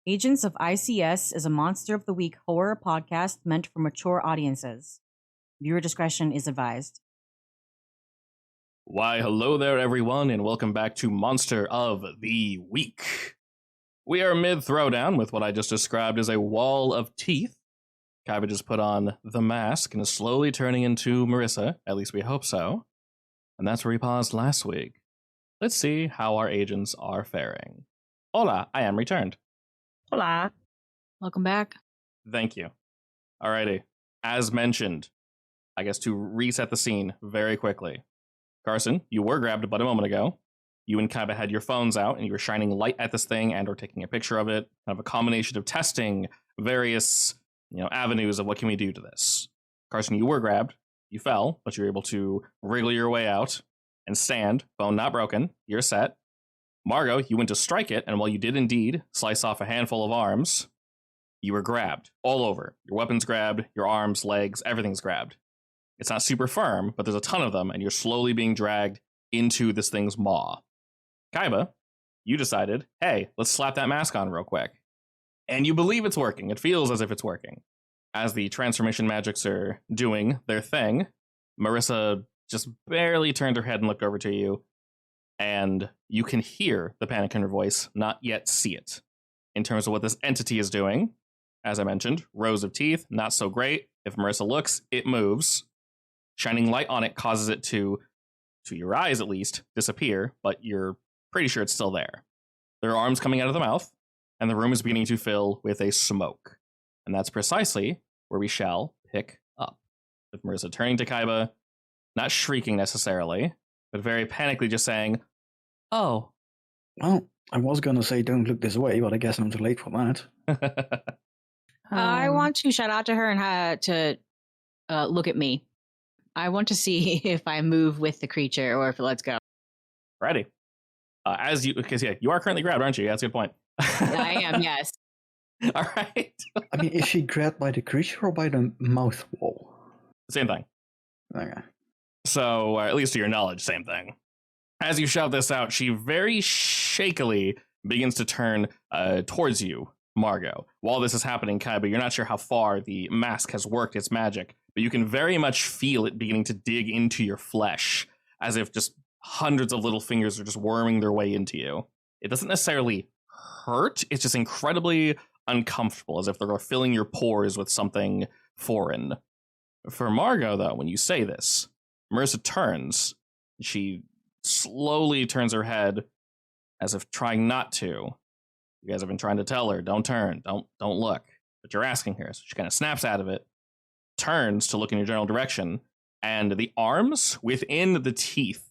Agents of I.C.S. is a Monster of the Week horror podcast meant for mature audiences. Viewer discretion is advised. Why, hello there, everyone, and welcome back to Monster of the Week. We are mid-throwdown with what I just described as a wall of teeth. Kaiba just put on the mask and is slowly turning into Marissa, at least we hope so. And that's where we paused last week. Let's see how our agents are faring. Hola, I am returned. Hola. Welcome back. Thank you. Alrighty. As mentioned, I guess to reset the scene very quickly. Carson, you were grabbed but a moment ago. You and Kaiba had your phones out and you were shining light at this thing and or taking a picture of it. Kind of a combination of testing various, avenues of what can we do to this. Carson, you were grabbed. You fell, but you were able to wriggle your way out and stand. Phone not broken. You're set. Margot, you went to strike it, and while you did indeed slice off a handful of arms, you were grabbed all over. Your weapon's grabbed, your arms, legs, everything's grabbed. It's not super firm, but there's a ton of them, and you're slowly being dragged into this thing's maw. Kaiba, you decided, hey, let's slap that mask on real quick. And you believe it's working. It feels as if it's working. As the transformation magics are doing their thing, Marissa just barely turned her head and looked over to you, and you can hear the panic in her voice, not yet see it. In terms of what this entity is doing, as I mentioned, rows of teeth, not so great. If Marissa looks, it moves. Shining light on it causes it to your eyes at least, disappear, but you're pretty sure it's still there. There are arms coming out of the mouth, and the room is beginning to fill with a smoke. And that's precisely where we shall pick up. With Marissa turning to Kaiba, not shrieking necessarily, but very panically just saying, oh. Well, I was going to say don't look this way, but I guess I'm too late for that. I want to shout out to her and to look at me. I want to see if I move with the creature or if it lets go. Ready. Because you are currently grabbed, aren't you? That's a good point. I am, yes. All right. I mean, is she grabbed by the creature or by the mouth wall? Same thing. Okay. So, at least to your knowledge, same thing. As you shout this out, she very shakily begins to turn towards you, Margot. While this is happening, Kaiba, you're not sure how far the mask has worked its magic, but you can very much feel it beginning to dig into your flesh, as if just hundreds of little fingers are just worming their way into you. It doesn't necessarily hurt, it's just incredibly uncomfortable, as if they're filling your pores with something foreign. For Margot, though, when you say this, Marissa turns. She slowly turns her head as if trying not to. You guys have been trying to tell her, don't turn, don't look. But you're asking her, so she kind of snaps out of it, turns to look in your general direction, and the arms within the teeth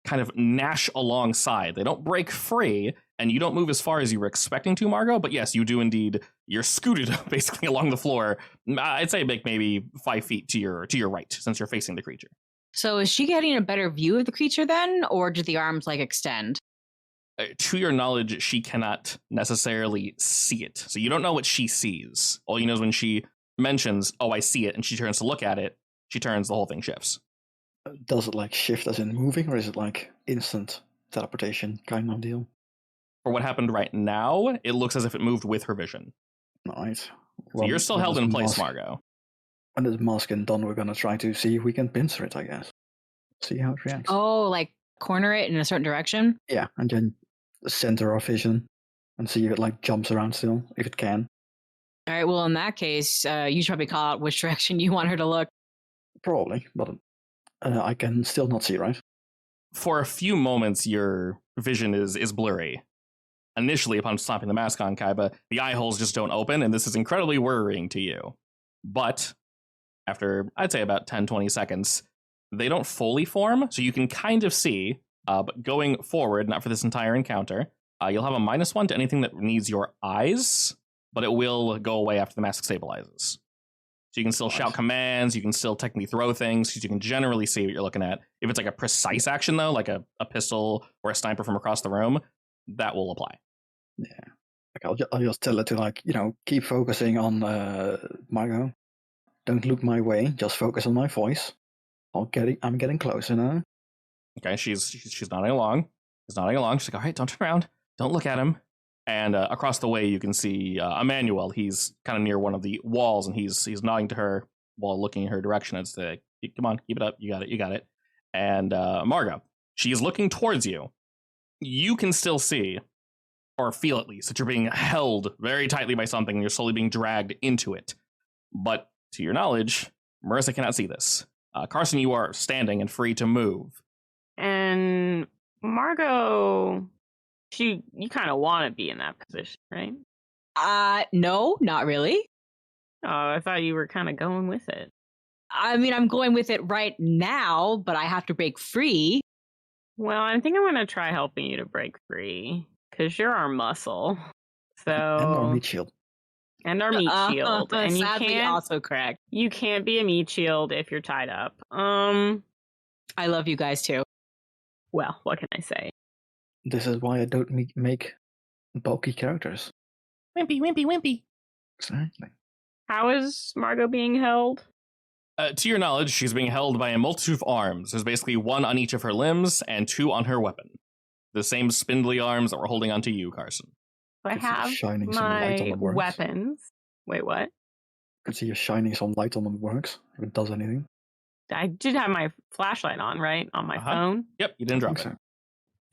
kind of gnash alongside. They don't break free, and you don't move as far as you were expecting to, Margot, but yes, you do indeed. You're scooted basically along the floor. I'd say maybe 5 feet to your right, since you're facing the creature. So is she getting a better view of the creature then, or did the arms extend? To your knowledge, she cannot necessarily see it. So you don't know what she sees. All you know is when she mentions, oh, I see it, and she turns to look at it, she turns, the whole thing shifts. Does it shift as in moving, or is it instant teleportation kind of deal? For what happened right now, it looks as if it moved with her vision. Right. So you're still held in place, Margot. When this mask is done, we're going to try to see if we can pincer it, I guess. See how it reacts. Oh, corner it in a certain direction? Yeah, and then center our vision and see if it jumps around still, if it can. All right, well, in that case, you should probably call out which direction you want her to look. Probably, but I can still not see, right? For a few moments, your vision is blurry. Initially, upon slapping the mask on Kaiba, the eye holes just don't open, and this is incredibly worrying to you. But after, I'd say about 10-20 seconds, they don't fully form, so you can kind of see, but going forward, not for this entire encounter, you'll have a -1 to anything that needs your eyes, but it will go away after the mask stabilizes. So you can still shout commands, you can still technically throw things, because you can generally see what you're looking at. If it's a precise action, though, like a pistol or a sniper from across the room, that will apply. Yeah. I'll just tell it to, keep focusing on Margot. Don't look my way, just focus on my voice. I'm getting closer now. Okay, she's nodding along. She's nodding along. She's like, all right, don't turn around. Don't look at him. And across the way, you can see Emmanuel. He's kind of near one of the walls, and he's nodding to her while looking in her direction. It's like, come on, keep it up. You got it. You got it. And Margot, she's looking towards you. You can still see, or feel at least, that you're being held very tightly by something, and you're slowly being dragged into it. But to your knowledge, Marissa cannot see this. Carson, you are standing and free to move. And Margot, you kind of want to be in that position, right? No, not really. Oh, I thought you were kind of going with it. I mean, I'm going with it right now, but I have to break free. Well, I think I'm going to try helping you to break free, because you're our muscle. So And our meat shield. And our meat shield. And you can't also correct. You can't be a meat shield if you're tied up. I love you guys too. Well, what can I say? This is why I don't make bulky characters. Wimpy. Exactly. How is Margot being held? To your knowledge, she's being held by a multitude of arms. There's basically one on each of her limbs and two on her weapon. The same spindly arms that were holding onto you, Carson. I have my weapons. Wait, what? I can see you shining some light on the works, if it does anything. I did have my flashlight on, right? On my phone? Yep, you didn't drop it. So.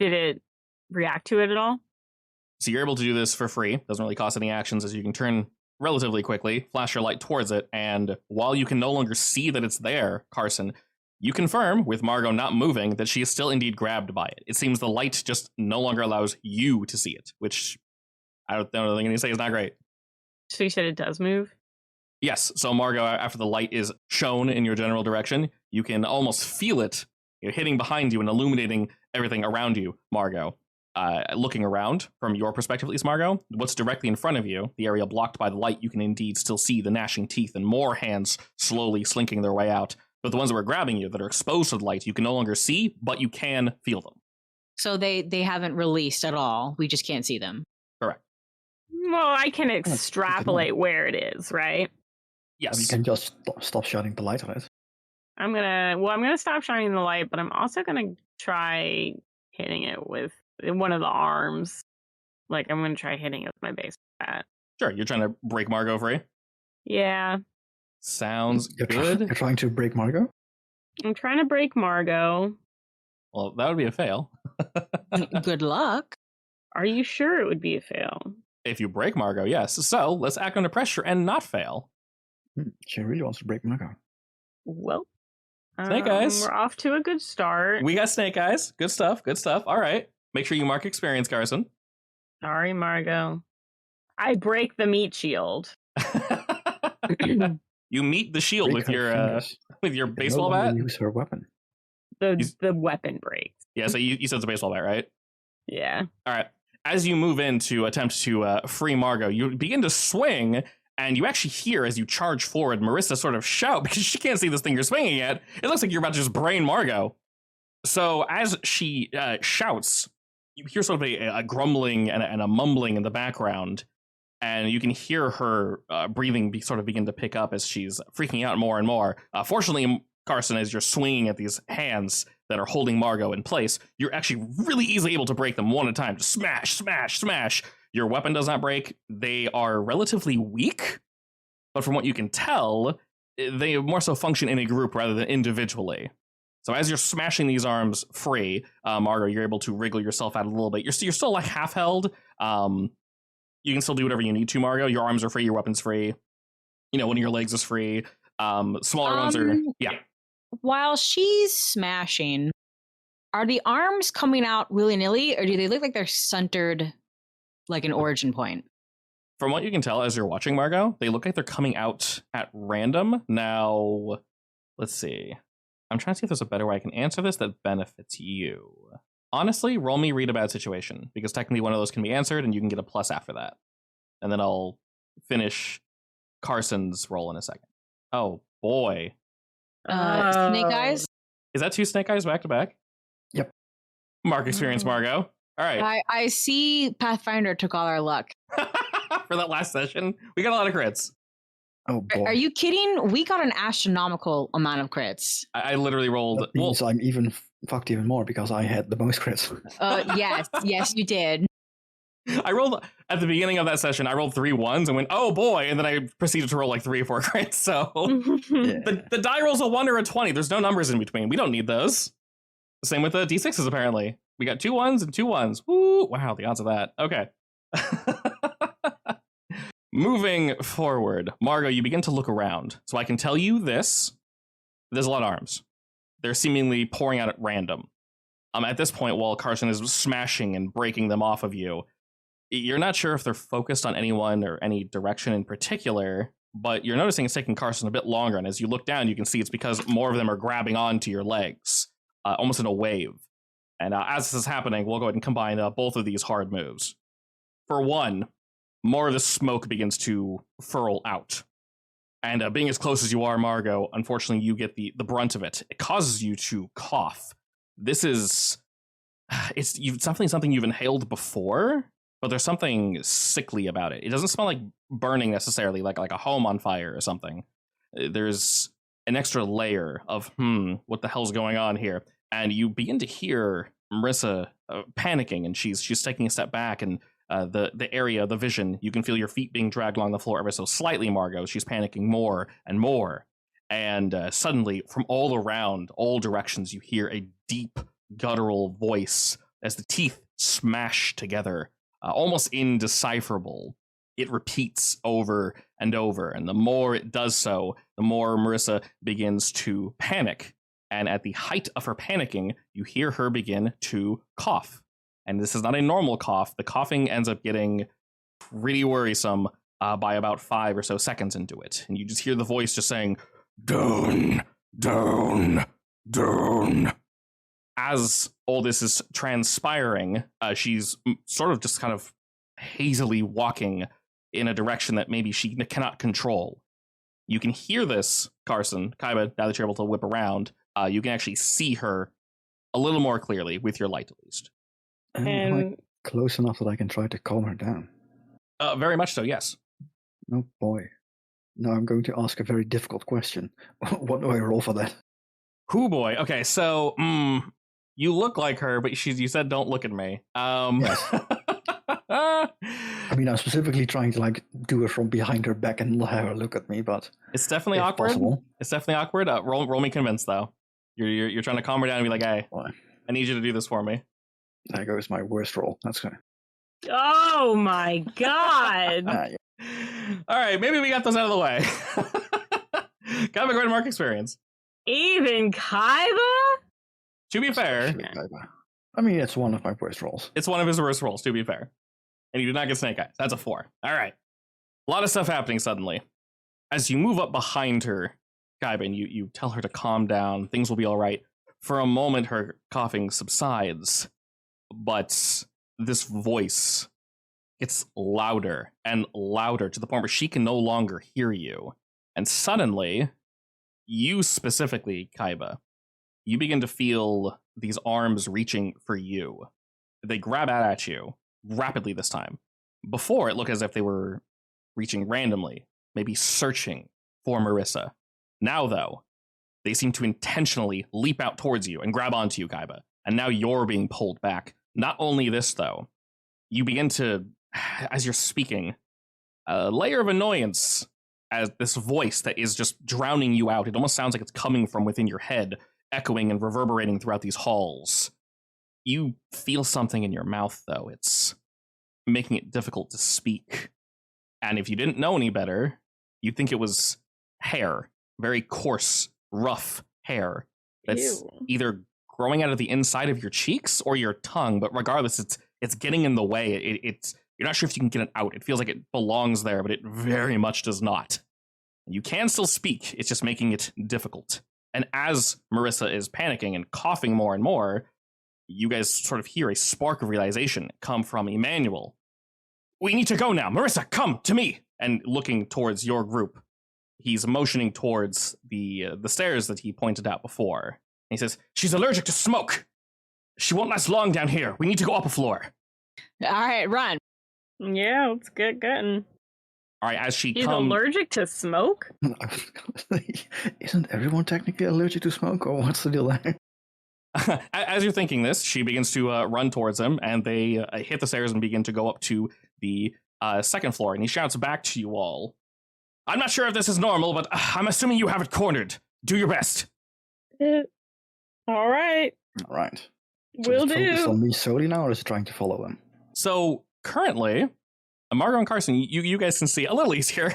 Did it react to it at all? So you're able to do this for free. Doesn't really cost any actions, as you can turn relatively quickly, flash your light towards it, and while you can no longer see that it's there, Carson, you confirm, with Margot not moving, that she is still indeed grabbed by it. It seems the light just no longer allows you to see it, which I don't know, I'm going to say is not great. So you said it does move? Yes, so Margot, after the light is shown in your general direction, you can almost feel it hitting behind you and illuminating everything around you, Margot. Looking around, from your perspective at least, Margot, what's directly in front of you, the area blocked by the light, you can indeed still see the gnashing teeth and more hands slowly slinking their way out. But the ones that were grabbing you, that are exposed to the light, you can no longer see, but you can feel them. So they haven't released at all. We just can't see them. Correct. Well, I can extrapolate where it is, right? Yes. You can just stop shining the light on it. I'm gonna stop shining the light, but I'm also gonna try hitting it with one of the arms. Like, I'm gonna try hitting it with my baseball bat. Sure, you're trying to break Margot free? Yeah. Sounds good. You're trying to break Margot? I'm trying to break Margot. Well, that would be a fail. Good luck. Are you sure it would be a fail? If you break Margot, yes. So let's act under pressure and not fail. She really wants to break Margot. Well, Snake Eyes. We're off to a good start. We got Snake Eyes. Good stuff. Good stuff. All right. Make sure you mark experience, Carson. Sorry, Margot. I break the meat shield. You meet the shield Break with your baseball bat. Use her weapon. The weapon breaks. Yeah, so you said it's a baseball bat, right? Yeah. All right. As you move in to attempt to free Margot, you begin to swing, and you actually hear, as you charge forward, Marissa sort of shout, because she can't see this thing you're swinging at. It looks like you're about to just brain Margot. So as she shouts, you hear sort of a grumbling and a mumbling in the background, and you can hear her breathing begin to pick up as she's freaking out more and more. Fortunately, Carson, as you're swinging at these hands that are holding Margot in place, you're actually really easily able to break them one at a time. Just smash, smash, smash. Your weapon does not break. They are relatively weak, but from what you can tell, they more so function in a group rather than individually. So as you're smashing these arms free, Margot, you're able to wriggle yourself out a little bit. You're still like half held. You can still do whatever you need to, Margot. Your arms are free. Your weapon's free. One of your legs is free. Smaller ones are, yeah. While she's smashing, are the arms coming out willy-nilly, or do they look like they're centered like an origin point? From what you can tell as you're watching, Margot, they look like they're coming out at random. Now, let's see. I'm trying to see if there's a better way I can answer this that benefits you. Honestly, roll me read a bad situation, because technically one of those can be answered, and you can get a plus after that. And then I'll finish Carson's roll in a second. Oh, boy. Snake Eyes? Is that 2 Snake Eyes back to back? Yep. Mark experience, Margot. All right. I see Pathfinder took all our luck. For that last session, we got a lot of crits. Oh, boy. Are you kidding? We got an astronomical amount of crits. I literally rolled. That means I'm fucked even more because I had the most crits. Yes, you did. I rolled at the beginning of that session. I rolled 3 ones and went, oh boy, and then I proceeded to roll like 3 or 4 crits. So the die rolls a 1 or a 20. There's no numbers in between. We don't need those. Same with the d6s. Apparently, we got 2 1s and 2 1s. Woo! Wow, the odds of that. Okay. Moving forward, Margot, you begin to look around. So I can tell you this: there's a lot of arms. They're seemingly pouring out at random. At this point, while Carson is smashing and breaking them off of you, you're not sure if they're focused on anyone or any direction in particular, but you're noticing it's taking Carson a bit longer, and as you look down, you can see it's because more of them are grabbing onto your legs, almost in a wave. And as this is happening, we'll go ahead and combine both of these hard moves. For one, more of the smoke begins to furl out. And being as close as you are, Margot, unfortunately, you get the brunt of it. It causes you to cough. This is... it's something you've inhaled before, but there's something sickly about it. It doesn't smell like burning necessarily, like a home on fire or something. There's an extra layer of, what the hell's going on here? And you begin to hear Marissa panicking, and she's taking a step back, and the area, the vision, you can feel your feet being dragged along the floor ever so slightly, Margot. She's panicking more and more. And suddenly, from all around, all directions, you hear a deep, guttural voice as the teeth smash together, almost indecipherable. It repeats over and over, and the more it does so, the more Marissa begins to panic. And at the height of her panicking, you hear her begin to cough. And this is not a normal cough. The coughing ends up getting pretty worrisome by about 5 or so seconds into it. And you just hear the voice just saying, down, down, down. As all this is transpiring, she's sort of just kind of hazily walking in a direction that maybe she cannot control. You can hear this, Carson, Kaiba, now that you're able to whip around. You can actually see her a little more clearly with your light, at least. And like close enough that I can try to calm her down. Very much so, yes. Oh boy. Now I'm going to ask a very difficult question. What do I roll for that? Hoo boy. Okay, so you look like her, but you said don't look at me. Yes. I mean, I'm specifically trying to like do it from behind her back and have her look at me, but it's definitely awkward. Possible. It's definitely awkward. Roll me convinced though. You're trying to calm her down and be like, hey, I need you to do this for me. There goes my worst roll. That's good. Oh my god! Yeah. All right, maybe we got those out of the way. Kaiba, go ahead and mark experience. Even Kaiba? To be fair, I mean, it's one of my worst rolls. It's one of his worst rolls, to be fair. And you did not get Snake Eyes. That's a 4. All right. A lot of stuff happening suddenly. As you move up behind her, Kaiba, and you tell her to calm down, things will be all right. For a moment, her coughing subsides. But this voice gets louder and louder to the point where she can no longer hear you. And suddenly, you specifically, Kaiba, you begin to feel these arms reaching for you. They grab out at you rapidly this time. Before, it looked as if they were reaching randomly, maybe searching for Marissa. Now, though, they seem to intentionally leap out towards you and grab onto you, Kaiba. And now you're being pulled back. Not only this, though, you begin to, as you're speaking, a layer of annoyance as this voice that is just drowning you out. It almost sounds like it's coming from within your head, echoing and reverberating throughout these halls. You feel something in your mouth, though. It's making it difficult to speak. And if you didn't know any better, you'd think it was hair. Very coarse, rough hair. That's either growing out of the inside of your cheeks or your tongue, but regardless, it's getting in the way. You're not sure if you can get it out. It feels like it belongs there, but it very much does not. You can still speak. It's just making it difficult. And as Marissa is panicking and coughing more and more, you guys sort of hear a spark of realization come from Emmanuel. We need to go now. Marissa, come to me. And looking towards your group, he's motioning towards the stairs that he pointed out before. He says, she's allergic to smoke. She won't last long down here. We need to go up a floor. All right, run. Yeah, let's get getting. All right, as She's allergic to smoke? Isn't everyone technically allergic to smoke, or what's the deal there? As you're thinking this, she begins to run towards him, and they hit the stairs and begin to go up to the second floor. And he shouts back to you all, I'm not sure if this is normal, but I'm assuming you have it cornered. Do your best. All right. All right. So Will is it focused do. on me solely now, or is it trying to follow him? So currently, Margot and Carson, you guys can see a little easier.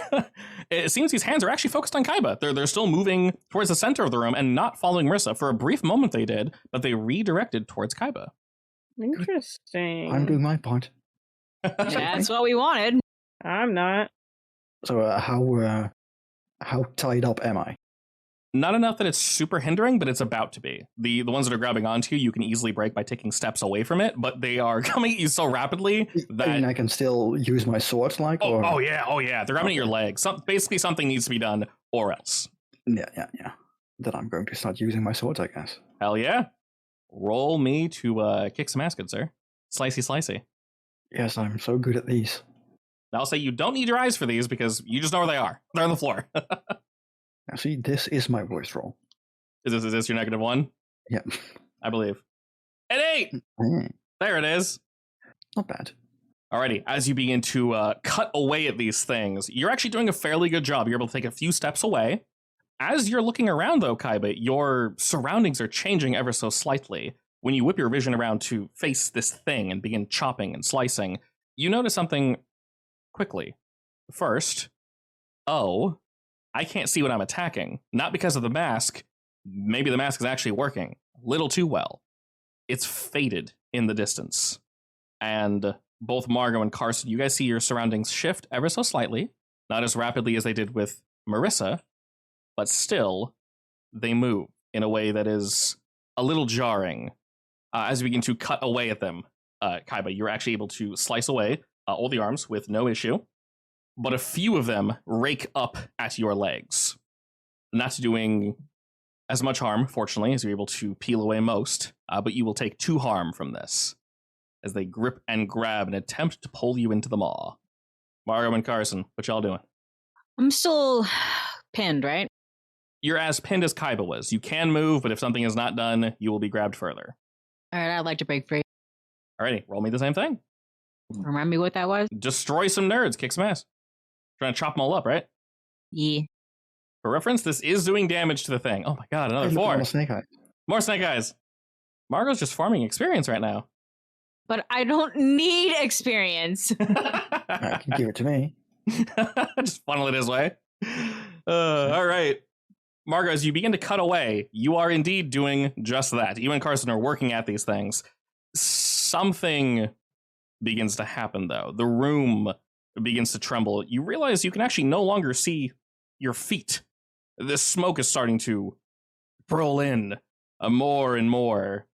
It seems these hands are actually focused on Kaiba. They're still moving towards the center of the room and not following Marissa. For a brief moment they did, but they redirected towards Kaiba. Interesting. I'm doing my part. That's what we wanted. I'm not. So how tied up am I? Not enough that it's super hindering, but it's about to be. The ones that are grabbing onto you can easily break by taking steps away from it, but they are coming at you so rapidly that... I mean, I can still use my swords, like? Oh yeah. They're grabbing at your legs. Basically, something needs to be done, or else. Yeah. Then I'm going to start using my swords, I guess. Hell yeah. Roll me to kick some ass, good sir. Slicey. Yes, I'm so good at these. I'll say you don't need your eyes for these because you just know where they are. They're on the floor. Now, see, this is my worst roll. Is this your -1? Yeah. I believe. An 8! There it is. Not bad. Alrighty, as you begin to cut away at these things, you're actually doing a fairly good job. You're able to take a few steps away. As you're looking around, though, Kaiba, your surroundings are changing ever so slightly. When you whip your vision around to face this thing and begin chopping and slicing, you notice something quickly. First, I can't see what I'm attacking. Not because of the mask. Maybe the mask is actually working a little too well. It's faded in the distance. And both Margot and Carson, you guys see your surroundings shift ever so slightly. Not as rapidly as they did with Marissa, but still, they move in a way that is a little jarring. As you begin to cut away at them, Kaiba, you're actually able to slice away all the arms with no issue. But a few of them rake up at your legs. Not doing as much harm, fortunately, as you're able to peel away most, but you will take 2 harm from this, as they grip and grab and attempt to pull you into the maw. Margo and Carson, what y'all doing? I'm still pinned, right? You're as pinned as Kaiba was. You can move, but if something is not done, you will be grabbed further. All right, I'd like to break free. Alrighty, roll me the same thing. Remind me what that was? Destroy some nerds, kick some ass. Trying to chop them all up, right? Yeah. For reference, this is doing damage to the thing. Oh my god, another Hey, look, 4. more snake eyes. More snake eyes. Margo's just farming experience right now. But I don't need experience. Right, you can give it to me. Just funnel it his way. All right. Margo, as you begin to cut away, you are indeed doing just that. You and Carson are working at these things. Something begins to happen, though. The room begins to tremble. You realize you can actually no longer see your feet. The smoke is starting to roll in more and more.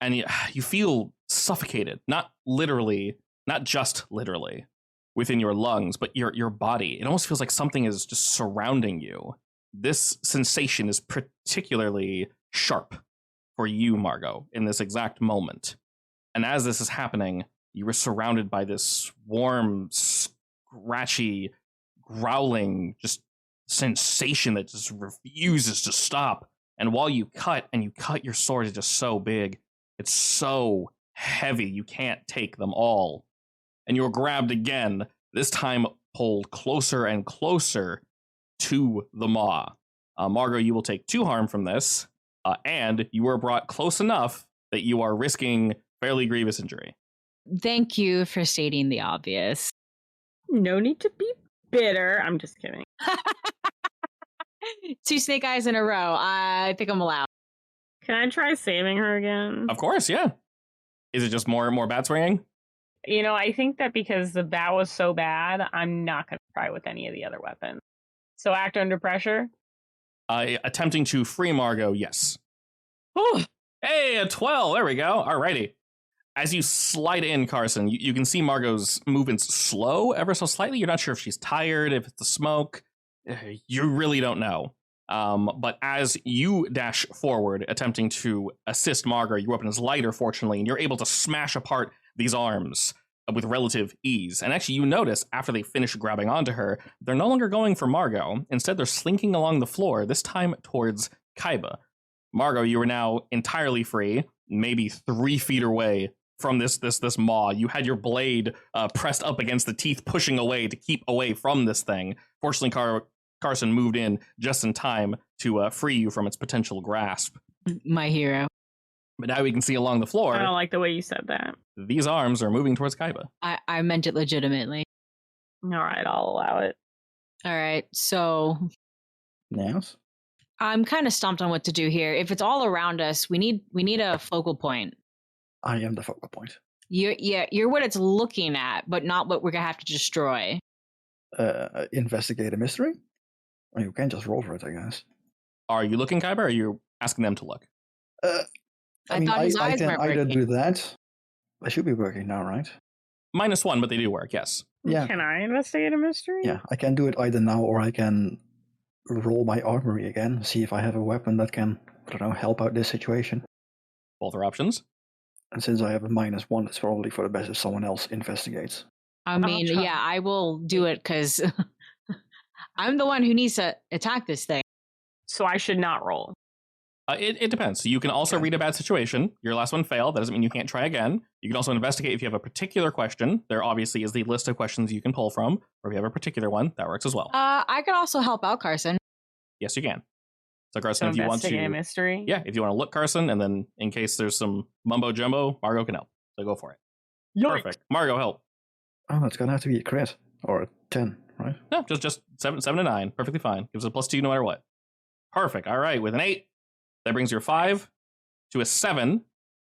And you feel suffocated. Not literally, not just literally, within your lungs, but your body. It almost feels like something is just surrounding you. This sensation is particularly sharp for you, Margo, in this exact moment. And as this is happening, you were surrounded by this warm, scratchy, growling, just sensation that just refuses to stop. And while you cut, your sword is just so big, it's so heavy, you can't take them all. And you're grabbed again, this time pulled closer and closer to the maw. Margo, you will take 2 harm from this, and you were brought close enough that you are risking fairly grievous injury. Thank you for stating the obvious. No need to be bitter. I'm just kidding. 2 snake eyes in a row. I think I'm allowed. Can I try saving her again? Of course, yeah. Is it just more bat swinging? You know, I think that because the bat was so bad, I'm not going to try with any of the other weapons. So act under pressure? Attempting to free Margo, yes. Whew. Hey, a 12. There we go. Alrighty. As you slide in, Carson, you can see Margo's movements slow ever so slightly. You're not sure if she's tired, if it's the smoke. You really don't know. But as you dash forward, attempting to assist Margo, your weapon is lighter, fortunately, and you're able to smash apart these arms with relative ease. And actually, you notice, after they finish grabbing onto her, they're no longer going for Margo. Instead, they're slinking along the floor, this time towards Kaiba. Margot, you are now entirely free, maybe 3 feet away from this maw. You had your blade pressed up against the teeth, pushing away to keep away from this thing. Fortunately, Carson moved in just in time to free you from its potential grasp. My hero. But now we can see along the floor. I don't like the way you said that. These arms are moving towards Kaiba. I meant it legitimately. All right, I'll allow it. All right, so Yes. I'm kind of stumped on what to do here. If it's all around us, we need a focal point. I am the focal point. You're what it's looking at, but not what we're gonna have to destroy. Investigate a mystery? Or you can just roll for it, I guess. Are you looking, Kaiba, or are you asking them to look? I mean, thought his I eyes can weren't either working. do that. I should be working now, right? -1, but they do work, yes. Yeah. Can I investigate a mystery? Yeah, I can do it either now or I can roll my armory again, see if I have a weapon that can, I don't know, help out this situation. Both are options. And since I have a -1, it's probably for the best if someone else investigates. I mean, try. yeah, I will do it because I'm the one who needs to attack this thing. So I should not roll. It depends. So you can also read a bad situation. Your last one failed. That doesn't mean you can't try again. You can also investigate if you have a particular question. There obviously is the list of questions you can pull from. Or if you have a particular one, that works as well. I could also help out Carson. Yes, you can. So Carson, So if you want investigate a to... mystery? Yeah, if you want to look, Carson, and then in case there's some mumbo-jumbo, Margot can help. So go for it. Yoink. Perfect. Margot, help. Oh, it's gonna have to be a crit. Or a 10, right? No, just 7 to 9. Perfectly fine. Gives a +2 no matter what. Perfect. All right, with an 8, that brings your 5 to a 7,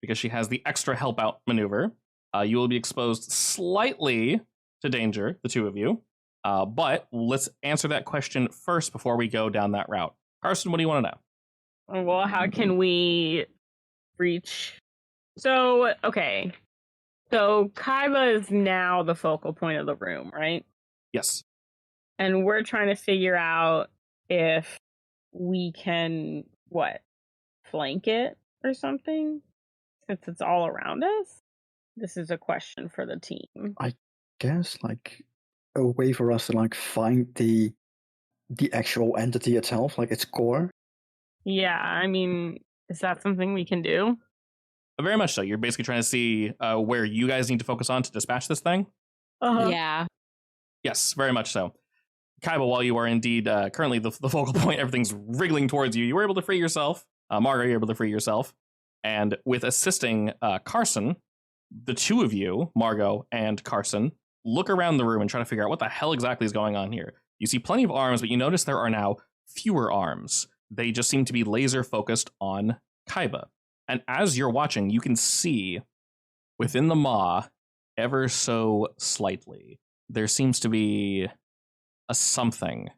because she has the extra help out maneuver. You will be exposed slightly to danger, the two of you. But let's answer that question first before we go down that route. Carson, what do you want to know? Well, how can we reach? So, okay. So Kaiba is now the focal point of the room, right? Yes. And we're trying to figure out if we can, flank it or something? Since it's all around us? This is a question for the team. I guess, like, a way for us to, like, find the actual entity itself, like its core. Yeah, I mean, is that something we can do? Very much so. You're basically trying to see where you guys need to focus on to dispatch this thing? Uh-huh. Yeah. Yes, very much so. Kaiba, while you are indeed currently the focal point, everything's wriggling towards you, you were able to free yourself. Margaret, you're able to free yourself. And with assisting Carson, the two of you, Margot and Carson, look around the room and try to figure out what the hell exactly is going on here. You see plenty of arms, but you notice there are now fewer arms. They just seem to be laser focused on Kaiba. And as you're watching, you can see within the maw, ever so slightly, there seems to be a something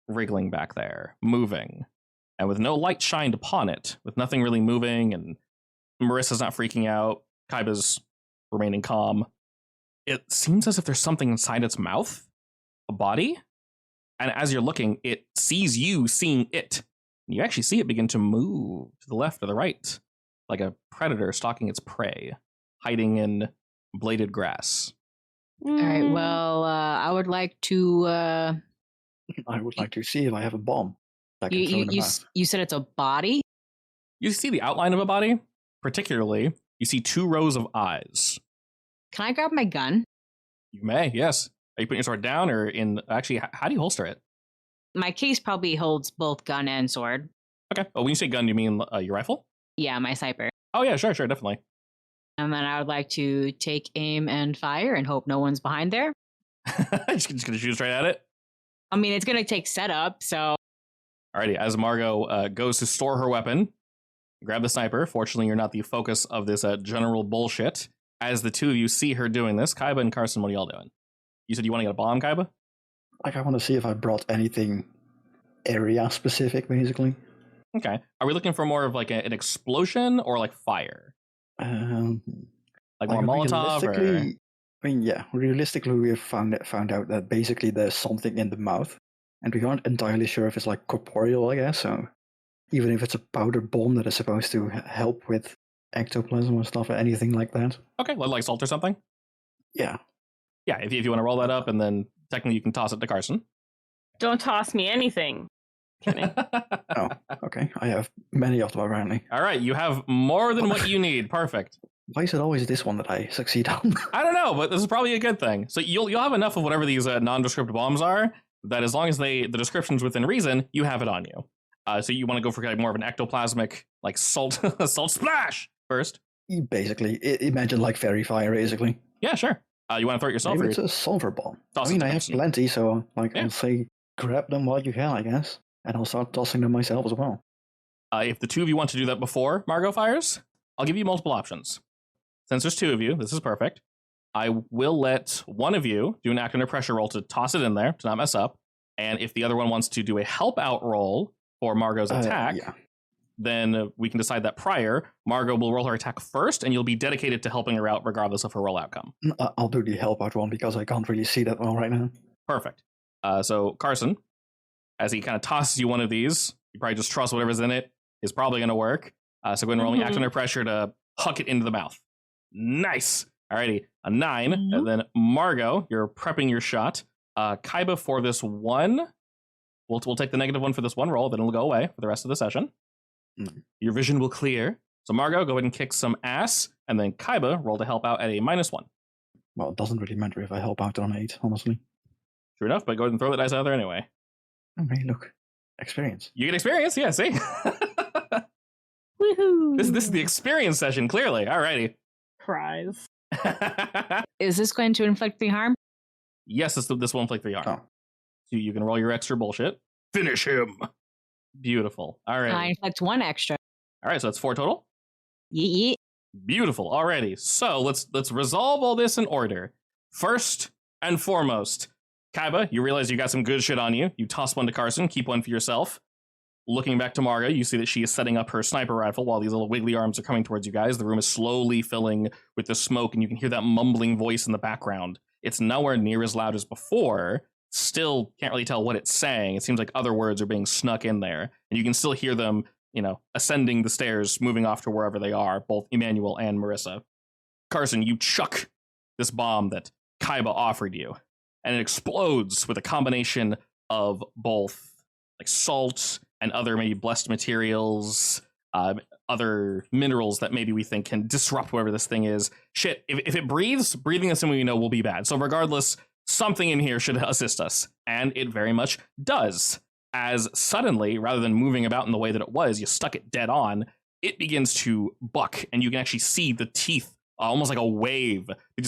wriggling back there, moving. And with no light shined upon it, with nothing really moving, and Marissa's not freaking out, Kaiba's remaining calm, it seems as if there's something inside its mouth, a body. And as you're looking, it sees you seeing it. You actually see it begin to move to the left or the right, like a predator stalking its prey, hiding in bladed grass. All right. Well, I would like to. I would like to see if I have a bomb. I can throw in the mouth. You said it's a body? You see the outline of a body. Particularly, you see 2 rows of eyes. Can I grab my gun? You may, yes. Are you putting your sword down, or in... Actually, how do you holster it? My case probably holds both gun and sword. Okay. Oh, when you say gun, you mean your rifle? Yeah, my sniper. Oh, yeah, sure, definitely. And then I would like to take aim and fire and hope no one's behind there. just gonna shoot straight at it? I mean, it's going to take setup, so... Alrighty, as Margot goes to store her weapon, grab the sniper. Fortunately, you're not the focus of this general bullshit. As the two of you see her doing this, Kaiba and Carson, what are y'all doing? You said you want to get a bomb, Kaiba? Like, I want to see if I brought anything area-specific, basically. Okay. Are we looking for more of like an explosion or like fire? Like more Molotov or... I mean, yeah, realistically, we have found out that basically there's something in the mouth, and we aren't entirely sure if it's like corporeal, I guess. So even if it's a powder bomb that is supposed to help with ectoplasm or stuff or anything like that. Okay, like salt or something? Yeah. Yeah, if you want to roll that up, and then technically you can toss it to Carson. Don't toss me anything. Kidding. Oh, okay. I have many of them apparently. All right, you have more than what you need. Perfect. Why is it always this one that I succeed on? I don't know, but this is probably a good thing. So you'll have enough of whatever these nondescript bombs are that as long as the description's within reason, you have it on you. So you want to go for more of an ectoplasmic, like salt splash first. Basically, imagine like fairy fire, basically. Yeah, sure. You want to throw it yourself? Maybe it's a sulfur bomb. Toss I mean, it to I have Thompson. plenty, so I'll say grab them while you can, I guess. And I'll start tossing them myself as well. If the two of you want to do that before Margot fires, I'll give you multiple options. Since there's two of you, this is perfect. I will let one of you do an act under pressure roll to toss it in there to not mess up. And if the other one wants to do a help out roll for Margot's attack, then we can decide that prior, Margot will roll her attack first, and you'll be dedicated to helping her out regardless of her roll outcome. I'll do the help out one because I can't really see that well right now. Perfect. So Carson, as he kind of tosses you one of these, you probably just trust whatever's in it is probably going to work. So go ahead and roll me act under pressure to huck it into the mouth. Nice. Alrighty, a 9. And then Margot, you're prepping your shot. Kaiba, for this one, we'll take the negative one for this one roll, then it'll go away for the rest of the session. Your vision will clear. So Margot, go ahead and kick some ass, and then Kaiba, roll to help out at a -1. Well, it doesn't really matter if I help out on 8, honestly. True enough, but go ahead and throw the dice out there anyway. Okay, look. Experience. You get experience, yeah, see? Woohoo! This is the experience session, clearly. Alrighty. Prize. Is this going to inflict 3 harm? Yes, this will inflict 3 harm. Oh. So you can roll your extra bullshit. Finish him. Beautiful. All right. I inflict 1 extra. All right, so that's 4 total. Yeet. Beautiful. Alrighty. So let's resolve all this in order. First and foremost, Kaiba, you realize you got some good shit on you. You toss one to Carson, keep one for yourself. Looking back to Margo, you see that she is setting up her sniper rifle while these little wiggly arms are coming towards you guys. The room is slowly filling with the smoke, and you can hear that mumbling voice in the background. It's nowhere near as loud as before. Still can't really tell what it's saying. It seems like other words are being snuck in there, and you can still hear them, ascending the stairs, moving off to wherever they are, both Emmanuel and Marissa. Carson, you chuck this bomb that Kaiba offered you, and it explodes with a combination of both like salt and other maybe blessed materials, other minerals that maybe we think can disrupt whatever this thing is. Shit, if it breathes, breathing is something we know will be bad. So regardless, something in here should assist us. And it very much does. As suddenly, rather than moving about in the way that it was, you stuck it dead on, it begins to buck, and you can actually see the teeth, almost like a wave. It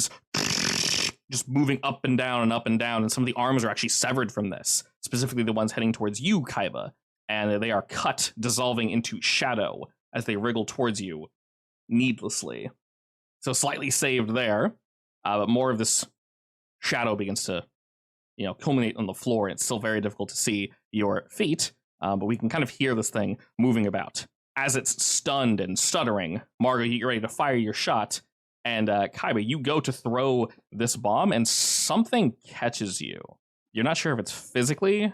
just moving up and down, and some of the arms are actually severed from this, specifically the ones heading towards you, Kaiba. And they are cut, dissolving into shadow as they wriggle towards you needlessly. So slightly saved there, but more of this shadow begins to, culminate on the floor. And it's still very difficult to see your feet, but we can kind of hear this thing moving about. As it's stunned and stuttering, Margo, you get ready to fire your shot, and Kaiba, you go to throw this bomb, and something catches you. You're not sure if it's physically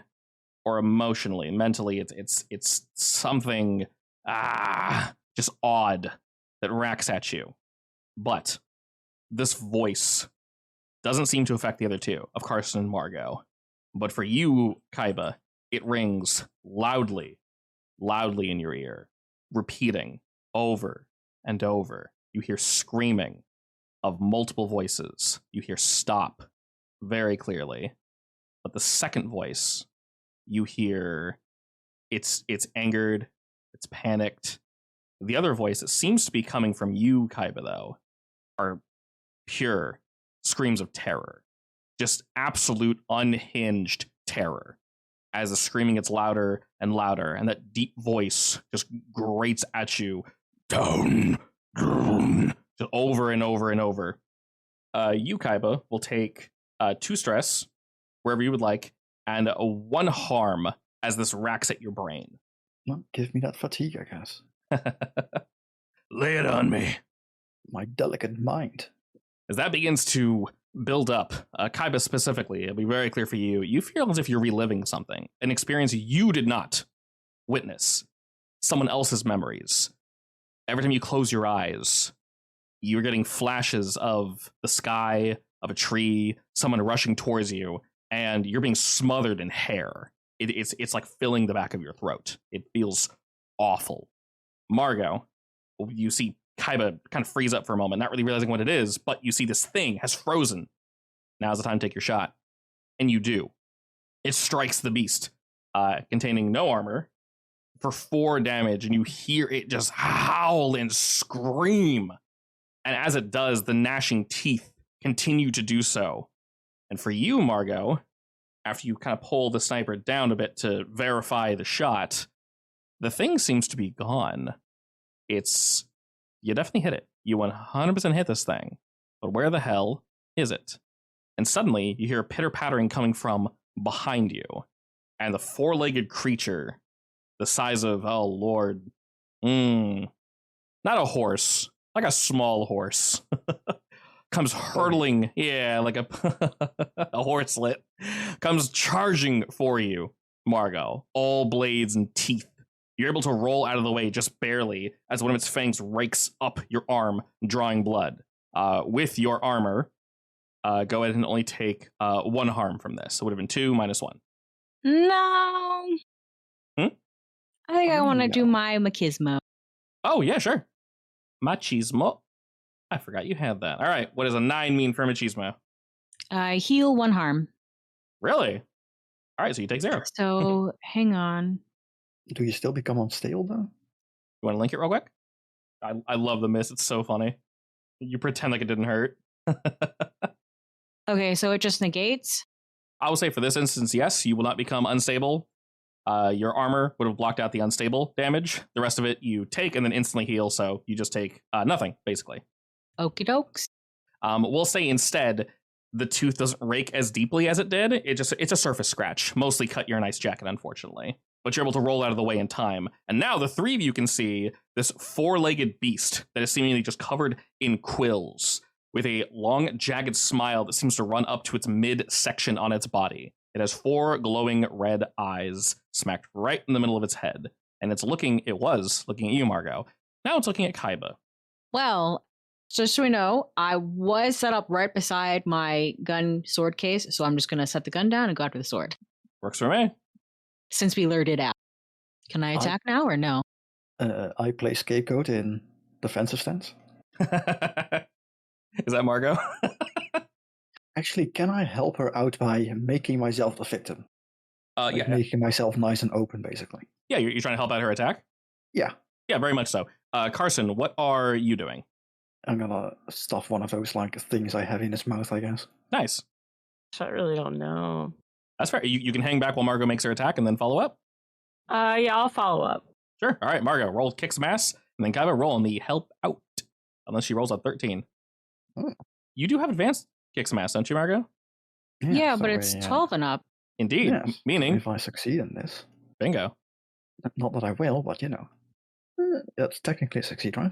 or emotionally, mentally. It's something just odd that racks at you. But this voice doesn't seem to affect the other two, of Carson and Margo. But for you, Kaiba, it rings loudly in your ear, repeating over and over. You hear screaming of multiple voices. You hear stop very clearly. But the second voice, you hear it's angered, it's panicked. The other voice that seems to be coming from you, Kaiba, though, are pure screams of terror. Just absolute unhinged terror. As the screaming gets louder and louder, and that deep voice just grates at you. Down, just over and over and over. You, Kaiba, will take 2 stress, wherever you would like, and 1 harm as this racks at your brain. Well, give me that fatigue, I guess. Lay it on me. My delicate mind. As that begins to build up, Kaiba specifically, it'll be very clear for you, you feel as if you're reliving something, an experience you did not witness, someone else's memories. Every time you close your eyes, you're getting flashes of the sky, of a tree, someone rushing towards you, and you're being smothered in hair. It's like filling the back of your throat. It feels awful. Margot, you see Kaiba kind of freeze up for a moment, not really realizing what it is, but you see this thing has frozen. Now's the time to take your shot. And you do. It strikes the beast, containing no armor, for 4 damage, and you hear it just howl and scream. And as it does, the gnashing teeth continue to do so. And for you, Margot, after you kind of pull the sniper down a bit to verify the shot, the thing seems to be gone. You definitely hit it. You 100% hit this thing. But where the hell is it? And suddenly, you hear a pitter-pattering coming from behind you. And the 4-legged creature, the size of, oh lord, not a horse, like a small horse, comes hurtling, like a horselet, comes charging for you, Margot, all blades and teeth. You're able to roll out of the way just barely as one of its fangs rakes up your arm, drawing blood. With your armor, go ahead and only take 1 harm from this. So it would have been 2 minus 1. No. I think I want to do my machismo. Oh, yeah, sure. Machismo. I forgot you had that. All right. What does a 9 mean for machismo? Heal 1 harm. Really? All right. So you take 0. So hang on. Do you still become unstable though? You want to link it real quick? I love the miss. It's so funny. You pretend like it didn't hurt. Okay, so it just negates? I will say for this instance, yes, you will not become unstable. Your armor would have blocked out the unstable damage. The rest of it you take and then instantly heal, so you just take nothing, basically. Okie dokes. We'll say instead, the tooth doesn't rake as deeply as it did. It's a surface scratch. Mostly cut your nice jacket, unfortunately. But you're able to roll out of the way in time. And now the 3 of you can see this 4-legged beast that is seemingly just covered in quills, with a long, jagged smile that seems to run up to its midsection on its body. It has 4 glowing red eyes smacked right in the middle of its head. And it was looking at you, Margot. Now it's looking at Kaiba. Well, just so we know, I was set up right beside my gun sword case, so I'm just going to set the gun down and go after the sword. Works for me. Since we lured it out. Can I attack now or no? I play scapegoat in defensive stance. Is that Margot? Actually, can I help her out by making myself the victim? Yeah. Making myself nice and open, basically. Yeah, you're trying to help out her attack? Yeah. Yeah, very much so. Carson, what are you doing? I'm gonna stuff one of those things I have in his mouth, I guess. Nice. I really don't know. That's fair. You can hang back while Margot makes her attack and then follow up? Yeah, I'll follow up. Sure. All right, Margot, roll kick some ass, and then Kaiba roll on the help out. Unless she rolls a 13. Oh. You do have advanced kick some ass, don't you, Margot? Yeah, but it's 12 and up. Indeed. Yes. Meaning? If I succeed in this. Bingo. Not that I will, but that's technically a succeed, right?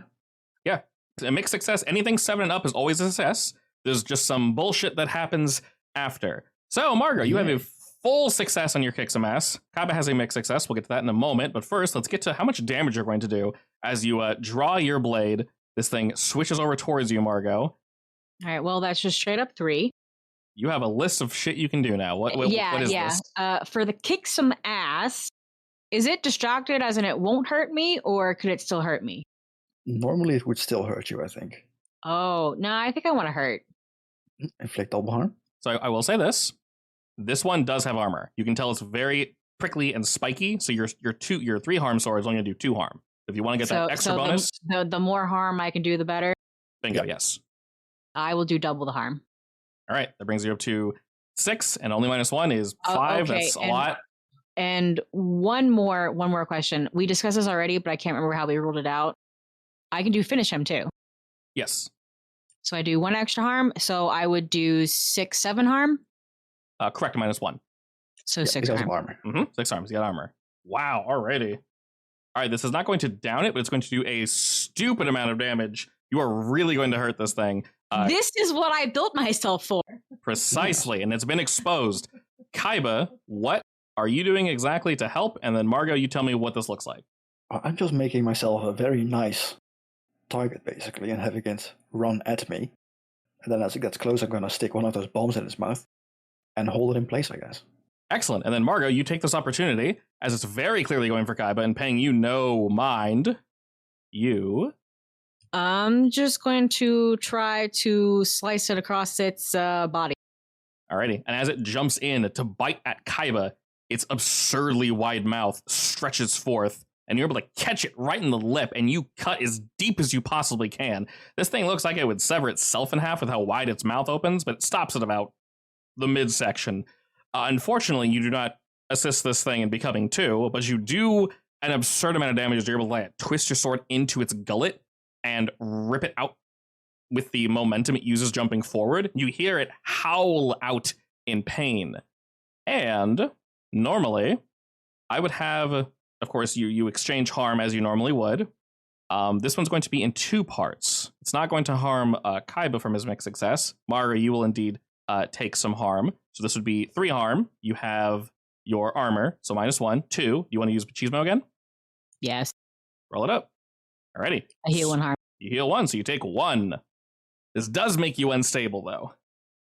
Yeah. A mixed success. Anything 7 and up is always a success. There's just some bullshit that happens after. So, Margot, you have a full success on your kick some ass. Kaiba has a mixed success. We'll get to that in a moment. But first, let's get to how much damage you're going to do as you draw your blade. This thing switches over towards you, Margot. All right, well, that's just straight up 3. You have a list of shit you can do now. What is this? For the kick some ass, is it distracted as in it won't hurt me, or could it still hurt me? Normally it would still hurt you, I think. Oh, no, I think I want to hurt. Inflict double harm? So I will say this. This one does have armor. You can tell it's very prickly and spiky, so your 3 harm sword is only going to do 2 harm. If you want to get that extra bonus... The more harm I can do, the better? Bingo, yes. I will do double the harm. All right, that brings you up to 6, and only minus 1 is 5. Okay. That's a lot. And one more question. We discussed this already, but I can't remember how we ruled it out. I can do finish him too. Yes. So I do 1 extra harm. So I would do 6, 7 harm. Correct, minus 1. So 6 harm. Armor. 6 harm. He's got armor. Wow. Alrighty. All right. This is not going to down it, but it's going to do a stupid amount of damage. You are really going to hurt this thing. This is what I built myself for. Precisely, and it's been exposed. Kaiba, what are you doing exactly to help? And then Margot, you tell me what this looks like. I'm just making myself a very nice target, basically, and having it run at me. And then as it gets close, I'm going to stick one of those bombs in its mouth and hold it in place, I guess. Excellent. And then Margot, you take this opportunity, as it's very clearly going for Kaiba and paying you no mind. I'm just going to try to slice it across its body. Alrighty. And as it jumps in to bite at Kaiba, its absurdly wide mouth stretches forth, and you're able to catch it right in the lip, and you cut as deep as you possibly can. This thing looks like it would sever itself in half with how wide its mouth opens, but it stops at about the midsection. Unfortunately, you do not assist this thing in becoming two, but you do an absurd amount of damage as you're able to like, twist your sword into its gullet and rip it out with the momentum it uses jumping forward. You hear it howl out in pain. And normally, I would have, of course, you exchange harm as you normally would. This one's going to be in two parts. It's not going to harm Kaiba from his mixed success. Mara, you will indeed take some harm. So this would be 3 harm. You have your armor, so -1. 2, you want to use Machismo again? Yes. Roll it up. Alrighty. I heal 1 harm. You heal 1, so you take 1. This does make you unstable, though.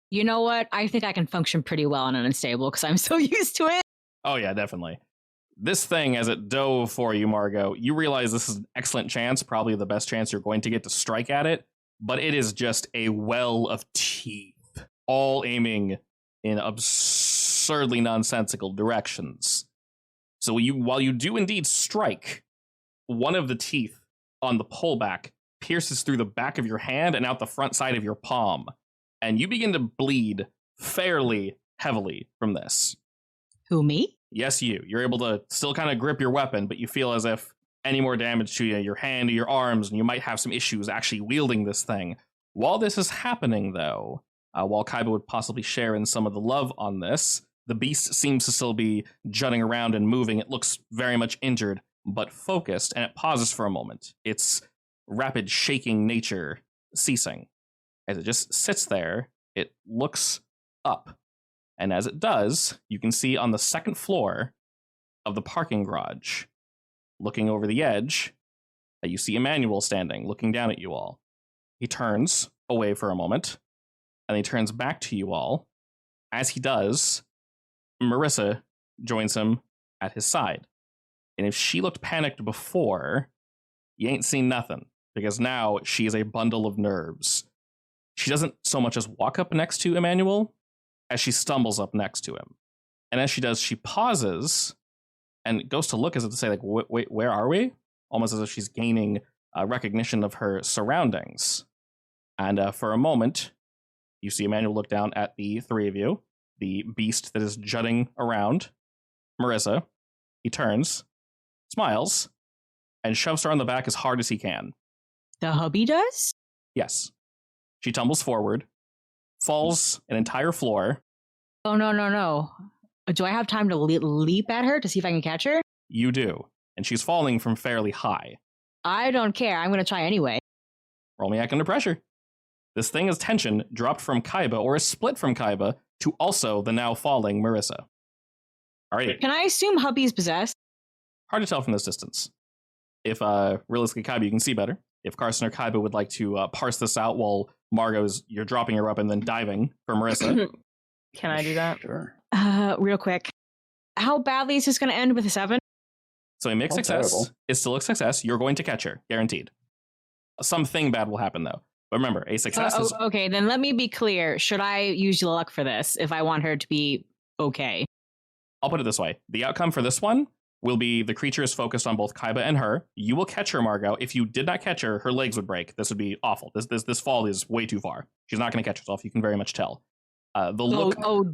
You know what? I think I can function pretty well on an unstable because I'm so used to it. Oh, yeah, definitely. This thing, as it dove for you, Margot, you realize this is an excellent chance, probably the best chance you're going to get to strike at it, but it is just a well of teeth, all aiming in absurdly nonsensical directions. So while you do indeed strike, one of the teeth on the pullback pierces through the back of your hand and out the front side of your palm, and you begin to bleed fairly heavily from this. Who, me? Yes, you. You're able to still kind of grip your weapon, but you feel as if any more damage to your hand or your arms, and you might have some issues actually wielding this thing. While this is happening, though, while Kaiba would possibly share in some of the love on this, the beast seems to still be jutting around and moving. It looks very much injured, but focused, and it pauses for a moment. Its rapid shaking nature ceasing. As it just sits there, it looks up. And as it does, you can see on the second floor of the parking garage, looking over the edge, that you see Emmanuel standing, looking down at you all. He turns away for a moment, and he turns back to you all. As he does, Marissa joins him at his side. And if she looked panicked before, you ain't seen nothing, because now she is a bundle of nerves. She doesn't so much as walk up next to Emmanuel, as she stumbles up next to him. And as she does, she pauses and goes to look as if to say, like, wait, where are we? Almost as if she's gaining recognition of her surroundings. And for a moment, you see Emmanuel look down at the 3 of you, the beast that is jutting around Marissa. He turns, smiles, and shoves her on the back as hard as he can. The hubby does? Yes. She tumbles forward, falls an entire floor. Oh, no. Do I have time to leap at her to see if I can catch her? You do. And she's falling from fairly high. I don't care. I'm going to try anyway. Roll me act under pressure. This thing is tension dropped from Kaiba, or is split from Kaiba, to also the now falling Marissa. Alright. Can I assume hubby's possessed? Hard to tell from this distance. If realistically Kaiba, you can see better. If Carson or Kaiba would like to parse this out while you're dropping her up and then diving for Marissa. Can I do that? Sure. Real quick. How badly is this going to end with a 7? So a mixed success terrible. is still a success. You're going to catch her, guaranteed. Something bad will happen, though. But remember, a success is... Okay, then let me be clear. Should I use luck for this if I want her to be okay? I'll put it this way. The outcome for this one will be the creature is focused on both Kaiba and her. You will catch her, Margot. If you did not catch her, her legs would break. This would be awful. This fall is way too far. She's not going to catch herself. You can very much tell.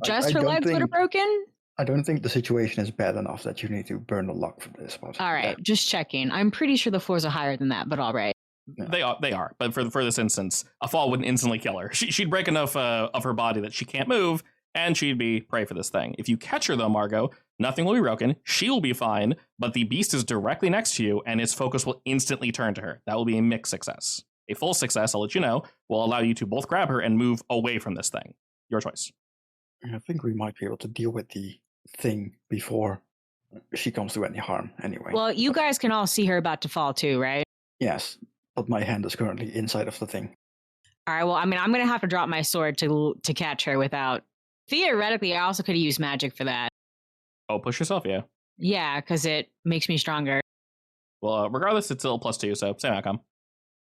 Just her legs would have broken? I don't think the situation is bad enough that you need to burn the luck for this. But All right, just checking. I'm pretty sure the floors are higher than that, but all right. Yeah. They are. But for this instance, a fall wouldn't instantly kill her. She'd break enough of her body that she can't move, and she'd be prey for this thing. If you catch her, though, Margot, nothing will be broken. She'll be fine, but the beast is directly next to you, and its focus will instantly turn to her. That will be a mixed success. A full success, I'll let you know, will allow you to both grab her and move away from this thing. Your choice. I think we might be able to deal with the thing before she comes to any harm anyway. Well, you guys can all see her about to fall too, right? Yes, but my hand is currently inside of the thing. All right, well, I mean, I'm going to have to drop my sword to catch her without... Theoretically, I also could have used magic for that. Oh, push yourself, yeah. Yeah, because it makes me stronger. Well, regardless, it's still +2, so same outcome.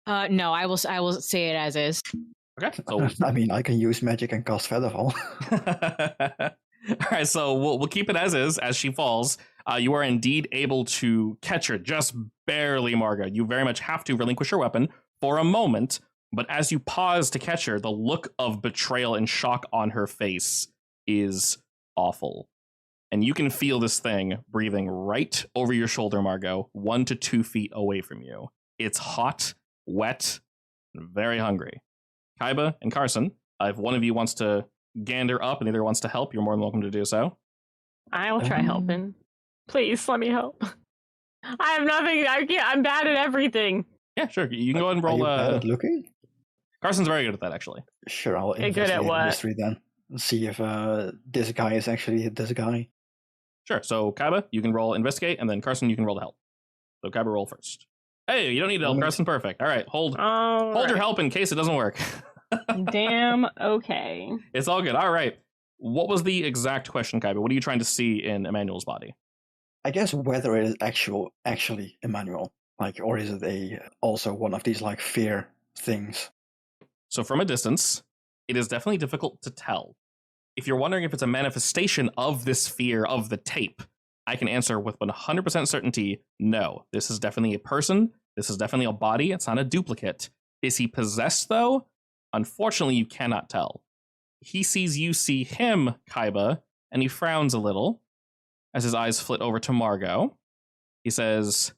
No, I will say it as is. Okay, so I mean, I can use magic and cast Featherfall. all right, so we'll keep it as is. As she falls, you are indeed able to catch her, just barely, Margo. You very much have to relinquish your weapon for a moment, but as you pause to catch her, the look of betrayal and shock on her face is awful. And you can feel this thing breathing right over your shoulder, Margo, 1 to 2 feet away from you. It's hot, wet, and very hungry. Kaiba and Carson, if one of you wants to gander up and either wants to help, you're more than welcome to do so. I'll try helping. Please, let me help. I have nothing. I'm bad at everything. Yeah, sure. You can go ahead and roll. Are you bad at looking? Carson's very good at that, actually. Sure, I'll You're good at investigate what? the mystery then. See if this guy is actually this guy. Sure. So Kaiba, you can roll investigate, and then Carson, you can roll to help. So Kaiba, roll first. Hey, you don't need to help. Carson, perfect. All right, hold your help in case it doesn't work. Damn. Okay. It's all good. All right. What was the exact question, Kaiba? What are you trying to see in Emmanuel's body? I guess whether it is actually Emmanuel, or is it also one of these fear things? So from a distance, it is definitely difficult to tell. If you're wondering if it's a manifestation of this fear of the tape, I can answer with 100% certainty, no. This is definitely a person. This is definitely a body. It's not a duplicate. Is he possessed, though? Unfortunately, you cannot tell. He sees you see him, Kaiba, and he frowns a little as his eyes flit over to Margo. He says,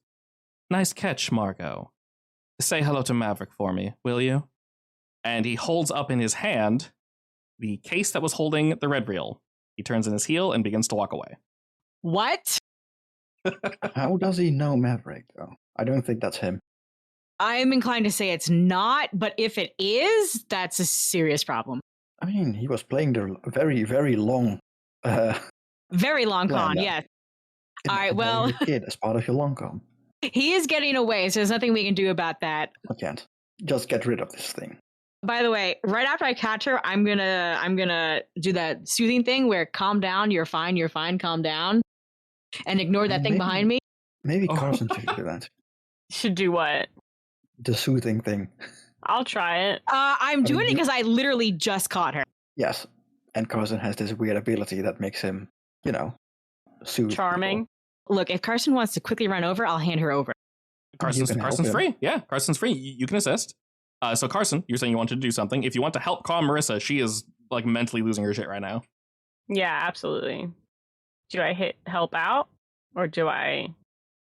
"Nice catch, Margo. Say hello to Maverick for me, will you?" And he holds up in his hand the case that was holding the red reel. He turns in his heel and begins to walk away. What? How does he know Maverick, though? I don't think that's him. I'm inclined to say it's not, but if it is, that's a serious problem. I mean, he was playing the very, very long... very long con, yes. All right, well... kid as part of your long con. He is getting away, so there's nothing we can do about that. I can't. Just get rid of this thing. By the way, right after I catch her, I'm gonna do that soothing thing where calm down, you're fine, calm down, and ignore that thing behind me. Maybe Carson should do that. Should do what? The soothing thing. I'll try it. I'm doing it because I literally just caught her. Yes, and Carson has this weird ability that makes him, soothe. Charming. People. Look, if Carson wants to quickly run over, I'll hand her over. Carson's free. Yeah, Carson's free. You can assist. So Carson, you're saying you wanted to do something. If you want to help calm Marissa, she is mentally losing her shit right now. Yeah, absolutely. Do I hit help out or do I do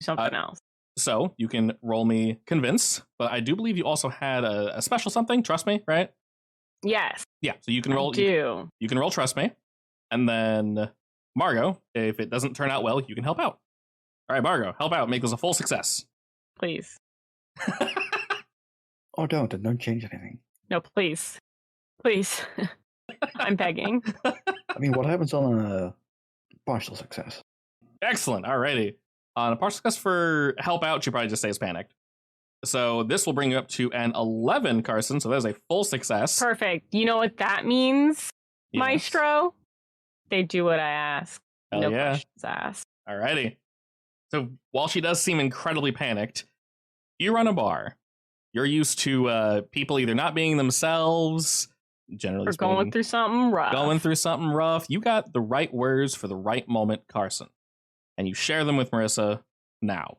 something else? So you can roll me convince, but I do believe you also had a special something. Trust me, right? Yes. Yeah. So you can roll. You can roll trust me, and then Margo, if it doesn't turn out well, you can help out. All right, Margo, help out. Make this a full success. Please. Oh, don't change anything. No, please. Please. I'm begging. I mean, what happens on a partial success? Excellent. Alrighty. On a partial success for help out, she probably just stays panicked. So this will bring you up to an 11, Carson. So that is a full success. Perfect. You know what that means, yes. Maestro? They do what I ask. Hell no yeah. questions asked. Alrighty. So while she does seem incredibly panicked, you run a bar. You're used to people either not being themselves, generally speaking, going through something rough. You got the right words for the right moment, Carson. And you share them with Marissa now.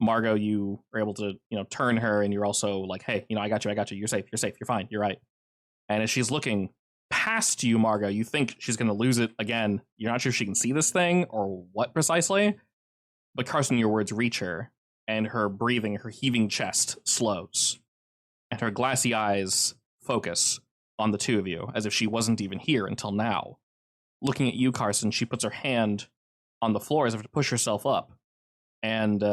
Margo, you are able to, turn her, and you're also like, hey, I got you. You're safe, you're fine, you're right. And as she's looking past you, Margo, you think she's going to lose it again. You're not sure if she can see this thing or what precisely. But Carson, your words reach her. And her breathing, her heaving chest slows. And her glassy eyes focus on the two of you, as if she wasn't even here until now. Looking at you, Carson, she puts her hand on the floor as if to push herself up. And,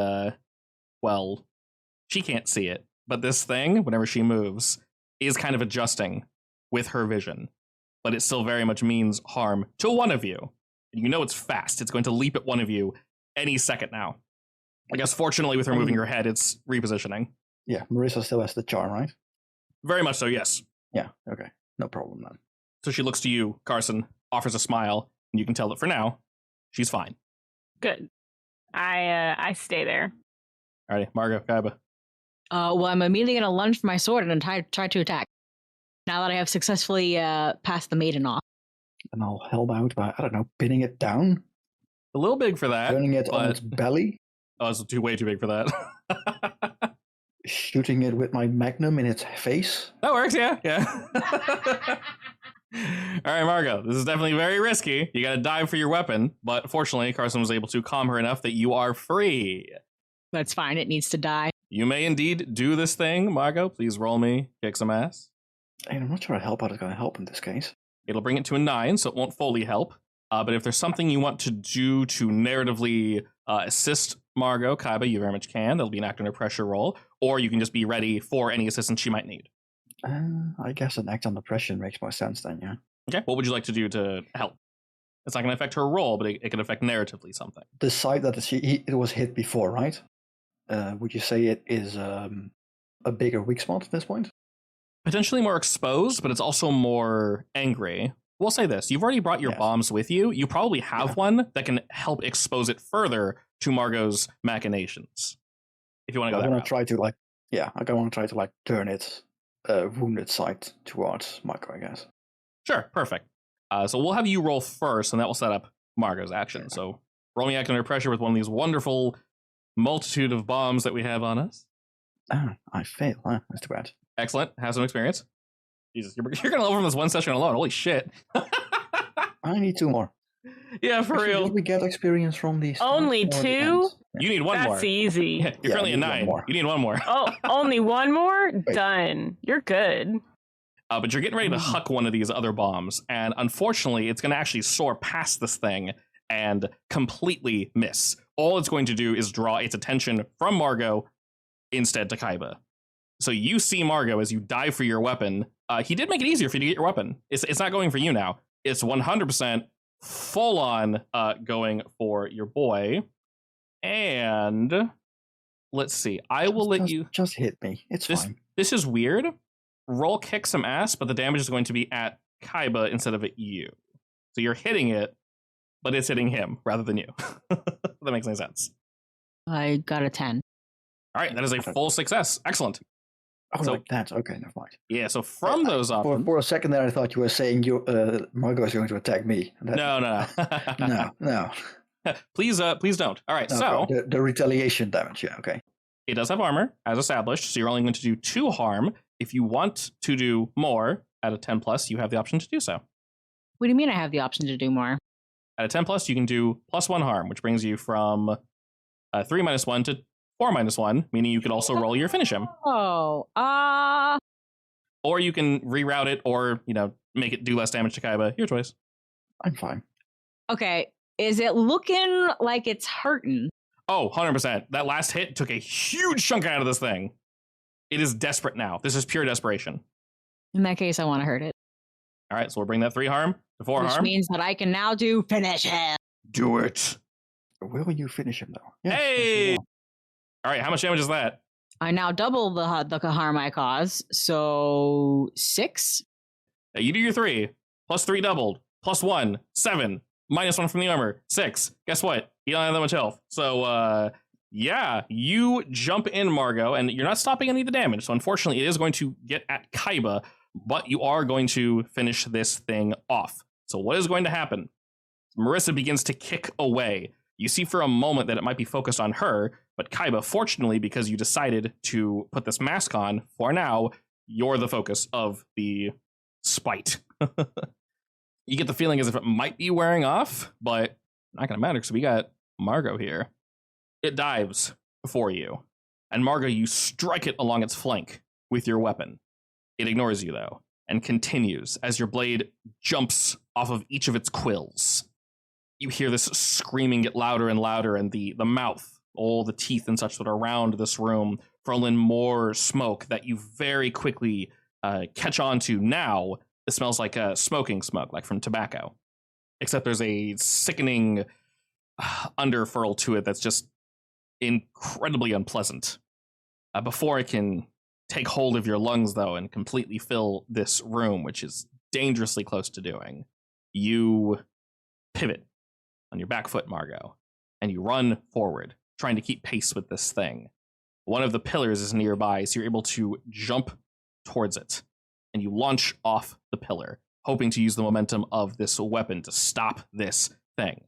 she can't see it. But this thing, whenever she moves, is kind of adjusting with her vision. But it still very much means harm to one of you. And you know it's fast. It's going to leap at one of you any second now. I guess fortunately with her moving her head, it's repositioning. Yeah, Marissa still has the charm, right? Very much so, yes. Yeah, okay. No problem then. So she looks to you, Carson, offers a smile, and you can tell that for now, she's fine. Good. I stay there. Alrighty, Margo, Kaiba. Well, I'm immediately going to lunge for my sword and try to attack. Now that I have successfully passed the maiden off. And I'll help out by, I don't know, pinning it down, A little big for that. turning it on but- its belly, Oh, it's way too big for that. shooting it with my magnum in its face. That works, yeah. All right, Margo, this is definitely very risky. You got to dive for your weapon, but fortunately, Carson was able to calm her enough that you are free. That's fine. It needs to die. You may indeed do this thing, Margo. Please roll me, kick some ass. And I'm not sure a help out is going to help in this case. It'll bring it to a 9, so it won't fully help. But if there's something you want to do to narratively assist Margo, Kaiba, you very much can. There'll be an act under pressure roll, or you can just be ready for any assistance she might need. I guess an act under pressure makes more sense then, yeah. Okay, what would you like to do to help? It's not going to affect her roll, but it could affect narratively something. The site that it was hit before, right? Would you say it is a bigger weak spot at this point? Potentially more exposed, but it's also more angry. We'll say this. You've already brought your bombs with you. You probably have one that can help expose it further to Margo's machinations. If you want to go that route. I want to try to turn its wounded side towards Marco, I guess. Sure, perfect. So we'll have you roll first, and that will set up Margo's action. So roll me act under pressure with one of these wonderful multitude of bombs that we have on us. Oh, I fail. That's too bad. Excellent. Have some experience. Jesus, you're going to level from this one session alone. Holy shit. I need 2 more. Yeah, for Actually, real. Did we get experience from these? Only 2? You need one more. That's easy. You're currently at 9. You need one more. Oh, only one more? Done. You're good. But you're getting ready to huck one of these other bombs, and unfortunately, it's going to actually soar past this thing and completely miss. All it's going to do is draw its attention from Margo instead to Kaiba. So you see Margo as you dive for your weapon. He did make it easier for you to get your weapon. It's not going for you now. It's 100% full on going for your boy. And let's see. I will let you just hit me. It's fine. This is weird. Roll kick some ass, but the damage is going to be at Kaiba instead of at you. So you're hitting it, but it's hitting him rather than you. That makes any sense. I got a 10. All right, that is a full success. Excellent. Oh, so, like that. Okay, never mind. Yeah, so from those options... For a second there, I thought you were saying Margo is going to attack me. No. No. Please don't. All right, no, so... The retaliation damage, yeah, okay. It does have armor, as established, so you're only going to do 2 harm. If you want to do more at a 10+, you have the option to do so. What do you mean I have the option to do more? At a 10+, you can do +1 harm, which brings you from 3 - 1 to 4 - 1, meaning you could also roll your finish him. Oh, Or you can reroute it, or, make it do less damage to Kaiba. Your choice. I'm fine. Okay, is it looking like it's hurting? Oh, 100%. That last hit took a huge chunk out of this thing. It is desperate now. This is pure desperation. In that case, I want to hurt it. All right, so we'll bring that 3 harm to 4 harm. Which means that I can now do finish him. Do it. Will you finish him, though? Yes, hey! All right, how much damage is that? I now double the harm I cause, so 6? Now you do your 3. +3 doubled. +1, 7. -1 from the armor, 6. Guess what? You don't have that much health. So, yeah, you jump in, Margo, and you're not stopping any of the damage. So unfortunately, it is going to get at Kaiba, but you are going to finish this thing off. So what is going to happen? Marissa begins to kick away. You see for a moment that it might be focused on her, but Kaiba, fortunately, because you decided to put this mask on, for now, you're the focus of the spite. You get the feeling as if it might be wearing off, but not going to matter because we got Margo here. It dives for you, and Margo, you strike it along its flank with your weapon. It ignores you, though, and continues as your blade jumps off of each of its quills. You hear this screaming get louder and louder, and the mouth, all the teeth and such that are around this room, throw in more smoke that you very quickly catch on to. Now, it smells like smoking smoke, like from tobacco. Except there's a sickening underfurl to it that's just incredibly unpleasant. Before it can take hold of your lungs, though, and completely fill this room, which is dangerously close to doing, you pivot on your back foot, Margo, and you run forward, trying to keep pace with this thing. One of the pillars is nearby, so you're able to jump towards it, and you launch off the pillar, hoping to use the momentum of this weapon to stop this thing.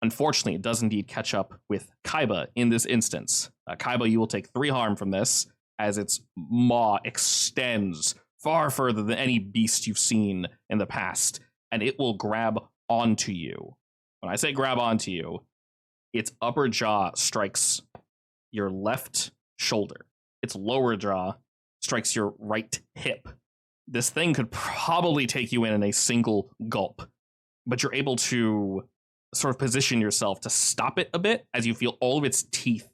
Unfortunately, it does indeed catch up with Kaiba in this instance. Kaiba, you will take 3 harm from this, as its maw extends far further than any beast you've seen in the past, and it will grab onto you. When I say grab onto you, its upper jaw strikes your left shoulder. Its lower jaw strikes your right hip. This thing could probably take you in a single gulp, but you're able to sort of position yourself to stop it a bit as you feel all of its teeth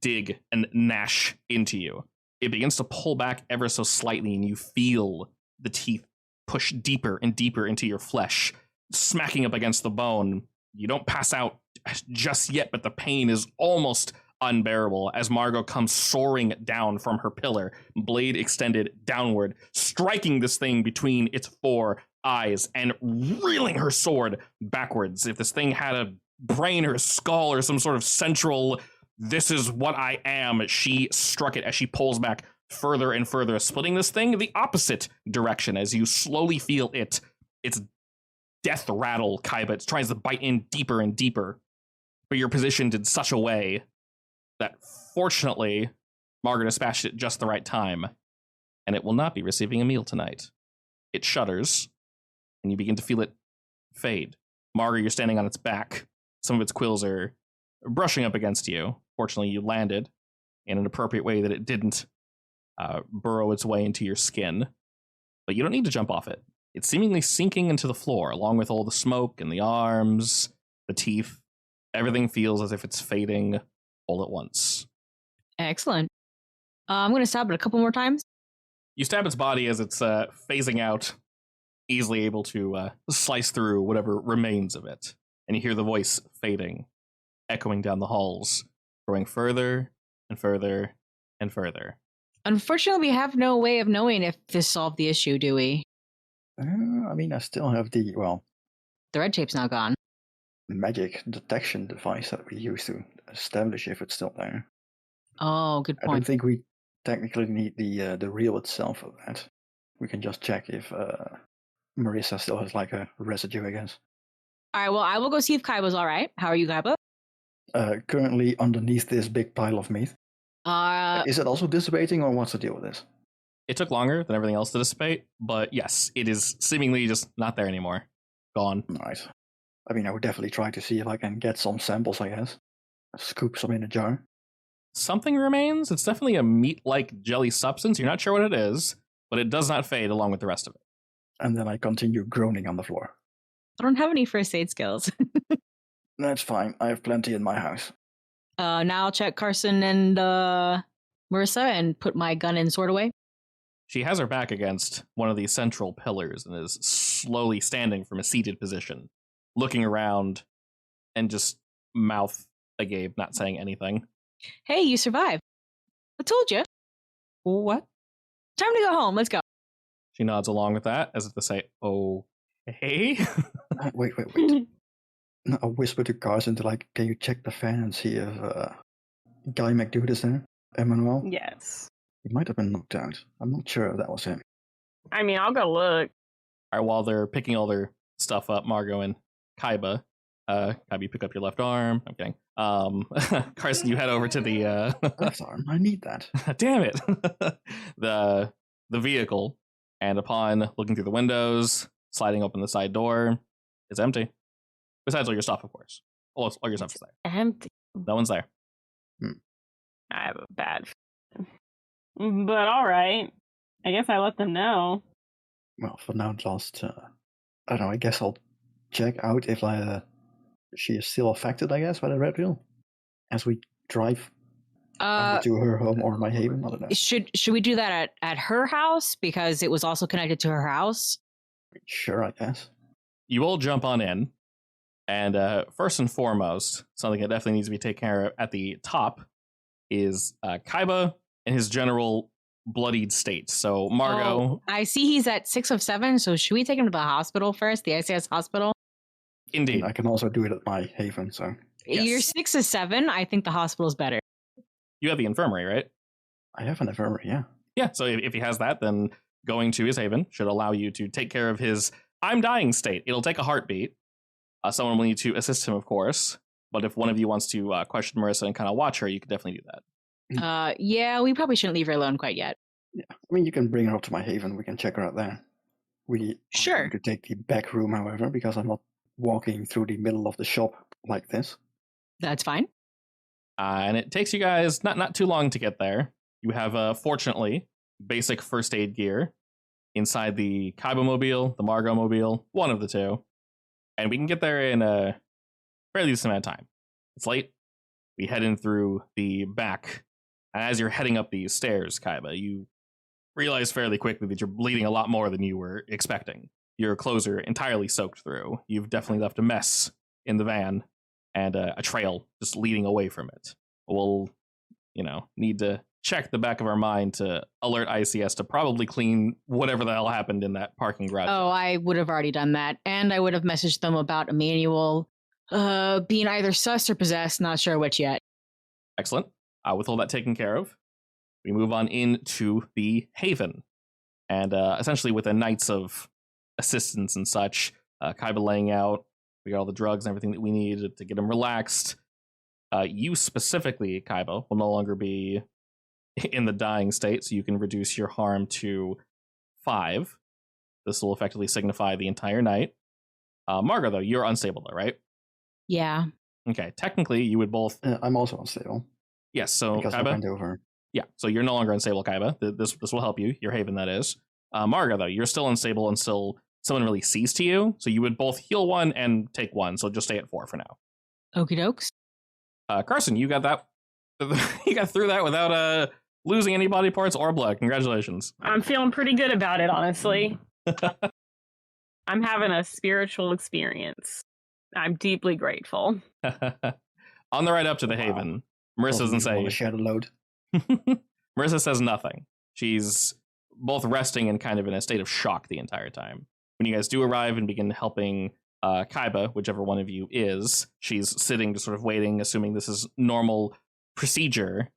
dig and gnash into you. It begins to pull back ever so slightly, and you feel the teeth push deeper and deeper into your flesh, smacking up against the bone. You don't pass out just yet, but the pain is almost unbearable as Margot comes soaring down from her pillar, blade extended downward, striking this thing between its 4 eyes and reeling her sword backwards. If this thing had a brain or a skull or some sort of central "this is what I am," she struck it as she pulls back further and further, splitting this thing the opposite direction as you slowly feel its death rattle, Kaiba. It tries to bite in deeper and deeper, but you're positioned in such a way that fortunately Margaret dispatched it just the right time, and it will not be receiving a meal tonight. It shudders, and you begin to feel it fade. Margaret, you're standing on its back. Some of its quills are brushing up against you. Fortunately, you landed in an appropriate way that it didn't burrow its way into your skin. But you don't need to jump off it. It's seemingly sinking into the floor, along with all the smoke and the arms, the teeth. Everything feels as if it's fading all at once. Excellent. I'm going to stab it a couple more times. You stab its body as it's phasing out, easily able to slice through whatever remains of it. And you hear the voice fading, echoing down the halls, growing further and further and further. Unfortunately, we have no way of knowing if this solved the issue, do we? I mean, I still have the red tape's now gone. magic detection device that we use to establish if it's still there. Oh, good I don't point. think we technically need the reel itself for that. We can just check if Marissa still has like a residue, I guess. All right, well, I will go see if Kaiba's all right. How are you, Kaiba? Currently underneath this big pile of meat. Is it also dissipating, or what's the deal with this? It took longer than everything else to dissipate, but yes, it is seemingly just not there anymore. Gone. Nice. I mean, I would definitely try to see if I can get some samples, I guess. Scoop some in a jar. Something remains. It's definitely a meat-like jelly substance. You're not sure what it is, but it does not fade along with the rest of it. And then I continue groaning on the floor. I don't have any first aid skills. That's fine. I have plenty in my house. Now I'll check Carson and Marissa and put my gun and sword away. She has her back against one of these central pillars and is slowly standing from a seated position, looking around and just mouth agape, not saying anything. Hey, you survived. I told you. What? Time to go home. Let's go. She nods along with that as if to say, "Oh, hey." Wait. I'll whisper to Carson to can you check the fan and see if Guy McDude is there? Emmanuel? Yes. He might have been knocked out. I'm not sure if that was him. I mean, I'll go look. All right, while they're picking all their stuff up, Margot and Kaiba, you pick up your left arm. I'm kidding. Carson, you head over to the left arm. I need that. Damn it. the vehicle, and upon looking through the windows, sliding open the side door, it's empty. Besides all your stuff, of course. All your stuff is there. Empty. No one's there. I have a bad feeling. But all right. I guess I let them know. Well, for now, just, I don't know, I guess I'll check out if she is still affected, I guess, by the red wheel. As we drive either to her home or my haven, I don't know. Should we do that at her house? Because it was also connected to her house? Sure, I guess. You all jump on in. And first and foremost, something that definitely needs to be taken care of at the top is Kaiba and his general bloodied state. So Margot... I see he's at 6 of 7, so should we take him to the hospital first, the I.C.S. hospital? Indeed. And I can also do it at my haven, so... Yes. You're 6 to 7. I think the hospital's better. You have the infirmary, right? I have an infirmary, yeah. Yeah, so if he has that, then going to his haven should allow you to take care of his I'm dying state. It'll take a heartbeat. Someone will need to assist him, of course. But if one of you wants to question Marissa and kind of watch her, you can definitely do that. Yeah, we probably shouldn't leave her alone quite yet. Yeah, I mean, you can bring her up to my haven. We can check her out there. We Sure. are going to take the back room, however, because I'm not walking through the middle of the shop like this. That's fine. And it takes you guys not too long to get there. You have, fortunately, basic first aid gear inside the Kaiba mobile, the Margot mobile, one of the two. And we can get there in a fairly decent amount of time. It's late. We head in through the back. And as you're heading up these stairs, Kaiba, you realize fairly quickly that you're bleeding a lot more than you were expecting. Your clothes are entirely soaked through. You've definitely left a mess in the van and a trail just leading away from it. We'll, need to check the back of our mind to alert I.C.S. to probably clean whatever the hell happened in that parking garage. Oh, I would have already done that. And I would have messaged them about Emmanuel being either sus or possessed, not sure which yet. Excellent. With all that taken care of, we move on into the Haven. And essentially with the Knights of Assistance and such, Kaiba laying out, we got all the drugs and everything that we need to get him relaxed. You specifically, Kaiba, will no longer be in the dying state, so you can reduce your harm to 5. This will effectively signify the entire night. Margot, though, you're unstable, though, right? Yeah. Okay, technically, you would both... I'm also unstable. Yes, so because Kaiba... I went over. Yeah, so you're no longer unstable, Kaiba. This will help you. Your haven, that is. Margot, though, you're still unstable until someone really sees to you, so you would both heal 1 and take 1, so just stay at 4 for now. Okie dokes. Carson, you got that. You got through that without losing any body parts or blood. Congratulations. I'm feeling pretty good about it, honestly. I'm having a spiritual experience. I'm deeply grateful. On the ride up to the Haven, Marissa doesn't say... Share the load. Marissa says nothing. She's both resting and kind of in a state of shock the entire time. When you guys do arrive and begin helping Kaiba, whichever one of you is, she's sitting just sort of waiting, assuming this is normal procedure.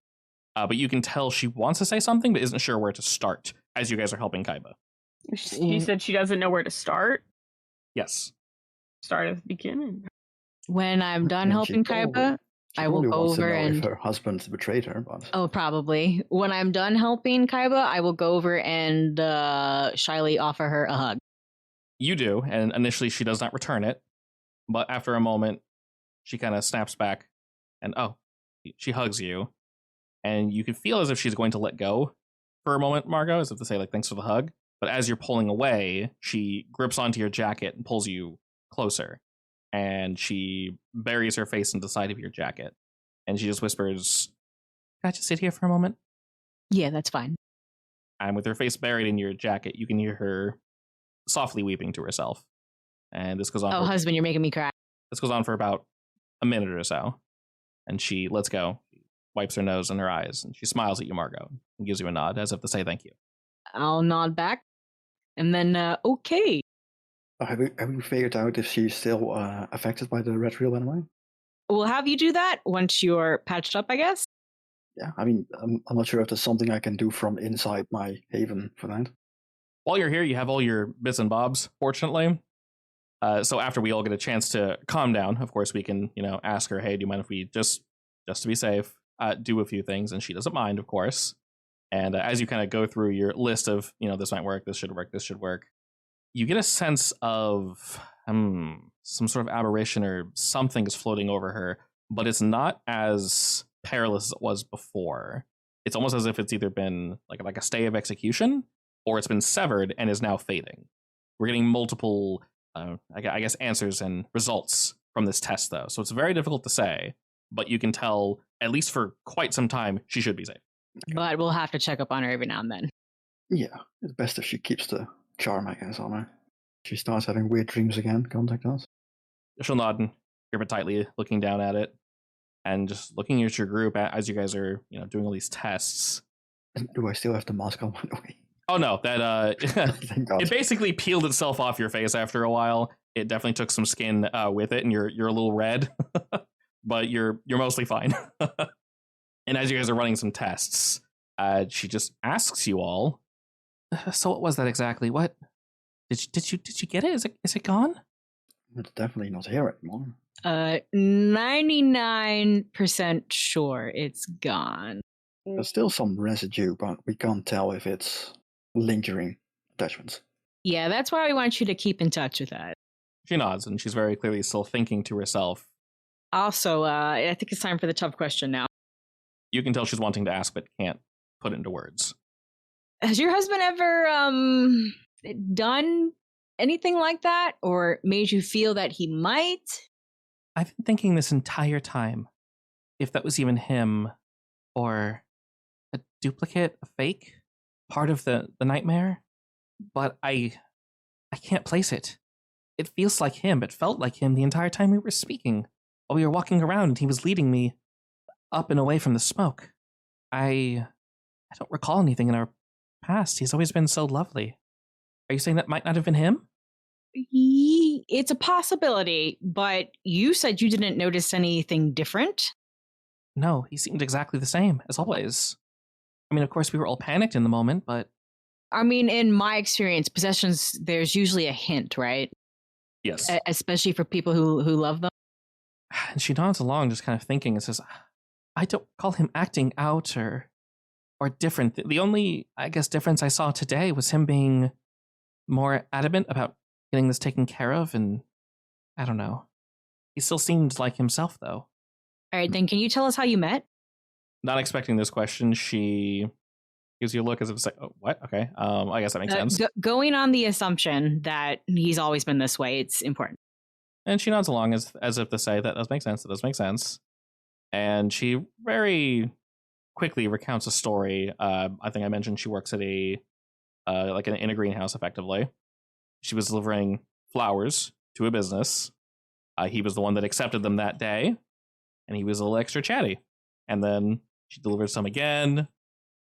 But you can tell she wants to say something, but isn't sure where to start as you guys are helping Kaiba. You said she doesn't know where to start? Yes. Start at the beginning. When I'm done helping Kaiba, I will go over and... if her husband betrayed her, but... Oh, probably. When I'm done helping Kaiba, I will go over and shyly offer her a hug. You do, and initially she does not return it. But after a moment, she kind of snaps back and, she hugs you. And you can feel as if she's going to let go for a moment, Margot, as if to say, like, thanks for the hug. But as you're pulling away, she grips onto your jacket and pulls you closer. And she buries her face into the side of your jacket. And she just whispers, can I just sit here for a moment? Yeah, that's fine. And with her face buried in your jacket, you can hear her softly weeping to herself. And this goes on. Oh, husband, you're making me cry. This goes on for about a minute or so. And she lets go, wipes her nose and her eyes, and she smiles at you, Margot, and gives you a nod as if to say thank you. I'll nod back. And then, okay. Have we figured out if she's still affected by the red reel anyway? We'll have you do that once you're patched up, I guess. Yeah, I mean, I'm not sure if there's something I can do from inside my haven for that. While you're here, you have all your bits and bobs, fortunately. So after we all get a chance to calm down, of course, we can, ask her, hey, do you mind if we just to be safe, do a few things? And she doesn't mind, of course. And as you kind of go through your list of, this might work, this should work, this should work, you get a sense of some sort of aberration or something is floating over her, but it's not as perilous as it was before. It's almost as if it's either been like a stay of execution, or it's been severed and is now fading. We're getting multiple, I guess, answers and results from this test, though. So it's very difficult to say, but you can tell, at least for quite some time, she should be safe. But we'll have to check up on her every now and then. Yeah, it's best if she keeps the charm, I guess, on her. She starts having weird dreams again, contact us. She'll nod and grip it tightly, looking down at it, and just looking at your group as you guys are, doing all these tests. Do I still have the mask on, by the way? Oh no, that it basically peeled itself off your face after a while. It definitely took some skin with it, and you're a little red. but you're mostly fine. And as you guys are running some tests, she just asks you all, so what was that exactly? What did you get it? Is it gone? It's definitely not here anymore. 99% sure it's gone. There's still some residue, but we can't tell if it's lingering attachments. Yeah, that's why I want you to keep in touch with that. She nods, and she's very clearly still thinking to herself. Also, I think it's time for the tough question now. You can tell she's wanting to ask, but can't put it into words. Has your husband ever done anything like that, or made you feel that he might? I've been thinking this entire time, if that was even him, or a duplicate, a fake, part of the nightmare, but I can't place it. It feels like him. It felt like him the entire time we were speaking. While we were walking around, and he was leading me up and away from the smoke. I don't recall anything in our past. He's always been so lovely. Are you saying that might not have been him? It's a possibility, but you said you didn't notice anything different. No, he seemed exactly the same, as always. I mean, of course, we were all panicked in the moment, but... I mean, in my experience, possessions, there's usually a hint, right? Yes. Especially for people who love them. And she nods along, just kind of thinking, and says, I don't call him acting out or different. The only, I guess, difference I saw today was him being more adamant about getting this taken care of, and I don't know. He still seemed like himself, though. All right, then can you tell us how you met? Not expecting this question, she gives you a look as if it's like, oh, what? Okay, I guess that makes sense. Going on the assumption that he's always been this way, it's important. And she nods along as if to say, that does make sense, that does make sense. And she very quickly recounts a story. I think I mentioned she works at in a greenhouse, effectively. She was delivering flowers to a business. He was the one that accepted them that day, and he was a little extra chatty. And then she delivered some again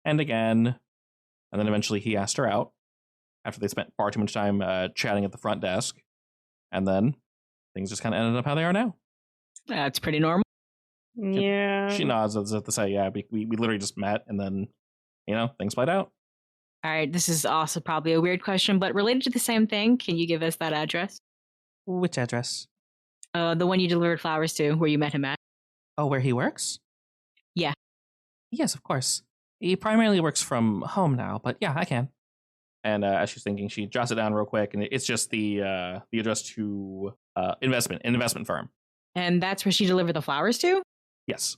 and again, and then eventually he asked her out after they spent far too much time chatting at the front desk. And then things just kind of ended up how they are now. That's pretty normal. Yeah. She nods as if to say, yeah, we literally just met, and then, things played out. All right, this is also probably a weird question, but related to the same thing, can you give us that address? Which address? The one you delivered flowers to, where you met him at. Oh, where he works? Yeah. Yes, of course. He primarily works from home now, but yeah, I can. And as she's thinking, she jots it down real quick, and it's just the address to an investment firm. And that's where she delivered the flowers to? Yes.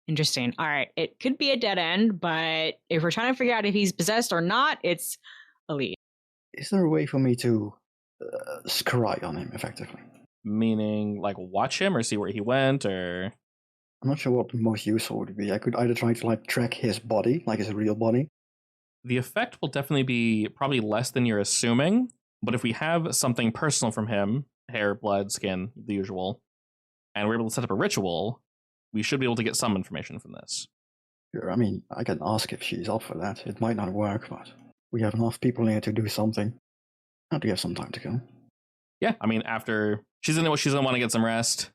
Interesting. All right. It could be a dead end, but if we're trying to figure out if he's possessed or not, it's a lead. Is there a way for me to scry on him, effectively? Meaning, like, watch him or see where he went, or... I'm not sure what the most useful would be. I could either try to, track his body, like his real body. The effect will definitely be probably less than you're assuming, but if we have something personal from him, hair, blood, skin, the usual, and we're able to set up a ritual, we should be able to get some information from this. Sure, I mean, I can ask if she's up for that. It might not work, but we have enough people here to do something. And we have some time to go. Yeah, I mean, after she's gonna want to get some rest.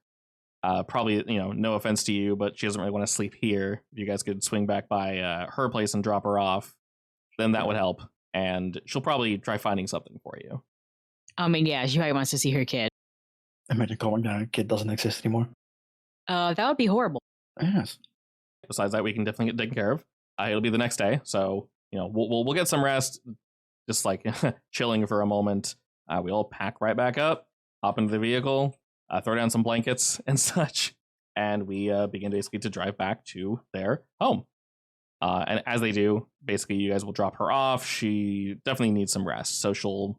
Probably, no offense to you, but she doesn't really want to sleep here. If you guys could swing back by her place and drop her off, then that would help. And she'll probably try finding something for you. I mean, yeah, she probably wants to see her kid. Imagine calling down a kid doesn't exist anymore. That would be horrible. Yes. Besides that, we can definitely get taken care of. It'll be the next day, so we'll get some rest. Just like chilling for a moment. We all pack right back up, hop into the vehicle, throw down some blankets and such, and we begin basically to drive back to their home. And as they do, basically you guys will drop her off. She definitely needs some rest, so she'll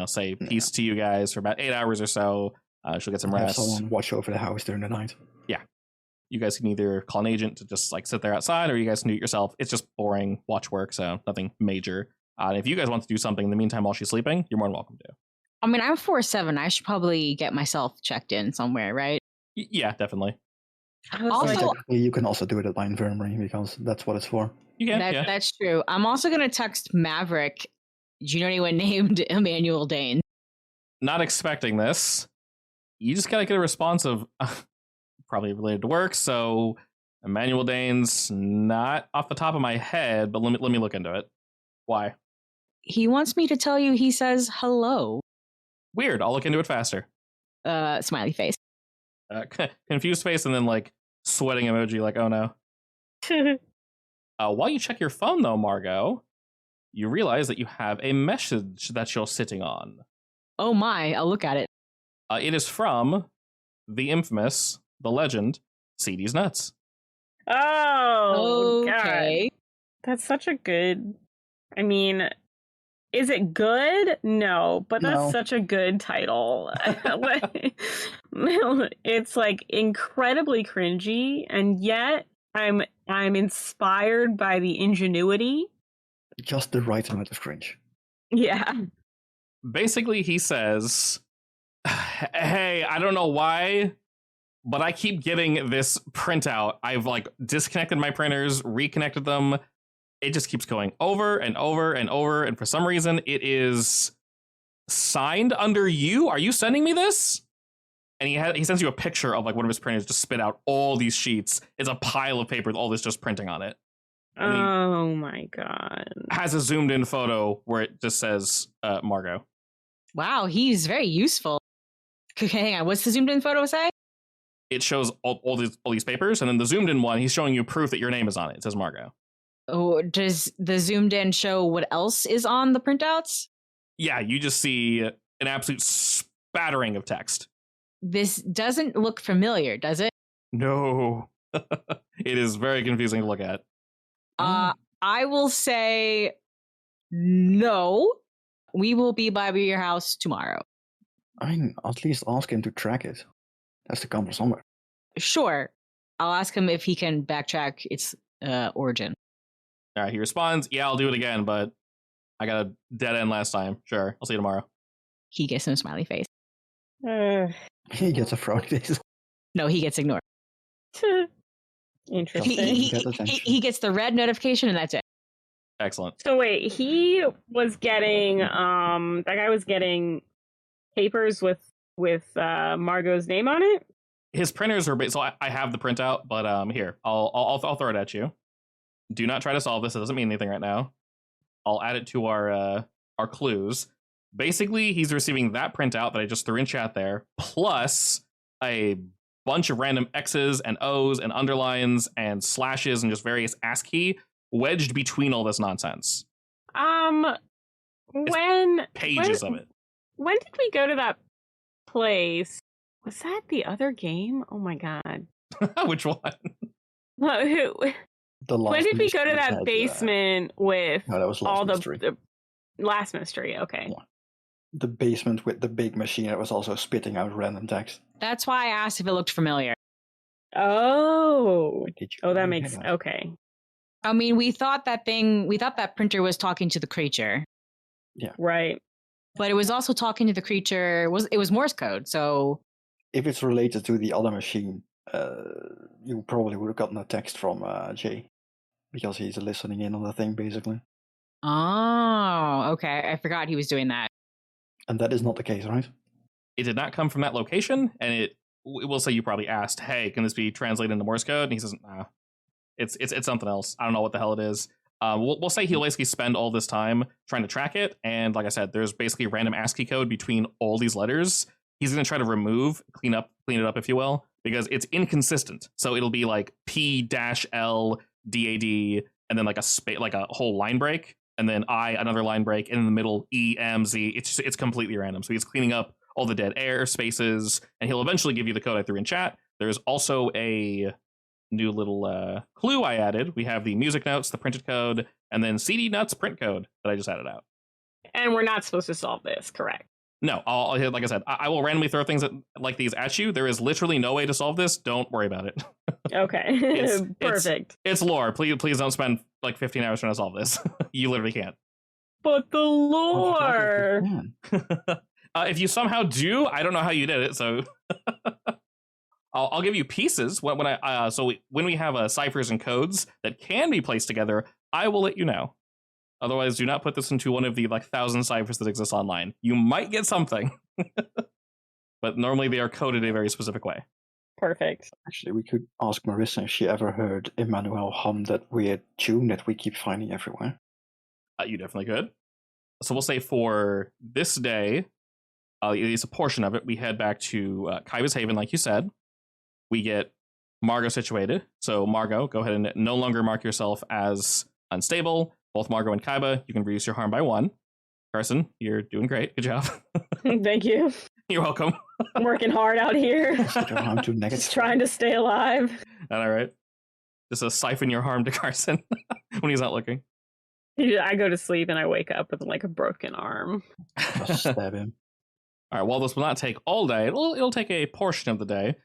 say peace to you guys for about 8 hours or so. She'll get some rest. Have someone watch over the house during the night. Yeah. You guys can either call an agent to just sit there outside, or you guys can do it yourself. It's just boring watch work, so nothing major. And if you guys want to do something in the meantime while she's sleeping, you're more than welcome to. I mean, I'm 4'7". I should probably get myself checked in somewhere, right? Yeah, definitely. Also, you can also do it at my infirmary, because that's what it's for. You can, That's true. I'm also going to text Maverick. Do you know anyone named Emmanuel Dane? Not expecting this. You just gotta get a response of, probably related to work. So Emmanuel Dane's not off the top of my head, but let me look into it. Why? He wants me to tell you he says hello. Weird. I'll look into it faster. Smiley face. Confused face and then like sweating emoji like, oh no. While you check your phone though, Margot, you realize that you have a message that you're sitting on. Oh my, I'll look at it. It is from the infamous, the legend, CD's Nuts. Oh, okay. God. That's such a good... I mean, is it good? No, but that's such a good title. It's like incredibly cringy, and yet I'm inspired by the ingenuity. Just the right amount of cringe. Yeah. Basically, he says, hey, I don't know why, but I keep getting this printout. I've like disconnected my printers, reconnected them. It just keeps going over and over and over. And for some reason, it is signed under you. Are you sending me this? And he sends you a picture of like one of his printers just spit out all these sheets. It's a pile of paper with all this just printing on it. And oh my God. Has a zoomed in photo where it just says Margot. Wow, he's very useful. Okay, hang on. What's the zoomed in photo say? It shows all these papers, and then the zoomed in one, he's showing you proof that your name is on it. It says Margot. Oh, does the zoomed in show what else is on the printouts? Yeah, you just see an absolute spattering of text. This doesn't look familiar, does it? No. It is very confusing to look at. I will say no. We will be by your house tomorrow. I mean, at least ask him to track it. Has to come from somewhere. Sure. I'll ask him if he can backtrack its origin. All right, he responds, yeah, I'll do it again, but I got a dead end last time. Sure, I'll see you tomorrow. He gets no smiley face. He gets a frowny face. No, he gets ignored. Interesting. He gets the red notification and that's it. Excellent. So wait, he was getting that guy was getting papers with Margot's name on it. His printers are so I have the printout, but here I'll throw it at you. Do not try to solve this. It doesn't mean anything right now. I'll add it to our clues. Basically, he's receiving that printout that I just threw in chat there, plus a bunch of random X's and O's and underlines and slashes and just various ASCII wedged between all this nonsense. Pages of it. When did we go to that place? Was that the other game? Oh my God. Which one? When did we go to that basement with no, that was last all mystery. the last mystery? Okay. Yeah. The basement with the big machine that was also spitting out random text. That's why I asked if it looked familiar. Oh. That makes okay. I mean, we thought that printer was talking to the creature. Yeah. Right. But it was also talking to the creature. It was Morse code, so if it's related to the other machine, you probably would have gotten a text from Jay. Because he's listening in on the thing, basically. Oh, okay. I forgot he was doing that. And that is not the case, right? It did not come from that location, and it will say you probably asked, hey, can this be translated into Morse code? And he says, nah, it's something else. I don't know what the hell it is. We'll say he'll basically spend all this time trying to track it, and like I said, there's basically random ASCII code between all these letters. He's going to try to clean it up, if you will, because it's inconsistent. So it'll be like P-L DAD, and then like a whole line break, and then another line break, and in the middle EMZ. It's completely random. So he's cleaning up all the dead air spaces, and he'll eventually give you the code I threw in chat. There's also a new little clue I added. We have the music notes, the printed code, and then CD Nuts print code that I just added out. And we're not supposed to solve this, correct? No, like I said, I will randomly throw things like these at you. There is literally no way to solve this. Don't worry about it. Okay, perfect. It's lore. Please don't spend like 15 hours trying to solve this. You literally can't. But the lore. If you somehow do, I don't know how you did it. So I'll give you pieces when we have ciphers and codes that can be placed together. I will let you know. Otherwise, do not put this into one of the 1,000 ciphers that exist online. You might get something, but normally they are coded a very specific way. Perfect. Actually, we could ask Marissa if she ever heard Emmanuel hum that weird tune that we keep finding everywhere. You definitely could. So we'll say for this day, at least a portion of it, we head back to Kaiba's Haven, like you said. We get Margot situated. So Margot, go ahead and no longer mark yourself as unstable. Both Margot and Kaiba, you can reduce your harm by 1. Carson, you're doing great. Good job. Thank you. You're welcome. I'm working hard out here. Harm to negative. Just trying to stay alive. All right. Just siphon your harm to Carson when he's not looking. I go to sleep and I wake up with like a broken arm. Just stab him. All right. Well, this will not take all day. It'll take a portion of the day.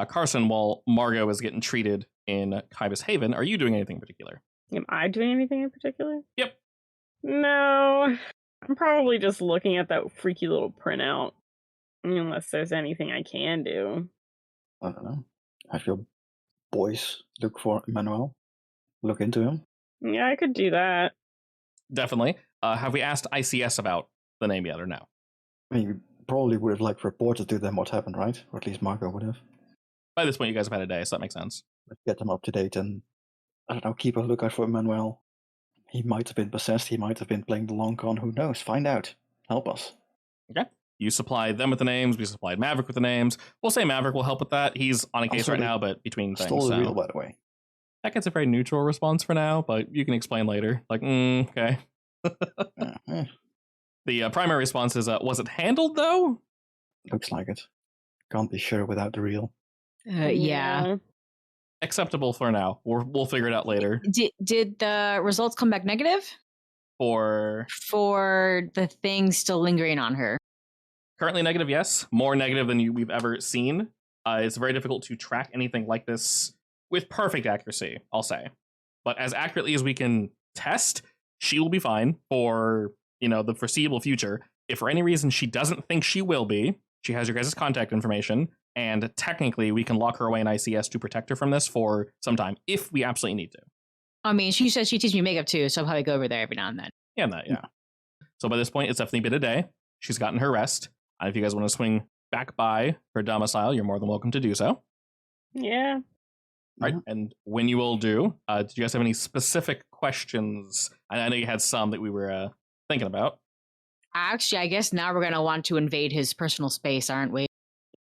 Carson, while Margot is getting treated in Kaiba's Haven, are you doing anything in particular? Am I doing anything in particular? Yep. No. I'm probably just looking at that freaky little printout. Unless there's anything I can do. I don't know. Have your boys look for Emmanuel? Look into him? Yeah, I could do that. Definitely. Have we asked I.C.S. about the name yet or no? I mean, you probably would have reported to them what happened, right? Or at least Marco would have. By this point, you guys have had a day, so that makes sense. Let's get them up to date and, I don't know, keep a lookout for Emmanuel. He might have been possessed, he might have been playing the long con, who knows? Find out. Help us. Okay. You supplied them with the names, we supplied Maverick with the names. We'll say Maverick will help with that. He's on a case Also, right now, but between things. Stole the So. reel, by the way. That gets a very neutral response for now, but you can explain later. Like, okay. The primary response is, was it handled, though? Looks like it. Can't be sure without the reel. Yeah. Acceptable for now. We'll figure it out later. Did the results come back negative? For the thing still lingering on her. Currently negative, yes. More negative than we've ever seen. It's very difficult to track anything like this with perfect accuracy, I'll say. But as accurately as we can test, she will be fine for, the foreseeable future. If for any reason she doesn't think she will be, she has your guys' contact information, and technically we can lock her away in I.C.S. to protect her from this for some time, if we absolutely need to. I mean, she says she teaches me makeup too, so I'll probably go over there every now and then. Yeah. So by this point, it's definitely been a day. She's gotten her rest. And if you guys want to swing back by her domicile, you're more than welcome to do so. Yeah. Right. And when you all do, did you guys have any specific questions? I know you had some that we were thinking about. Actually, I guess now we're going to want to invade his personal space, aren't we?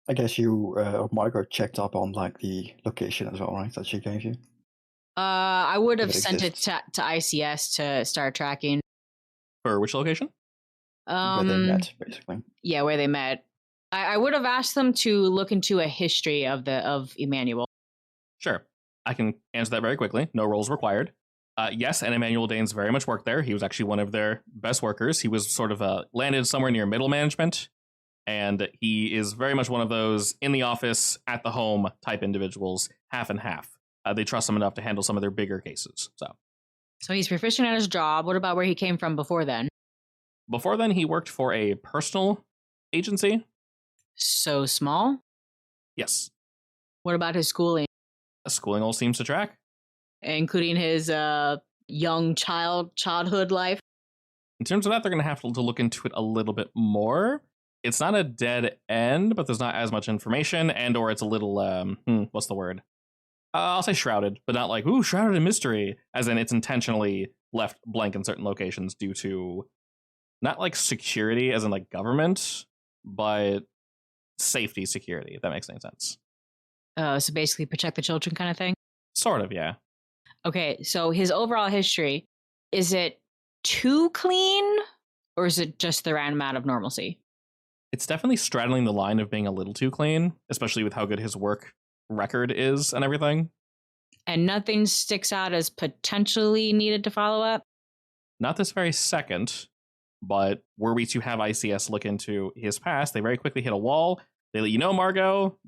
I guess you or Margot checked up on the location as well, right? That she gave you. I would have If it sent exists. it to I.C.S. to start tracking. For which location? Where they met, basically. Yeah, where they met. I would have asked them to look into a history of Emmanuel. Sure. I can answer that very quickly. No roles required. Yes, and Emmanuel Danes very much worked there. He was actually one of their best workers. He was sort of landed somewhere near middle management, and he is very much one of those in the office, at the home type individuals, half and half. They trust him enough to handle some of their bigger cases. So he's proficient at his job. What about where he came from before then? Before then, he worked for a personal agency. So small? Yes. What about his schooling? Schooling all seems to track. Including his young childhood life? In terms of that, they're going to have to look into it a little bit more. It's not a dead end, but there's not as much information, and or it's a little, what's the word? I'll say shrouded, but not like, ooh, shrouded in mystery, as in it's intentionally left blank in certain locations due to not like security, as in like government, but safety security, if that makes any sense. So basically protect the children kind of thing? Sort of, yeah. Okay, so his overall history, is it too clean, or is it just the random amount of normalcy? It's definitely straddling the line of being a little too clean, especially with how good his work record is and everything. And nothing sticks out as potentially needed to follow up? Not this very second, but were we to have I.C.S. look into his past, they very quickly hit a wall. They let you know, Margot,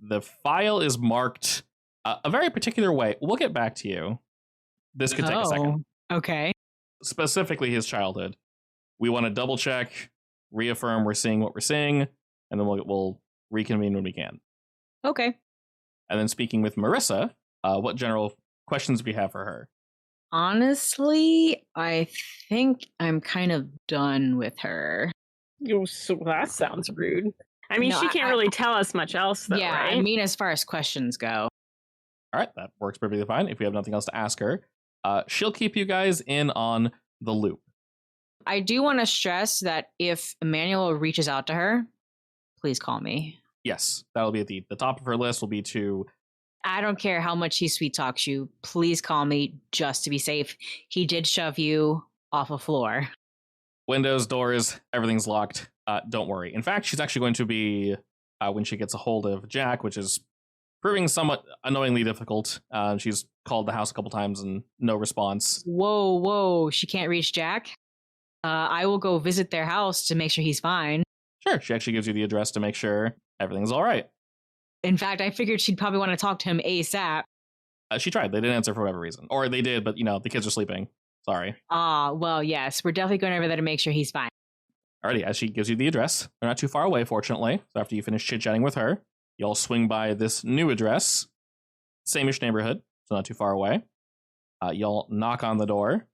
the file is marked a very particular way. We'll get back to you. This could take a second. Okay. Specifically his childhood. We want to double check, reaffirm we're seeing what we're seeing, and then we'll reconvene when we can. Okay. And then speaking with Marissa, what general questions do we have for her? Honestly, I think I'm kind of done with her. So that sounds rude. I mean, No, she can't really tell us much else, though, yeah, right? I mean, as far as questions go. All right, that works perfectly fine. If we have nothing else to ask her, she'll keep you guys in on the loop. I do want to stress that if Emmanuel reaches out to her, please call me. Yes, that'll be at the top of her list. Will be to. I don't care how much he sweet talks you. Please call me just to be safe. He did shove you off a floor. Windows, doors, everything's locked. Don't worry. In fact, she's actually going to be, when she gets a hold of Jack, which is proving somewhat annoyingly difficult. She's called the house a couple times and no response. Whoa. She can't reach Jack? I will go visit their house to make sure he's fine. Sure, she actually gives you the address to make sure everything's all right. In fact, I figured she'd probably want to talk to him ASAP. She tried. They didn't answer for whatever reason. Or they did, but, the kids are sleeping. Sorry. Well, yes. We're definitely going over there to make sure he's fine. Alrighty, as she gives you the address. They're not too far away, fortunately. So after you finish chit-chatting with her, you'll swing by this new address. Same-ish neighborhood, so not too far away. You'll knock on the door.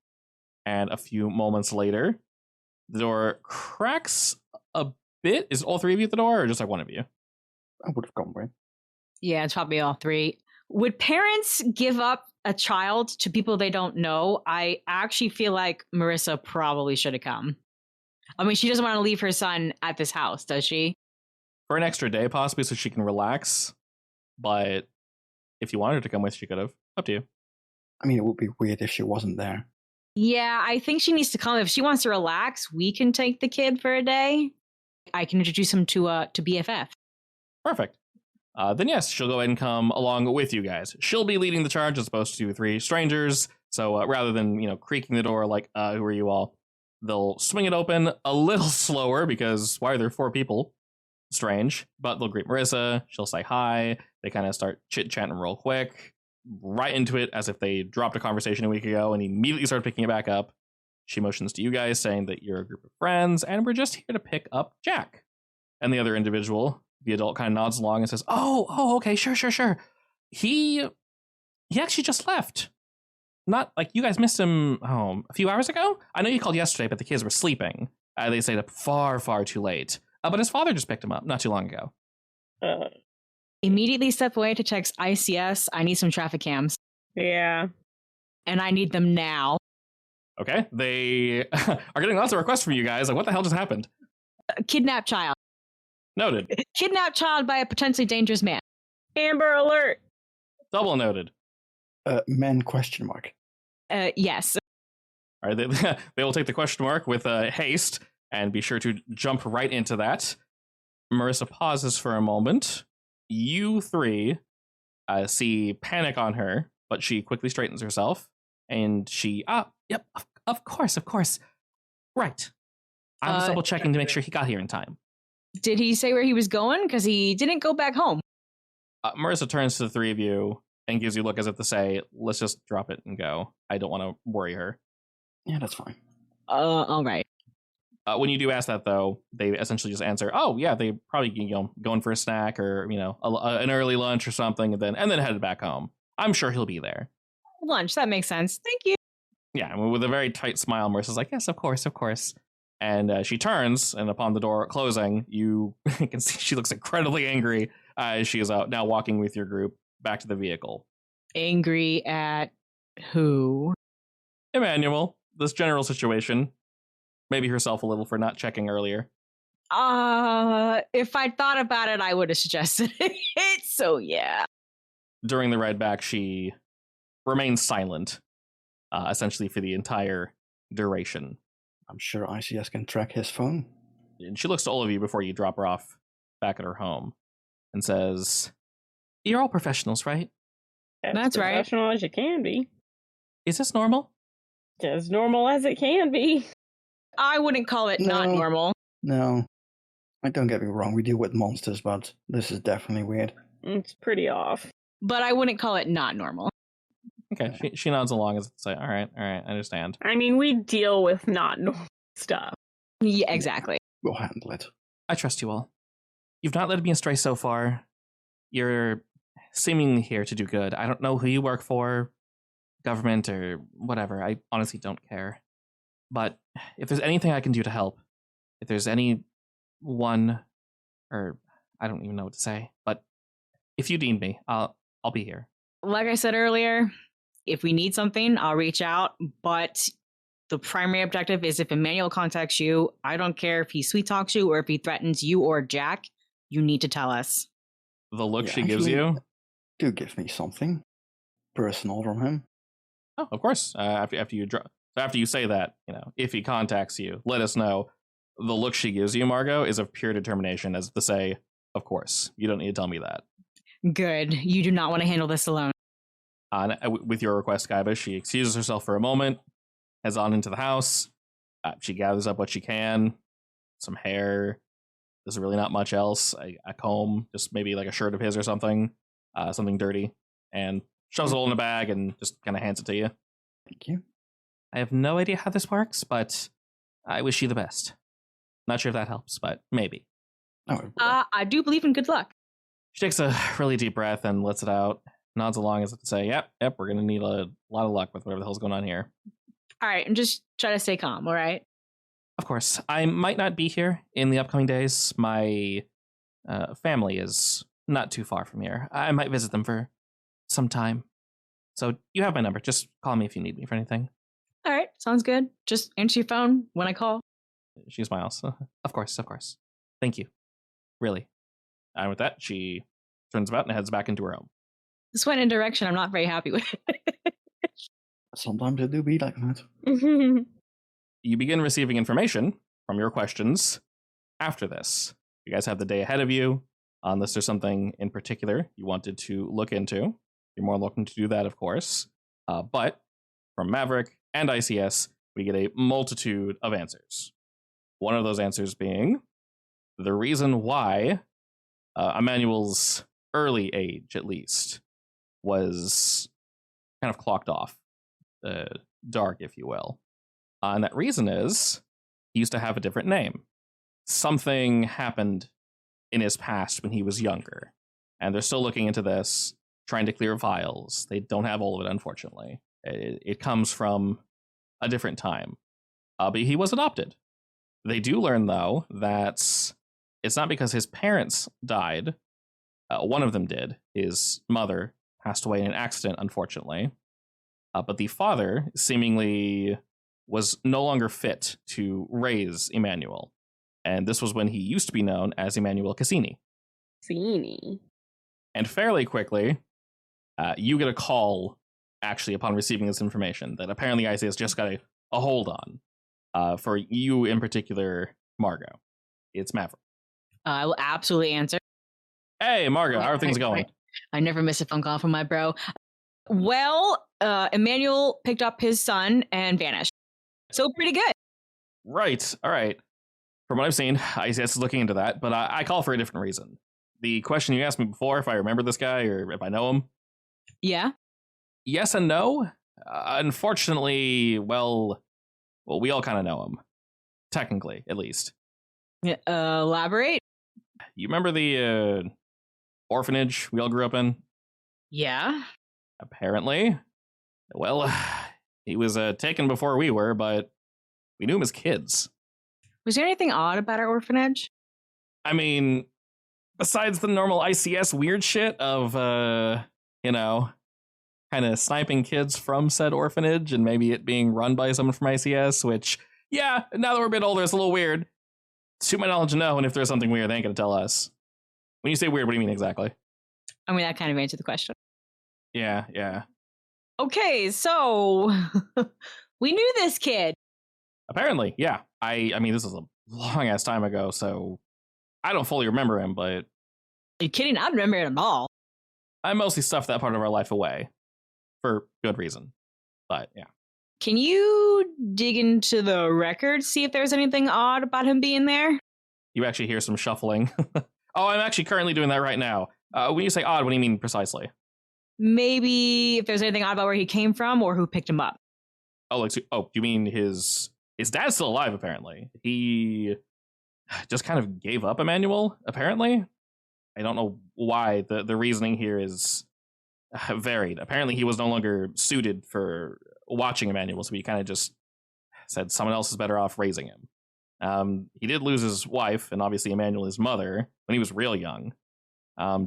And a few moments later, the door cracks a bit. Is all three of you at the door, or just like one of you? I would have gone with. Yeah, it's probably all three. Would parents give up a child to people they don't know? I actually feel like Marissa probably should have come. I mean, she doesn't want to leave her son at this house, does she? For an extra day, possibly, so she can relax. But if you wanted her to come with, she could have. Up to you. I mean, it would be weird if she wasn't there. Yeah, I think she needs to come. If she wants to relax, we can take the kid for a day. I can introduce him to BFF. Perfect. Then yes, she'll go ahead and come along with you guys. She'll be leading the charge as opposed to three strangers. So rather than, creaking the door like, who are you all? They'll swing it open a little slower because why are there four people? Strange. But they'll greet Marissa. She'll say hi. They kind of start chit-chatting real quick. Right into it as if they dropped a conversation a week ago and immediately start picking it back up. She motions to you guys saying that you're a group of friends and we're just here to pick up Jack. And the other individual, the adult, kind of nods along and says, oh, okay, sure. He actually just left. Not like you guys missed him home a few hours ago. I know you called yesterday, but the kids were sleeping. They stayed up far too late. But his father just picked him up not too long ago. Immediately step away to text I.C.S. I need some traffic cams. Yeah. And I need them now. Okay, they are getting lots of requests from you guys. Like, what the hell just happened? Kidnapped child. Noted. Kidnapped child by a potentially dangerous man. Amber alert. Double noted. Men ? Yes. All right, they will take the question mark with haste and be sure to jump right into that. Marissa pauses for a moment. You three see panic on her, but she quickly straightens herself and she, yep, of course. Right. I was double checking to make sure he got here in time. Did he say where he was going? Because he didn't go back home. Marissa turns to the three of you and gives you a look as if to say, let's just drop it and go. I don't want to worry her. Yeah, that's fine. All right. When you do ask that, though, they essentially just answer, oh, yeah, they probably, going for a snack or, an early lunch or something and then headed back home. I'm sure he'll be there. Lunch, that makes sense. Thank you. Yeah, and with a very tight smile, Marissa's like, yes, of course. And she turns, and upon the door closing, you can see she looks incredibly angry as she is out now walking with your group back to the vehicle. Angry at who? Emmanuel, this general situation. Maybe herself a little for not checking earlier. If I'd thought about it, I would have suggested it. So, yeah. During the ride back, she remains silent, essentially for the entire duration. I'm sure I.C.S. can track his phone. And she looks to all of you before you drop her off back at her home and says, you're all professionals, right? That's right. Professional as you can be. Is this normal? As normal as it can be. I wouldn't call it not normal. No. Don't get me wrong, we deal with monsters, but this is definitely weird. It's pretty off. But I wouldn't call it not normal. Okay, she nods along as say, all right, I understand. I mean, we deal with not normal stuff. Yeah, exactly. We'll handle it. I trust you all. You've not led me astray so far. You're seemingly here to do good. I don't know who you work for, government or whatever. I honestly don't care. But if there's anything I can do to help, if there's anyone or I don't even know what to say. But if you need me, I'll be here. Like I said earlier, if we need something, I'll reach out. But the primary objective is if Emmanuel contacts you, I don't care if he sweet talks you or if he threatens you or Jack, you need to tell us. The look Yeah, she gives actually, you. Do give me something personal from him. Oh, of course. After you say that, if he contacts you, let us know. The look she gives you, Margot, is of pure determination, as to say, of course, you don't need to tell me that. Good. You do not want to handle this alone. With your request, Kaiba, she excuses herself for a moment, heads on into the house. She gathers up what she can, some hair. There's really not much else. A comb, just maybe like a shirt of his or something, something dirty, and shoves it all in a bag and just kind of hands it to you. Thank you. I have no idea how this works, but I wish you the best. Not sure if that helps, but maybe. Oh, I do believe in good luck. She takes a really deep breath and lets it out, nods along as if to say, yep, we're going to need a lot of luck with whatever the hell's going on here. All right, and just try to stay calm, all right? Of course. I might not be here in the upcoming days. My family is not too far from here. I might visit them for some time. So you have my number. Just call me if you need me for anything. All right, sounds good. Just answer your phone when I call. She smiles. Of course. Thank you. Really. And with that, she turns about and heads back into her home. This went in a direction I'm not very happy with. Sometimes it do be like that. You begin receiving information from your questions after this. You guys have the day ahead of you. Unless there's something in particular you wanted to look into, you're more welcome to do that, of course. But from Maverick and I.C.S., we get a multitude of answers. One of those answers being the reason why Emmanuel's early age, at least, was kind of clocked off, dark, if you will. And that reason is he used to have a different name. Something happened in his past when he was younger. And they're still looking into this, trying to clear files. They don't have all of it, unfortunately. It comes from a different time. But he was adopted. They do learn, though, that it's not because his parents died. One of them did. His mother passed away in an accident, unfortunately. But the father seemingly was no longer fit to raise Emmanuel. And this was when he used to be known as Emmanuel Cassini. Cassini. And fairly quickly, you get a call, actually, upon receiving this information that apparently I.C.S. just got a hold on. For you in particular, Margot. It's Maverick. I will absolutely answer. Hey, Margot, how are things going? I never miss a phone call from my bro. Well, Emmanuel picked up his son and vanished. So pretty good. Right. All right. From what I've seen, I.C.S. is looking into that, but I call for a different reason. The question you asked me before, if I remember this guy or if I know him. Yeah. Yes and no. Unfortunately, well, we all kind of know him. Technically, at least. Elaborate. You remember the orphanage we all grew up in? Yeah. Apparently. Well, he was taken before we were, but we knew him as kids. Was there anything odd about our orphanage? I mean, besides the normal I.C.S. weird shit of, kind of sniping kids from said orphanage and maybe it being run by someone from I.C.S., which, yeah, now that we're a bit older, it's a little weird. To my knowledge, no, and if there's something weird, they ain't gonna tell us. When you say weird, what do you mean exactly? I mean, that kind of answered the question. Yeah. Okay, so we knew this kid. Apparently, yeah. I mean, this is a long-ass time ago, so I don't fully remember him, but... Are you kidding? I don't remember it at all. I mostly stuffed that part of our life away. For good reason. But, yeah. Can you dig into the records, see if there's anything odd about him being there? You actually hear some shuffling. Oh, I'm actually currently doing that right now. When you say odd, what do you mean precisely? Maybe if there's anything odd about where he came from or who picked him up. Oh, you mean his dad's still alive, apparently. He just kind of gave up Emmanuel, apparently. I don't know why. The reasoning here is varied. Apparently, he was no longer suited for watching Emmanuel, so he kind of just said someone else is better off raising him. He did lose his wife and obviously Emmanuel, his mother, when he was real young.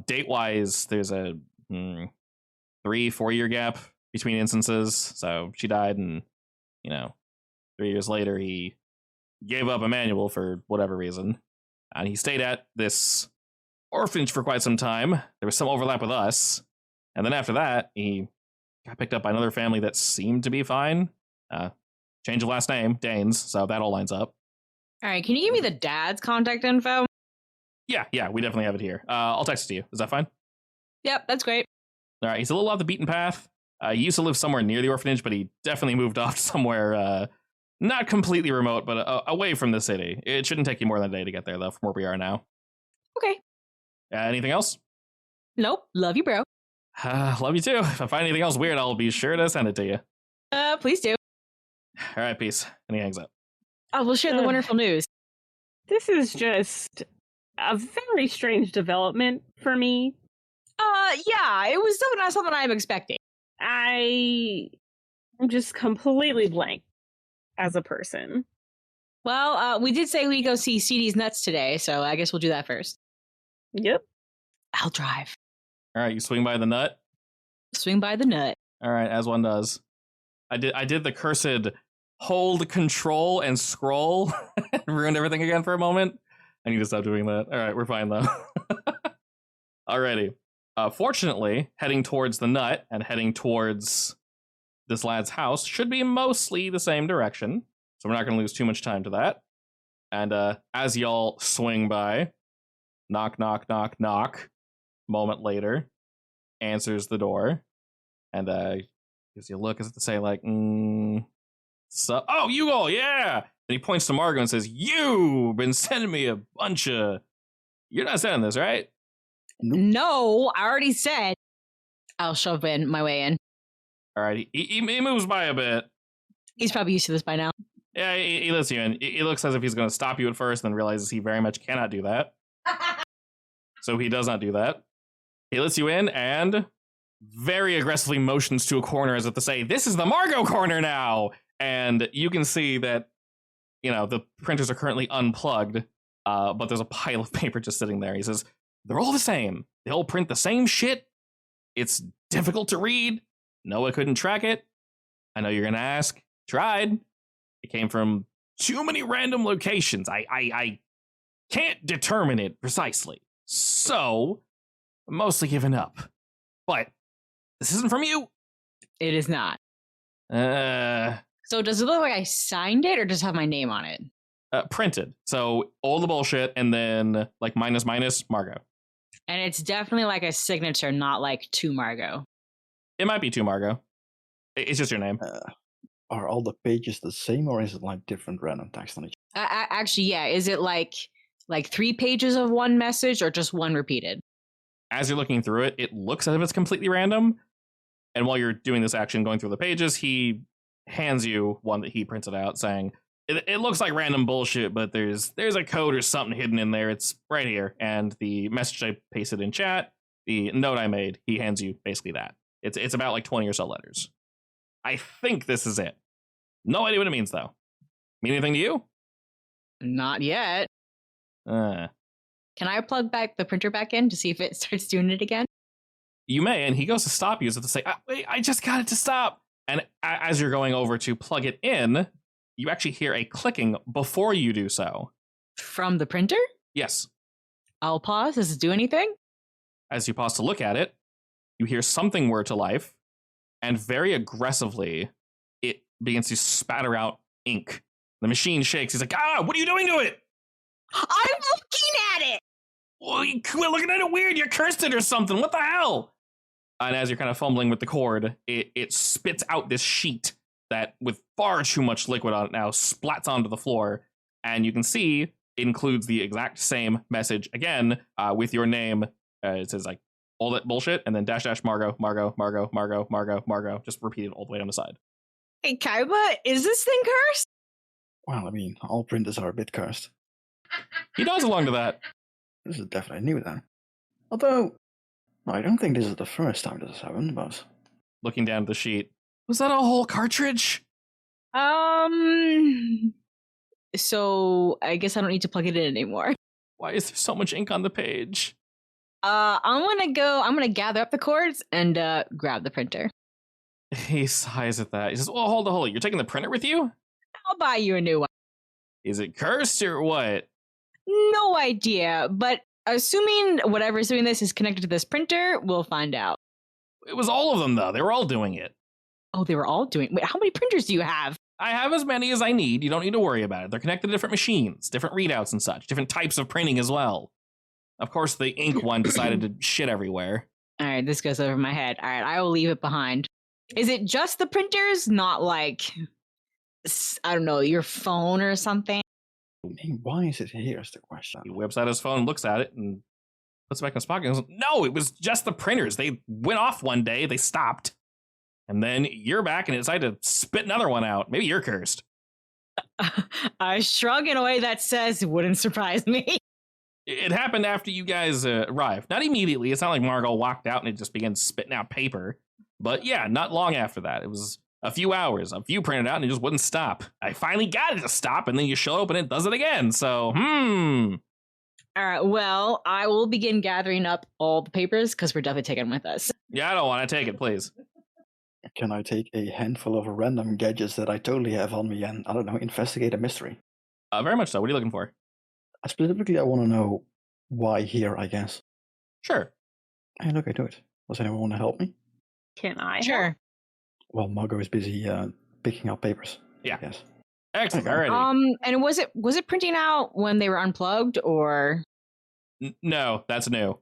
Date-wise, there's a 3-4 year gap between instances. So she died, and 3 years later he gave up Emmanuel for whatever reason, and he stayed at this orphanage for quite some time. There was some overlap with us, and then after that he got picked up by another family that seemed to be fine. Change of last name, Danes, so that all lines up. All right, can you give me the dad's contact info? Yeah, we definitely have it here. I'll text it to you. Is that fine? Yep, that's great. All right, he's a little off the beaten path. He used to live somewhere near the orphanage, but he definitely moved off somewhere not completely remote, but away from the city. It shouldn't take you more than a day to get there, though, from where we are now. Okay. Anything else? Nope. Love you, bro. Love you too. If I find anything else weird, I'll be sure to send it to you. Please do. All right, peace. And he hangs up. Oh, we'll share the wonderful news. This is just a very strange development for me. Yeah, it was definitely not something I'm expecting. I'm just completely blank as a person. Well, we did say we go see CD's Nuts today, so I guess we'll do that first. Yep. I'll drive. All right, you swing by the nut. Swing by the nut. All right, as one does. I did the cursed hold, control, and scroll. Ruined everything again for a moment. I need to stop doing that. All right, we're fine though. Alrighty. Fortunately, heading towards the nut and heading towards this lad's house should be mostly the same direction. So we're not going to lose too much time to that. And as y'all swing by, knock, knock, knock, knock. Moment later, answers the door. And gives you a look as if to say, like, so, oh, you all, yeah. And he points to Margot and says, you've been sending me a bunch of... You're not sending this, right? No, I already said. I'll shove in my way in. All right, he moves by a bit. He's probably used to this by now. Yeah, he lets you in. He looks as if he's going to stop you at first, then realizes he very much cannot do that. So he does not do that. He lets you in and very aggressively motions to a corner as if to say, this is the Margot corner now! And you can see that, the printers are currently unplugged, but there's a pile of paper just sitting there. He says, they're all the same. They all print the same shit. It's difficult to read. Noah couldn't track it. I know you're going to ask. Tried. It came from too many random locations. I can't determine it precisely. So, I'm mostly given up. But this isn't from you. It is not. So does it look like I signed it or just have my name on it? Printed. So all the bullshit and then like minus Margot. And it's definitely like a signature, not like to Margot. It might be to Margot. It's just your name. Are all the pages the same, or is it like different random text on each? Actually, yeah. Is it like 3 pages of one message or just one repeated? As you're looking through it, it looks as if it's completely random. And while you're doing this action, going through the pages, he hands you one that he printed out saying, it looks like random bullshit, but there's a code or something hidden in there. It's right here. And the message I pasted in chat, the note I made, he hands you basically that. It's about like 20 or so letters. I think this is it. No idea what it means, though. Mean anything to you? Not yet. Can I plug back the printer back in to see if it starts doing it again? You may, and he goes to stop you as if to say, wait, I just got it to stop. And as you're going over to plug it in, you actually hear a clicking before you do so. From the printer? Yes. I'll pause. Does it do anything? As you pause to look at it, you hear something whir to life, and very aggressively, it begins to spatter out ink. The machine shakes. He's like, what are you doing to it? I'm looking at it! Well, you quit looking at it weird. You cursed it or something. What the hell? And as you're kind of fumbling with the cord, it spits out this sheet that, with far too much liquid on it now, splats onto the floor. And you can see it includes the exact same message again with your name. It says like all that bullshit and then -- Margot, Margot, Margot, Margot, Margot, Margot, just repeated all the way on the side. Hey, Kaiba, is this thing cursed? Well, I mean, all printers are a bit cursed. He nods along to that. This is definitely new then. Although, I don't think this is the first time this has happened, but... Looking down at the sheet. Was that a whole cartridge? So I guess I don't need to plug it in anymore. Why is there so much ink on the page? I'm gonna gather up the cords and grab the printer. He sighs at that. He says, well, hold on. You're taking the printer with you? I'll buy you a new one. Is it cursed or what? No idea, but assuming whatever's doing this is connected to this printer, we'll find out. It was all of them, though. They were all doing it. Oh, they were all doing. Wait, how many printers do you have? I have as many as I need. You don't need to worry about it. They're connected to different machines, different readouts and such, different types of printing as well. Of course, the ink one decided to shit everywhere. All right, this goes over my head. All right, I will leave it behind. Is it just the printers, not like, I don't know, your phone or something? I mean, why is it here is the question. He whips out his phone, looks at it, and puts it back in his pocket and goes, no, it was just the printers. They went off one day, they stopped. And then you're back and decided to spit another one out. Maybe you're cursed. I shrug in a way that says, wouldn't surprise me. It happened after you guys arrived. Not immediately. It's not like Margot walked out and it just began spitting out paper. But yeah, not long after that. It was a few hours. A few printed out and it just wouldn't stop. I finally got it to stop and then you show up and it does it again. So, All right, well, I will begin gathering up all the papers because we're definitely taking them with us. Yeah, I don't want to take it, please. Can I take a handful of random gadgets that I totally have on me and, I don't know, investigate a mystery? Very much so. What are you looking for? Specifically, I want to know why here, I guess. Sure. Hey, look, I do it. Does anyone want to help me? Can I? Sure. Well, Margot is busy picking up papers. Yeah. Yes. Excellent. Alrighty. And was it printing out when they were unplugged or? No, that's new.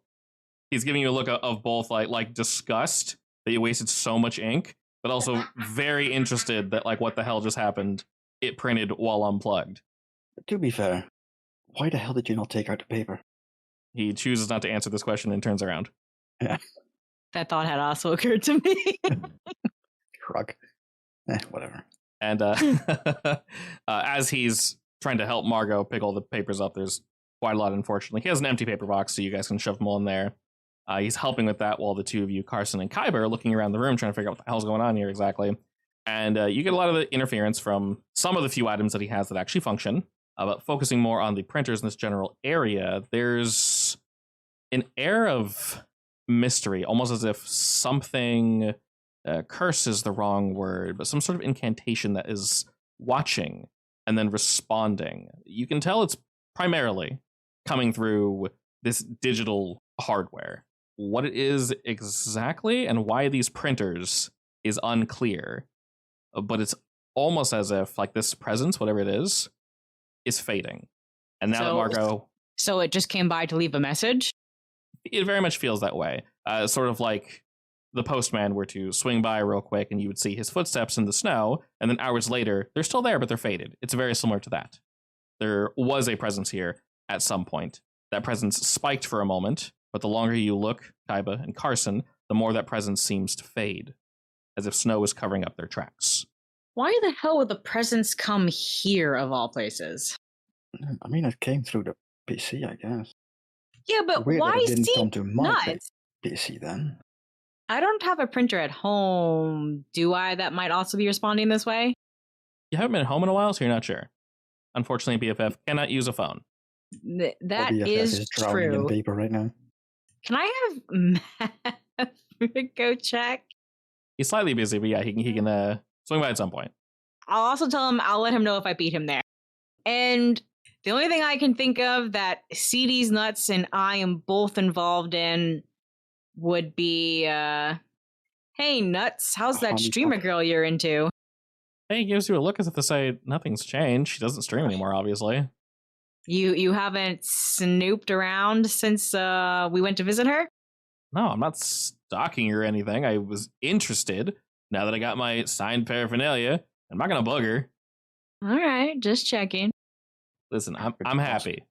He's giving you a look of both like disgust that you wasted so much ink, but also very interested that like what the hell just happened. It printed while unplugged. To be fair, why the hell did you not take out the paper? He chooses not to answer this question and turns around. Yeah. That thought had also occurred to me. Shrug. Whatever. And as he's trying to help Margot pick all the papers up, there's quite a lot, unfortunately. He has an empty paper box, so you guys can shove them all in there. He's helping with that while the two of you, Carson and Kyber, are looking around the room trying to figure out what the hell's going on here exactly. And you get a lot of the interference from some of the few items that he has that actually function. But focusing more on the printers in this general area, there's an air of mystery, almost as if something, curse is the wrong word, but some sort of incantation that is watching and then responding. You can tell it's primarily coming through this digital hardware. What it is exactly and why these printers is unclear, but it's almost as if like this presence, whatever it is fading. And now that Margot... So it just came by to leave a message? It very much feels that way. Sort of like the postman were to swing by real quick and you would see his footsteps in the snow, and then hours later, they're still there, but they're faded. It's very similar to that. There was a presence here at some point. That presence spiked for a moment, but the longer you look, Kaiba and Carson, the more that presence seems to fade, as if snow is covering up their tracks. Why the hell would the presence come here, of all places? I mean, it came through the PC, I guess. Yeah, but Weird why that it didn't come see to my nuts? PC then. I don't have a printer at home, do I? That might also be responding this way? You haven't been at home in a while, so you're not sure. Unfortunately, BFF cannot use a phone. That BFF is drowning in true. paper right now. Can I have Matt go check? He's slightly busy, but yeah, he can swing by at some point. I'll also tell him, I'll let him know if I beat him there. And the only thing I can think of that CD's nuts and I am both involved in would be, hey, Nuts, how's that streamer girl you're into? Hey, he gives you a look as if to say nothing's changed. She doesn't stream anymore, obviously. You haven't snooped around since we went to visit her? No, I'm not stalking her or anything. I was interested. Now that I got my signed paraphernalia, I'm not gonna bug her. All right, just checking. Listen, I'm happy.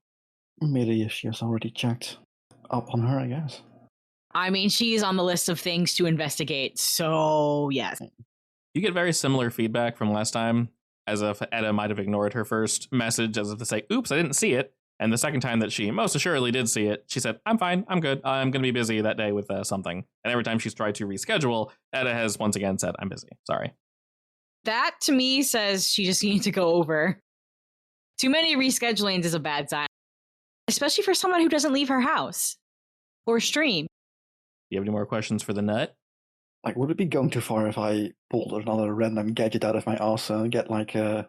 Maybe she has already checked up on her, I guess. I mean, she's on the list of things to investigate, so yes. You get very similar feedback from last time, as if Edda might have ignored her first message, as if to say, oops, I didn't see it. And the second time that she most assuredly did see it, she said, I'm fine, I'm good. I'm going to be busy that day with something. And every time she's tried to reschedule, Edda has once again said, I'm busy. Sorry. That, to me, says she just needs to go over. Too many reschedulings is a bad sign, especially for someone who doesn't leave her house or stream. Do you have any more questions for the nut? Like, would it be going too far if I pulled another random gadget out of my ass and get like the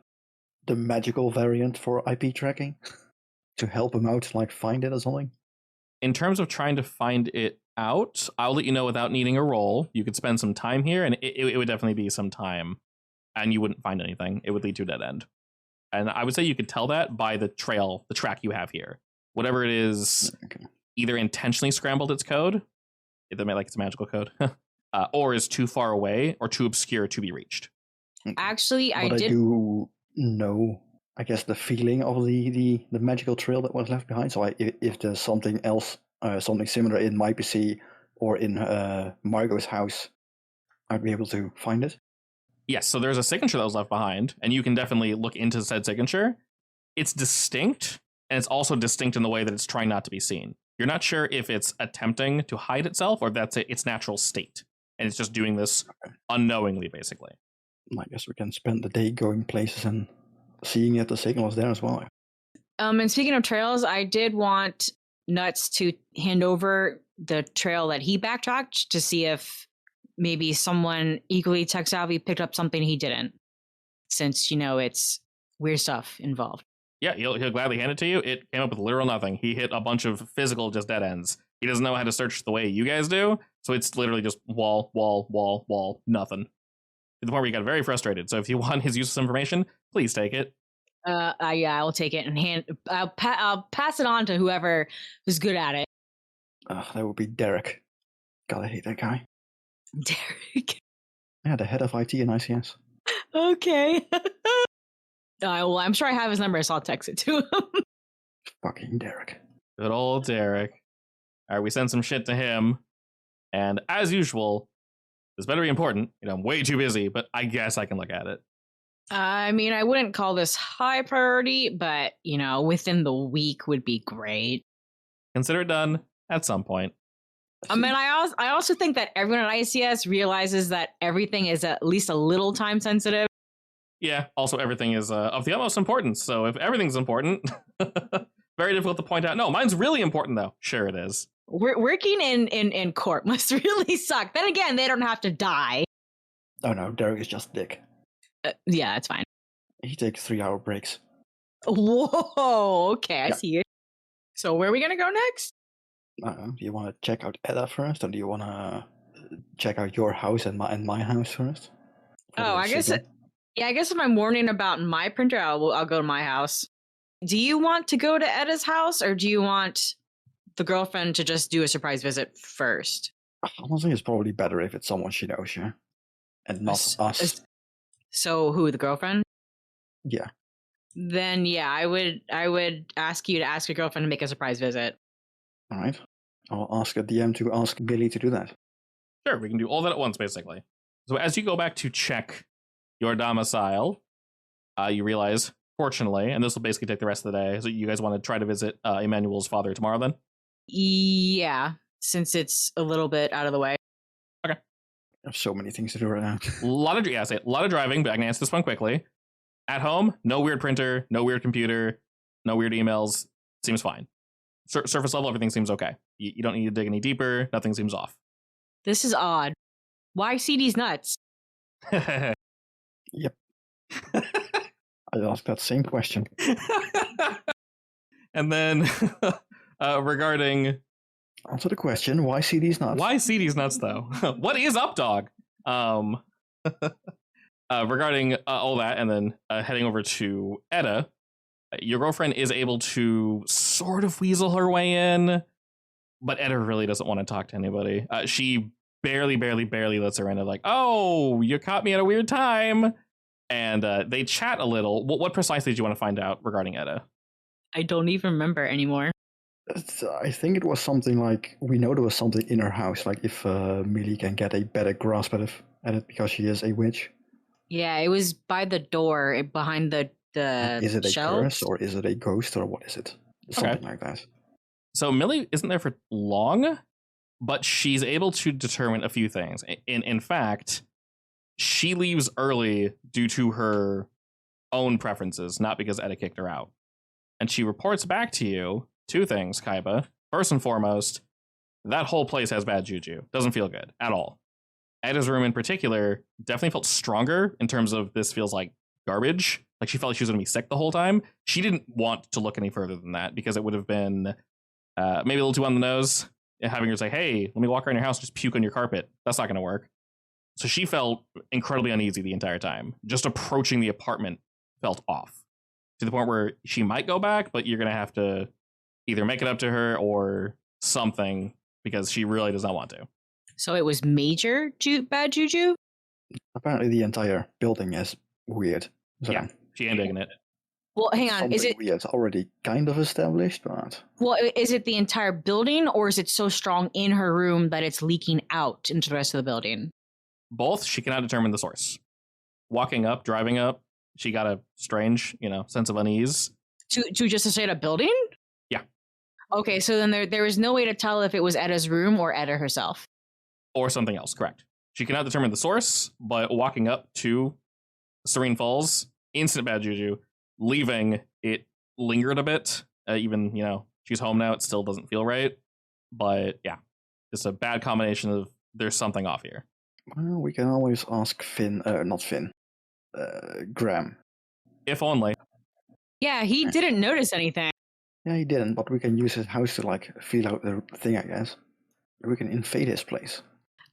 magical variant for IP tracking to help him out, like find it or something? In terms of trying to find it out, I'll let you know without needing a roll. You could spend some time here, and it would definitely be some time, and you wouldn't find anything. It would lead to a dead end. And I would say you could tell that by the track you have here. Whatever it is, either intentionally scrambled its code, like it's a magical code, or is too far away or too obscure to be reached. Actually, I do know, I guess, the feeling of the magical trail that was left behind. So if there's something else, something similar in my PC or in Margot's house, I'd be able to find it. Yes, so there's a signature that was left behind, and you can definitely look into said signature. It's distinct, and it's also distinct in the way that it's trying not to be seen. You're not sure if it's attempting to hide itself or if that's its natural state, and it's just doing this unknowingly, basically. I guess we can spend the day going places and seeing if the signal is there as well. And speaking of trails, I did want Nuts to hand over the trail that he backtracked to see if maybe someone equally tech savvy picked up something he didn't, since, it's weird stuff involved. Yeah, he'll gladly hand it to you. It came up with literal nothing. He hit a bunch of physical just dead ends. He doesn't know how to search the way you guys do, so it's literally just wall, nothing. To the point where he got very frustrated. So if you want his useless information, please take it. Yeah, I'll take it and I'll pass it on to whoever who's good at it. That would be Derek. God, I hate that guy. Derek. Yeah, the head of IT in I.C.S. Okay. Well, I'm sure I have his number, so I'll text it to him. Fucking Derek. Good old Derek. All right, we send some shit to him. And as usual, this better be important. I'm way too busy, but I guess I can look at it. I mean, I wouldn't call this high priority, but, within the week would be great. Consider it done at some point. I mean, I also think that everyone at I.C.S. realizes that everything is at least a little time sensitive. Yeah, also everything is of the utmost importance. So if everything's important, very difficult to point out. No, mine's really important, though. Sure it is. Working in court must really suck. Then again, they don't have to die. Oh no, Derek is just dick. Yeah, that's fine. He takes 3-hour breaks. Whoa, okay, I see it. So where are we going to go next? Do you want to check out Edda first, or do you want to check out your house and my house first? I guess if I'm warning about my printer, I'll go to my house. Do you want to go to Edda's house, or do you want the girlfriend to just do a surprise visit first? Honestly, it's probably better if it's someone she knows, yeah, and not us. So who, the girlfriend? Yeah. Then yeah, I would ask you to ask your girlfriend to make a surprise visit. All right. I'll ask a DM to ask Billy to do that. Sure, we can do all that at once, basically. So as you go back to check your domicile, you realize, fortunately, and this will basically take the rest of the day, so you guys want to try to visit Emmanuel's father tomorrow then? Yeah, since it's a little bit out of the way. I have so many things to do right now. a lot of driving, but I can answer this one quickly. At home, no weird printer, no weird computer, no weird emails. Seems fine. Surface level, everything seems okay. You don't need to dig any deeper. Nothing seems off. This is odd. Why see these nuts? Yep. I asked that same question. And then regarding... Answer the question, why see these nuts? Why see these nuts, though? What is up, dog? Regarding all that, and then heading over to Edda, your girlfriend is able to sort of weasel her way in, but Edda really doesn't want to talk to anybody. She barely lets her in. Like, oh, you caught me at a weird time. And they chat a little. What precisely did you want to find out regarding Edda? I don't even remember anymore. I think it was something like, we know there was something in her house, like if Millie can get a better grasp at it because she is a witch. Yeah, it was by the door, behind the Is it a shelves? curse, or is it a ghost, or what is it? Something like that. So Millie isn't there for long, but she's able to determine a few things. In fact, she leaves early due to her own preferences, not because Edda kicked her out. And she reports back to you two things, Kaiba. First and foremost, that whole place has bad juju. Doesn't feel good at all. Edda's room in particular definitely felt stronger in terms of this feels like garbage. Like she felt like she was going to be sick the whole time. She didn't want to look any further than that because it would have been maybe a little too on the nose. Having her say, hey, let me walk around your house and just puke on your carpet. That's not going to work. So she felt incredibly uneasy the entire time. Just approaching the apartment felt off to the point where she might go back, but you're going to have to either make it up to her or something because she really does not want to. So it was major bad juju? Apparently the entire building is weird. So Yeah, she ain't digging it. Well, hang on. Is it weird already kind of established, but well? Is it the entire building, or is it so strong in her room that it's leaking out into the rest of the building? Both. She cannot determine the source. Walking up, driving up, she got a strange, sense of unease. To just a straight up building? Yeah. Okay, so then there was no way to tell if it was Edda's room or Edda herself. Or something else, correct. She cannot determine the source, but walking up to Serene Falls, instant bad juju. Leaving, it lingered a bit. Even, she's home now, it still doesn't feel right. But yeah, just a bad combination of there's something off here. Well, we can always ask Graham. If only. Yeah, he didn't notice anything. Yeah, he didn't, but we can use his house to feel out the thing, I guess. We can invade his place.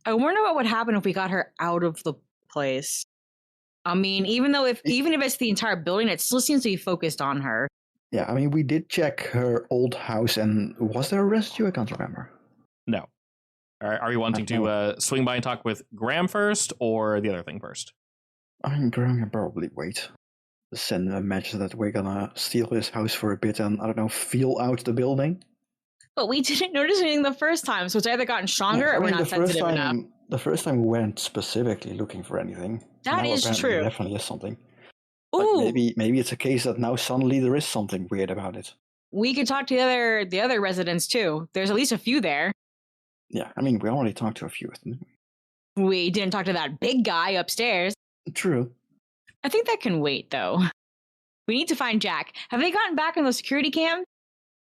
I wonder what would happen if we got her out of the place. I mean, even if it's the entire building, it still seems to be focused on her. Yeah, I mean, we did check her old house, and was there a residue? I can't remember. No. Are we wanting to swing by and talk with Graham first, or the other thing first? I mean, Graham can probably wait. Send a message that we're gonna steal his house for a bit and, I don't know, feel out the building. But we didn't notice anything the first time, so it's either gotten stronger or we're not sensitive enough. The first time we weren't specifically looking for anything. That is true. There definitely is something. Ooh. But maybe it's a case that now suddenly there is something weird about it. We could talk to the other residents too. There's at least a few there. Yeah, I mean, we already talked to a few of them. We didn't talk to that big guy upstairs. True. I think that can wait, though. We need to find Jack. Have they gotten back on the security cam?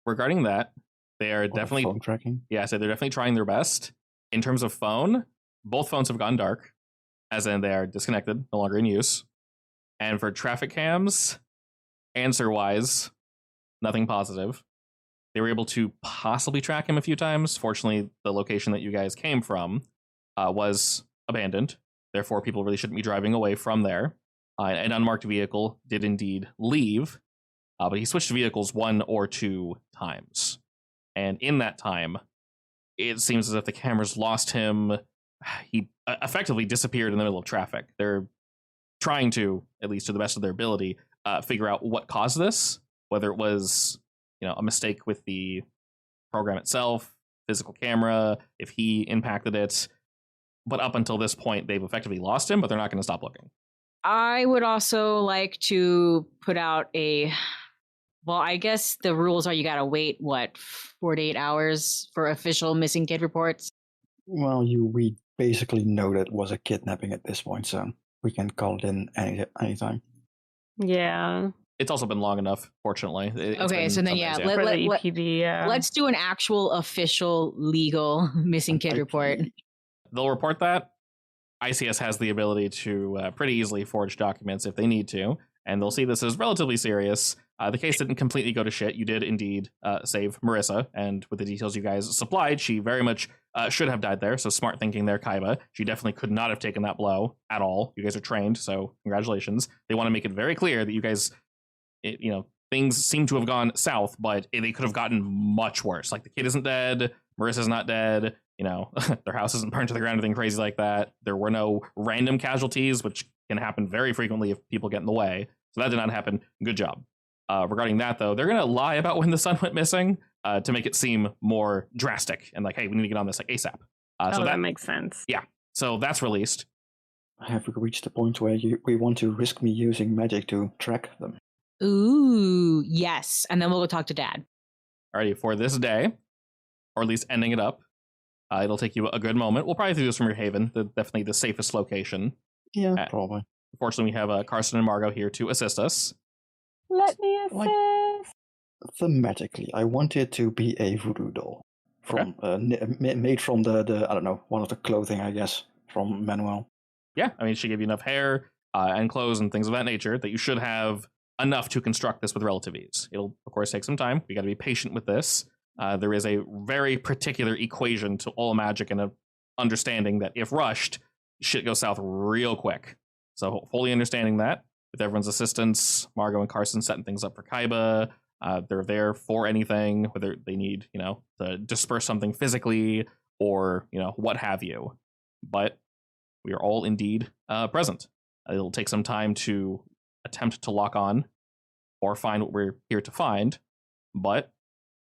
Regarding that, they are definitely phone tracking. Yeah, so they're definitely trying their best. In terms of phone, both phones have gone dark, as in they are disconnected, no longer in use. And for traffic cams, answer-wise, nothing positive. They were able to possibly track him a few times. Fortunately, the location that you guys came from was abandoned. Therefore, people really shouldn't be driving away from there. An unmarked vehicle did indeed leave, but he switched vehicles 1 or 2 times. And in that time, it seems as if the cameras lost him. He effectively disappeared in the middle of traffic. They're trying to, at least to the best of their ability, figure out what caused this, whether it was a mistake with the program itself, physical camera, if he impacted it. But up until this point, they've effectively lost him, but they're not going to stop looking. I would also like to put out well, I guess the rules are you got to wait, 48 hours for official missing kid reports? Well, we basically know that it was a kidnapping at this point, so we can call it in anytime. Yeah. It's also been long enough, fortunately. Okay, so then, let's do an actual official legal missing kid report. They'll report that. I.C.S. has the ability to pretty easily forge documents if they need to, and they'll see this as relatively serious. The case didn't completely go to shit. You did indeed save Marissa, and with the details you guys supplied, she very much should have died there, so smart thinking there, Kaiba. She definitely could not have taken that blow at all. You guys are trained, so congratulations. They want to make it very clear that you guys, things seem to have gone south, but they could have gotten much worse. Like, the kid isn't dead, Marissa's not dead, their house isn't burned to the ground, anything crazy like that. There were no random casualties, which can happen very frequently if people get in the way. So that did not happen. Good job. Regarding that, though, they're going to lie about when the son went missing to make it seem more drastic and like, hey, we need to get on this ASAP. So that makes sense. Yeah. So that's released. Have we reached the point where we want to risk me using magic to track them? Ooh, yes. And then we'll go talk to Dad. Alrighty, for this day, or at least ending it up, it'll take you a good moment. We'll probably do this from your haven, definitely the safest location. Yeah, probably. Fortunately, we have Carson and Margot here to assist us. Let me assist. thematically, I want it to be a voodoo doll from made from the I don't know, one of the clothing, I guess, from Manuel. Yeah, I mean, she gave you enough hair and clothes and things of that nature that you should have enough to construct this with relative ease. It'll, of course, take some time. We got to be patient with this. There is a very particular equation to all magic and a understanding that if rushed, shit goes south real quick. So fully understanding that, with everyone's assistance, Margot and Carson setting things up for Kaiba. They're there for anything, whether they need, to disperse something physically or, what have you. But we are all indeed present. It'll take some time to attempt to lock on or find what we're here to find. But,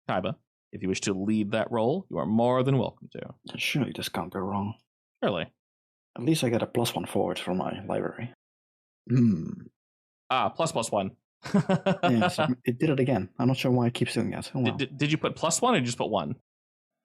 Kaiba, if you wish to lead that role, you are more than welcome to. Surely this can't go wrong. Surely. At least I get a +1 forward from my library. +1. Yes, it did it again. I'm not sure why it keeps doing that. Oh, well. Did you put +1 or did you just put 1?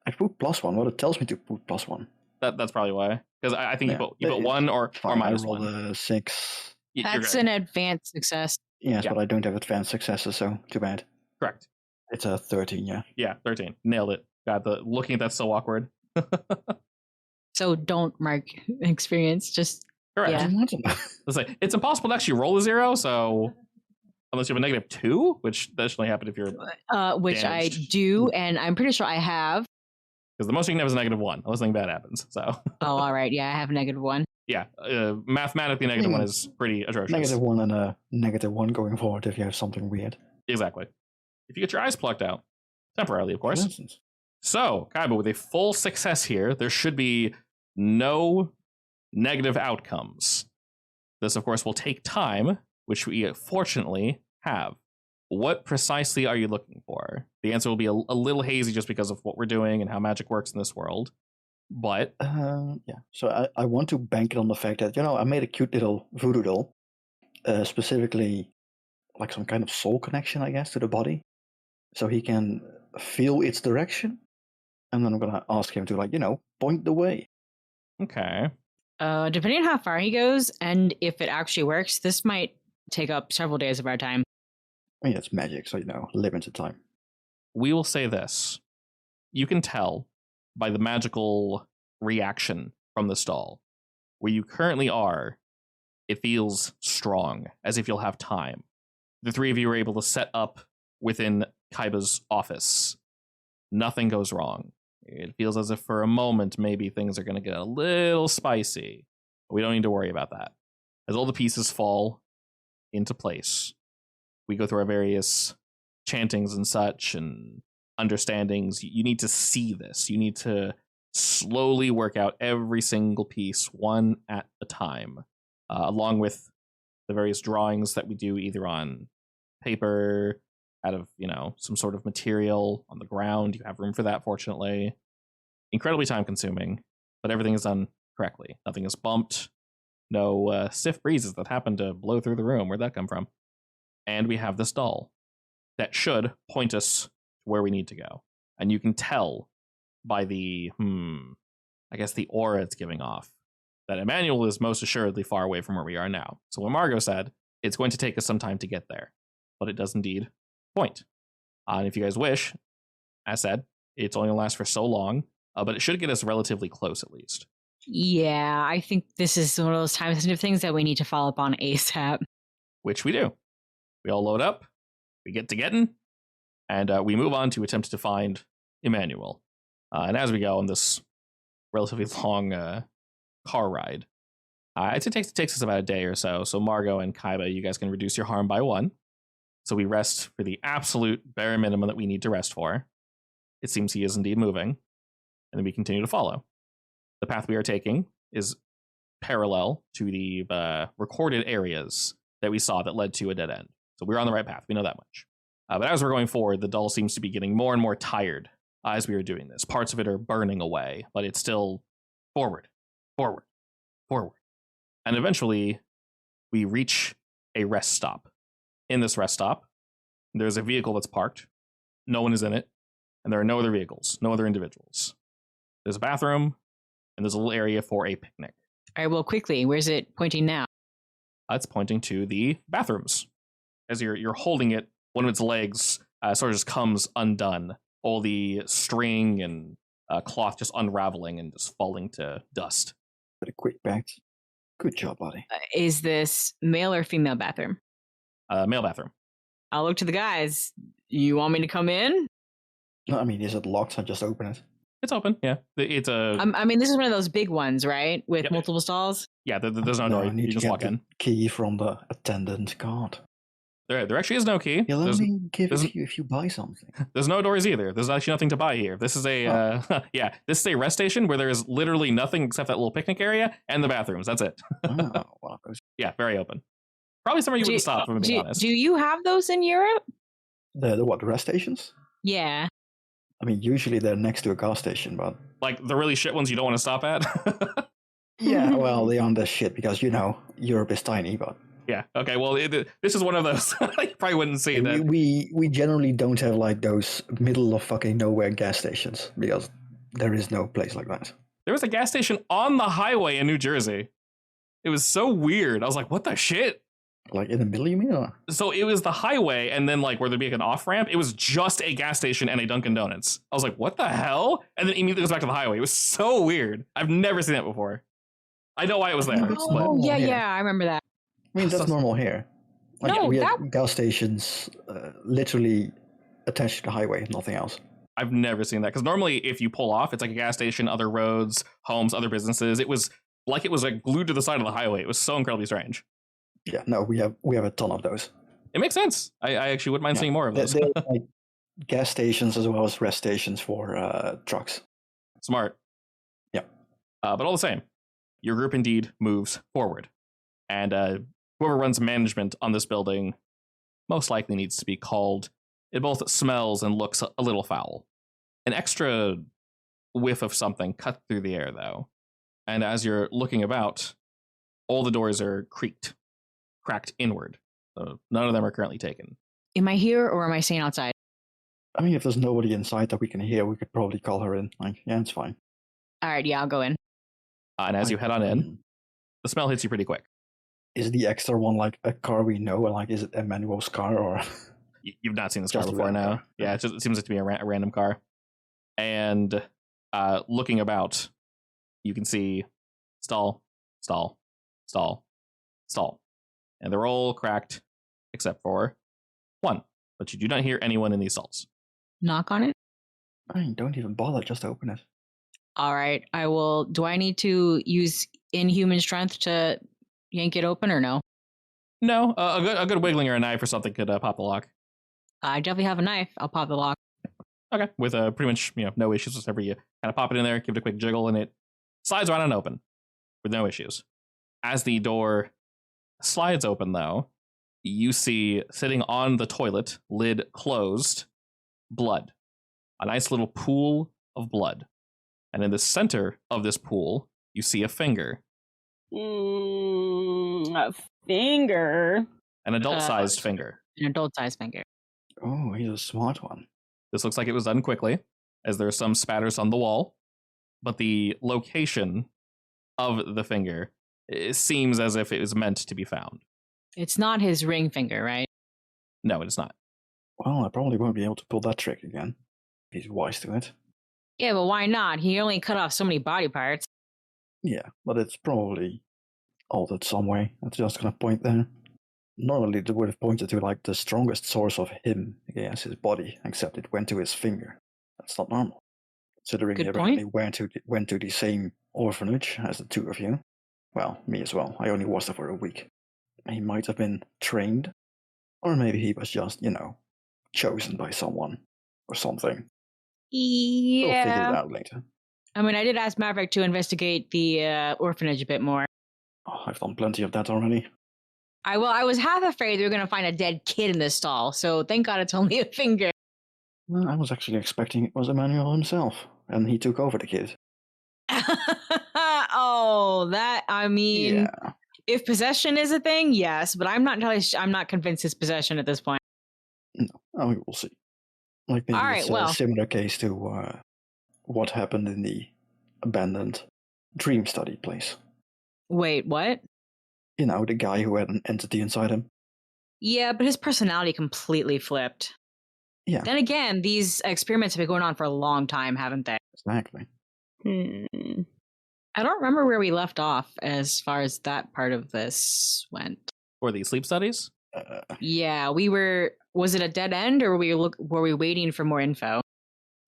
I put +1. Well, it tells me to put +1. That's probably why. Because I think you put 1 or minus 1. I rolled a 6. That's an advanced success. Yes, but I don't have advanced successes, so too bad. Correct. It's a 13, yeah. Yeah, 13. Nailed it. God, looking at that's so awkward. So don't mark experience. Just correct. Yeah. It's impossible to actually roll a 0, so unless you have a -2, which that should only happen if you're which damaged. I do, and I'm pretty sure I have. Because the most you can have is a -1, unless something bad happens. So. Oh, all right. Yeah, I have -1. Yeah, mathematically, -1 is pretty atrocious. -1 and a -1 going forward if you have something weird. Exactly. If you get your eyes plucked out, temporarily, of course. So, Kaiba, with a full success here, there should be no negative outcomes. This, of course, will take time, which we fortunately have. What precisely are you looking for? The answer will be a little hazy just because of what we're doing and how magic works in this world. But yeah, so I want to bank it on the fact that, I made a cute little voodoo doll, specifically like some kind of soul connection, I guess, to the body, so he can feel its direction. And then I'm going to ask him to, point the way. Okay. Depending on how far he goes and if it actually works, this might take up several days of our time. I mean, it's magic, so, limited time. We will say this. You can tell by the magical reaction from the stall. Where you currently are, it feels strong, as if you'll have time. The three of you are able to set up within Kaiba's office. Nothing goes wrong. It feels as if for a moment, maybe things are going to get a little spicy. But we don't need to worry about that. As all the pieces fall into place, we go through our various chantings and such and understandings. You need to see this. You need to slowly work out every single piece one at a time, along with the various drawings that we do either on paper, out of, some sort of material on the ground. You have room for that, fortunately. Incredibly time consuming, but everything is done correctly. Nothing is bumped. No stiff breezes that happen to blow through the room. Where'd that come from? And we have this doll that should point us to where we need to go. And you can tell by the, I guess the aura it's giving off, that Emmanuel is most assuredly far away from where we are now. So when Margot said, it's going to take us some time to get there, but it does indeed point. And if you guys wish, as said, it's only going to last for so long, but it should get us relatively close at least. Yeah, I think this is one of those time-sensitive things that we need to follow up on ASAP. Which we do. We all load up, we get to getting, and we move on to attempt to find Emmanuel. And as we go on this relatively long car ride, it takes us about a day or so. So Margot and Kaiba, you guys can reduce your harm by 1. So we rest for the absolute bare minimum that we need to rest for. It seems he is indeed moving. And then we continue to follow. The path we are taking is parallel to the recorded areas that we saw that led to a dead end. So we're on the right path. We know that much. But as we're going forward, the doll seems to be getting more and more tired as we are doing this. Parts of it are burning away, but it's still forward, forward, forward. And eventually, we reach a rest stop. In this rest stop, there's a vehicle that's parked. No one is in it. And there are no other vehicles, no other individuals. There's a bathroom, and there's a little area for a picnic. All right, well, quickly, where's it pointing now? It's pointing to the bathrooms. As you're holding it, one of its legs sort of just comes undone. All the string and cloth just unraveling and just falling to dust. Pretty quick back. Good job, buddy. Is this male or female bathroom? Male bathroom. I'll look to the guys. You want me to come in? No, I mean, is it locked? I just open it. It's open, yeah. It's a... I mean, this is one of those big ones, right? With multiple stalls? Yeah, there's no door. I need You to just get walk the in. key from the attendant card. There actually is no key. He'll only give it to you if you buy something. There's no doors either. There's actually nothing to buy here. This is a this is a rest station where there is literally nothing except that little picnic area and the bathrooms. That's it. Oh, well, Yeah, very open. Probably somewhere you wouldn't stop, if I'm being honest. Do you have those in Europe? the what, the rest stations? Yeah. I mean, usually they're next to a gas station, but... Like, the really shit ones you don't want to stop at? Yeah, well, they aren't that shit because, Europe is tiny, but... Yeah, okay, well, this is one of those. You probably wouldn't see that. We generally don't have, like, those middle of fucking nowhere gas stations because there is no place like that. There was a gas station on the highway in New Jersey. It was so weird. I was like, what the shit? Like, in the middle, you mean? Or? So it was the highway, and then, like, where there'd be like an off-ramp, it was just a gas station and a Dunkin' Donuts. I was like, what the hell? And then immediately goes back to the highway. It was so weird. I've never seen that before. I know why it was there. Oh, But yeah, I remember that. I mean, that's normal here. Like, No, we have gas stations literally attached to the highway, nothing else. I've never seen that. Because normally, if you pull off, it's like a gas station, other roads, homes, other businesses. It was like glued to the side of the highway. It was so incredibly strange. Yeah, no, we have a ton of those. It makes sense. I actually wouldn't mind seeing more of those. They're like gas stations as well as rest stations for trucks. Smart. Yeah. But all the same, your group indeed moves forward. And whoever runs management on this building most likely needs to be called. It both smells and looks a little foul. An extra whiff of something cut through the air, though. And as you're looking about, all the doors are cracked inward. So none of them are currently taken. Am I here or am I staying outside? I mean, if there's nobody inside that we can hear, we could probably call her in. Like, yeah, it's fine. All right, yeah, I'll go in. And as you head on in, the smell hits you pretty quick. Is the extra one like a car we know, or like is it Emmanuel's car, or You've not seen this car Just a before random now? car. Yeah, it seems like to be a random car. And looking about, you can see stall, stall, stall, stall. And they're all cracked except for one. But you do not hear anyone in these stalls. Knock on it. I mean, don't even bother, just open it. All right, I will. Do I need to use inhuman strength to yank it open or no? No, a good wiggling or a knife or something could pop the lock. I definitely have a knife. I'll pop the lock. Okay, with pretty much no issues whatsoever. You kind of pop it in there, give it a quick jiggle, and it slides right on open with no issues. As the door slides open, though, you see sitting on the toilet, lid closed, blood. A nice little pool of blood. And in the center of this pool, you see a finger. A finger? An adult-sized finger. An adult-sized finger. Oh, he's a smart one. This looks like it was done quickly, as there are some spatters on the wall. But the location of the finger, it seems as if it was meant to be found. It's not his ring finger, right? No, it is not. Well, I probably won't be able to pull that trick again. If he's wise to it. Yeah, but why not? He only cut off so many body parts. Yeah, but it's probably altered some way. That's just gonna point there. Normally, it would have pointed to like the strongest source of him against his body, except it went to his finger. That's not normal, considering Good he point. originally went to the same orphanage as the two of you. Well, me as well. I only was there for a week. He might have been trained, or maybe he was just, chosen by someone or something. We'll figure it Yeah. out later. I mean, I did ask Maverick to investigate the orphanage a bit more. Oh, I've done plenty of that already. I was half afraid we were going to find a dead kid in this stall, so thank God it's only a finger. Well, I was actually expecting it was Emmanuel himself, and he took over the kid. Oh, I mean, Yeah. if possession is a thing, yes, but I'm not convinced it's possession at this point. No, we will see. Like maybe All right, it's well. a similar case to what happened in the abandoned dream study place. Wait, what? The guy who had an entity inside him. Yeah, but his personality completely flipped. Yeah, Then again, these experiments have been going on for a long time, haven't they? exactly. I don't remember where we left off as far as that part of this went. For the sleep studies? Yeah, was it a dead end, or were we waiting for more info?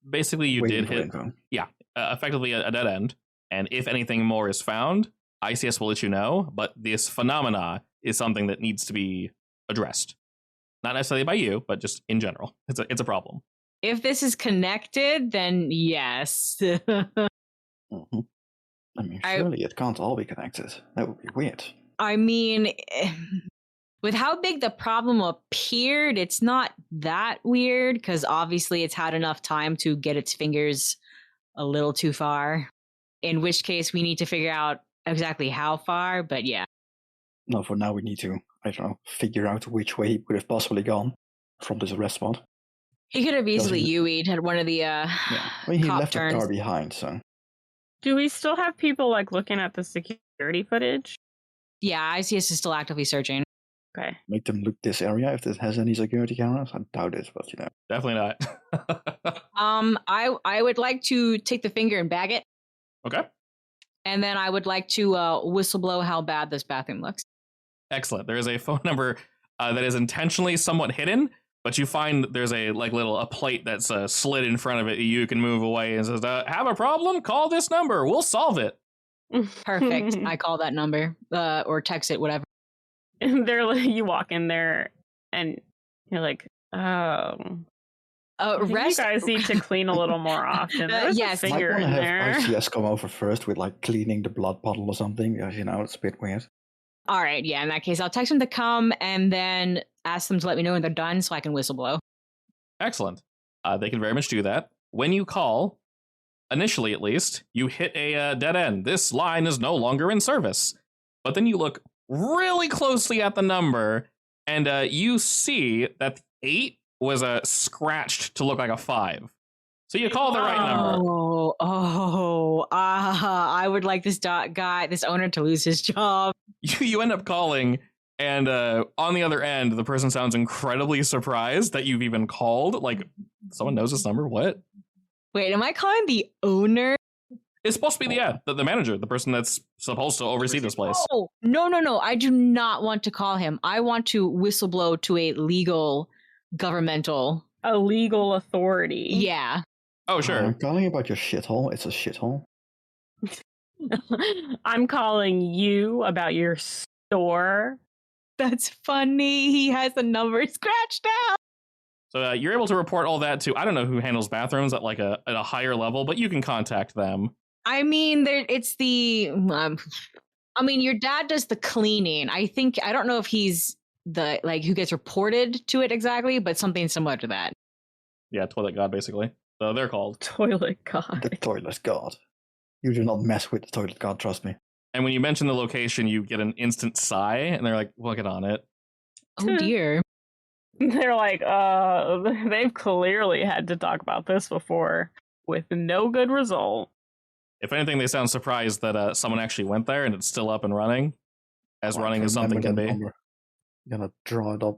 Basically, you Waiting did for hit, info. effectively a dead end. And if anything more is found, I.C.S. will let you know. But this phenomena is something that needs to be addressed. Not necessarily by you, but just in general. It's a problem. If this is connected, then yes. Mm-hmm. I mean, surely it can't all be connected. That would be weird. I mean, with how big the problem appeared, it's not that weird because obviously it's had enough time to get its fingers a little too far. In which case, we need to figure out exactly how far. But yeah. No, for now we need to, I don't know, figure out which way he could have possibly gone from this arrest spot. He could have easily UE'd had one of the Yeah, I mean, he cop left turns. the car behind, so. Do we still have people like looking at the security footage? Yeah, I.C.S. is still actively searching. Okay. Make them look this area if it has any security cameras. I doubt it, but you know. Definitely not. I would like to take the finger and bag it, Okay. and then I would like to whistleblow how bad this bathroom looks. Excellent. There is a phone number that is intentionally somewhat hidden, but you find there's a a plate that's slid in front of it. You can move away and says, "Have a problem? Call this number. We'll solve it." Perfect. I call that number or text it, whatever. And they're like, you walk in there and you're like, oh. I think you guys need to clean a little more often. There's yes, a finger I in want to there. have I.C.S. come over first with like cleaning the blood puddle or something, because you know it's a bit weird. All right, yeah. In that case, I'll text them to come and then ask them to let me know when they're done so I can whistleblow. Excellent. They can very much do that. When you call, initially at least, you hit a dead end. This line is no longer in service. But then you look really closely at the number, and you see that 8 was scratched to look like a 5. So you call the right number. I would like this owner to lose his job. You end up calling, and on the other end, the person sounds incredibly surprised that you've even called. Like, someone knows this number? What? Wait, am I calling the owner? It's supposed to be the manager, the person that's supposed to oversee this place. Oh, no. I do not want to call him. I want to whistleblow to a legal governmental. A legal authority. Yeah. Oh, sure. I'm calling about your shithole. It's a shithole. I'm calling you about your store. That's funny. He has the number scratched out. So you're able to report all that to, I don't know who handles bathrooms at at a higher level, but you can contact them. I mean, it's the. Your dad does the cleaning. I don't know if he's the who gets reported to it exactly, but something similar to that. Yeah, toilet god basically. So they're called Toilet god. The toilet god. You do not mess with the toilet god, trust me. And when you mention the location, you get an instant sigh, and they're like, "We'll get on it." Oh dear. They're like, they've clearly had to talk about this before with no good result. If anything, they sound surprised that someone actually went there and it's still up and running, as running as something can be. We're gonna draw it up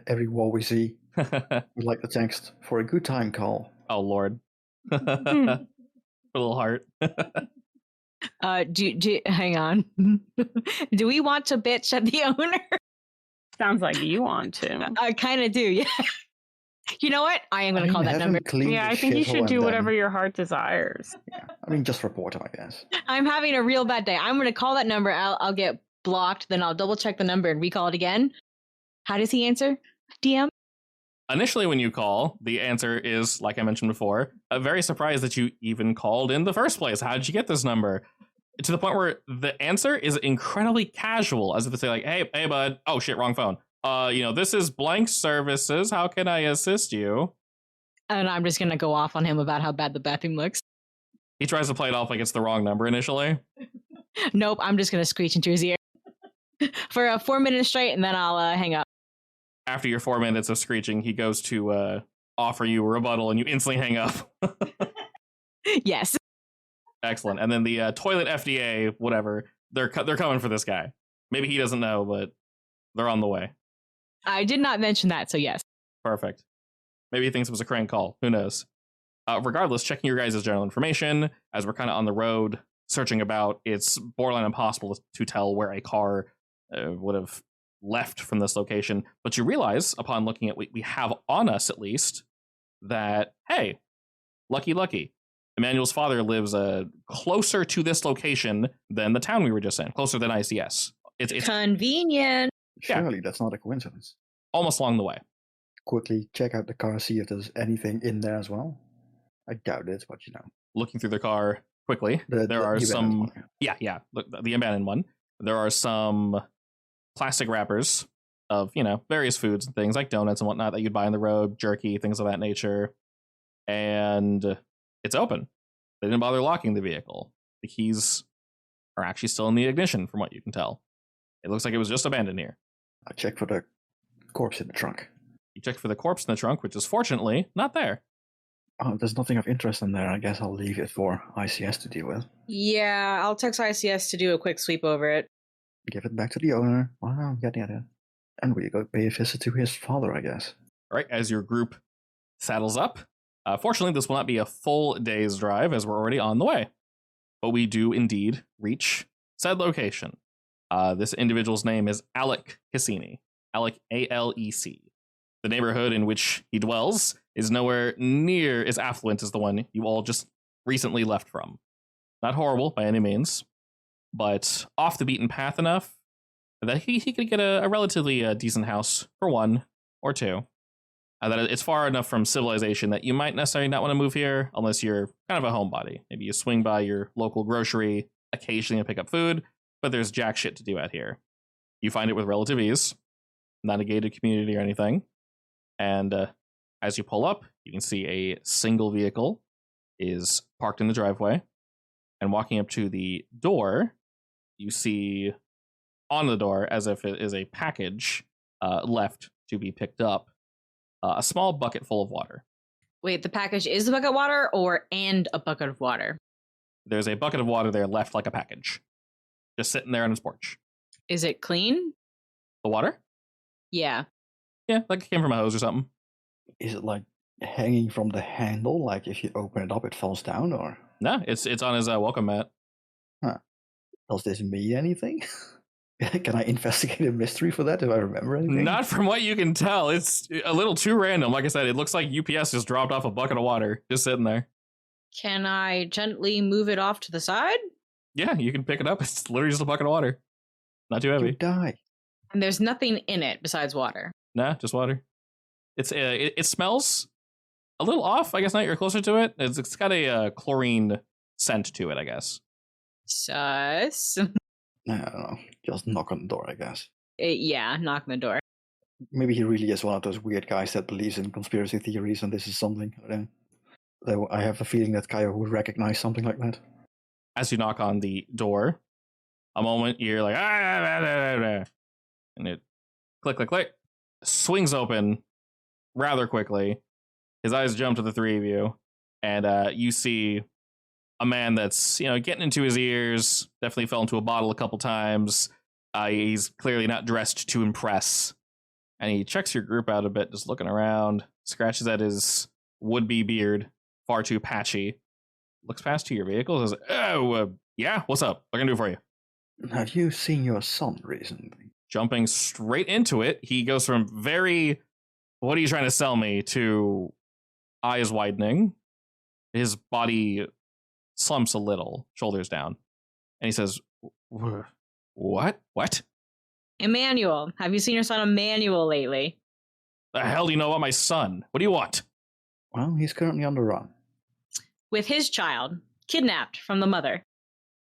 every wall we see. We like the text for a good time call. Oh Lord. A little heart. Hang on. Do we want to bitch at the owner? Sounds like you want to. I kind of do, yeah. You know what? I am going to call that number. Yeah, I think you should do whatever your heart desires. Yeah, I mean, just report him, I guess. I'm having a real bad day. I'm going to call that number. I'll get blocked. Then I'll double check the number and recall it again. How does he answer? DM? Initially, when you call, the answer is, like I mentioned before, very surprised that you even called in the first place. How did you get this number? To the point where the answer is incredibly casual, as if to say, like, hey, bud. Oh, shit, wrong phone. This is blank services. How can I assist you? And I'm just going to go off on him about how bad the bathroom looks. He tries to play it off like it's the wrong number initially. Nope, I'm just going to screech into his ear for 4 minutes straight, and then I'll hang up. After your 4 minutes of screeching, he goes to offer you a rebuttal, and you instantly hang up. Yes. Excellent. And then the toilet FDA, whatever, they're coming for this guy. Maybe he doesn't know, but they're on the way. I did not mention that, so yes. Perfect. Maybe he thinks it was a crank call. Who knows? Regardless, checking your guys' general information as we're kind of on the road searching about, it's borderline impossible to tell where a car would have left from this location. But you realize, upon looking at what we have on us at least, that, hey, lucky. Emmanuel's father lives closer to this location than the town we were just in, closer than I.C.S. It's convenient. Surely that's not a coincidence. almost along the way. Quickly check out the car, see if there's anything in there as well. I doubt it, but Looking through the car quickly, there are some... Yeah, the abandoned one. There are some plastic wrappers of, various foods and things like donuts and whatnot that you'd buy on the road, jerky, things of that nature. And it's open. They didn't bother locking the vehicle. The keys are actually still in the ignition, from what you can tell. It looks like it was just abandoned here. I checked for the corpse in the trunk. You checked for the corpse in the trunk, which is fortunately not there. Oh, there's nothing of interest in there. I guess I'll leave it for I.C.S. to deal with. Yeah, I'll text I.C.S. to do a quick sweep over it. Give it back to the owner. Wow, yada. And we go pay a visit to his father, I guess. All right, as your group saddles up. Fortunately, this will not be a full day's drive, as we're already on the way. But we do indeed reach said location. This individual's name is Alec Cassini. Alec, A-L-E-C. The neighborhood in which he dwells is nowhere near as affluent as the one you all just recently left from. Not horrible by any means, but off the beaten path enough that he could get a relatively decent house for one or two. That it's far enough from civilization that you might necessarily not want to move here unless you're kind of a homebody. Maybe you swing by your local grocery occasionally to pick up food, but there's jack shit to do out here. You find it with relative ease, not a gated community or anything. And as you pull up, you can see a single vehicle is parked in the driveway. And walking up to the door, you see on the door, as if it is a package left to be picked up, a small bucket full of water. Wait, the package is a bucket of water and a bucket of water? There's a bucket of water there left like a package. Just sitting there on his porch. Is it clean? The water? Yeah. Yeah, like it came from a hose or something. Is it like hanging from the handle? Like if you open it up, it falls down, or? No, it's on his welcome mat. Huh. Does this mean anything? Can I investigate a mystery for that if I remember anything? Not from what you can tell. It's a little too random. Like I said, it looks like UPS just dropped off a bucket of water just sitting there. Can I gently move it off to the side? Yeah, you can pick it up. It's literally just a bucket of water. Not too heavy. You die. And there's nothing in it besides water. Nah, just water. It smells a little off. I guess now you're closer to it. It's got a chlorine scent to it, I guess. Sus. I don't know. Just knock on the door, I guess. Yeah, knock on the door. Maybe he really is one of those weird guys that believes in conspiracy theories and this is something. Though I have a feeling that Kaya would recognize something like that. As you knock on the door, a moment you're like, and it click, swings open rather quickly. His eyes jump to the three of you, and you see a man that's, getting into his ears, definitely fell into a bottle a couple times. He's clearly not dressed to impress. And he checks your group out a bit, just looking around, scratches at his would-be beard, far too patchy. Looks past to your vehicle, says, yeah, what's up? What can I do for you? Have you seen your son recently? Jumping straight into it, he goes from very, what are you trying to sell me, to eyes widening. His body slumps a little, shoulders down. And he says, what? Emmanuel. Have you seen your son Emmanuel lately? The hell do you know about my son? What do you want? Well, he's currently on the run. With his child, kidnapped from the mother.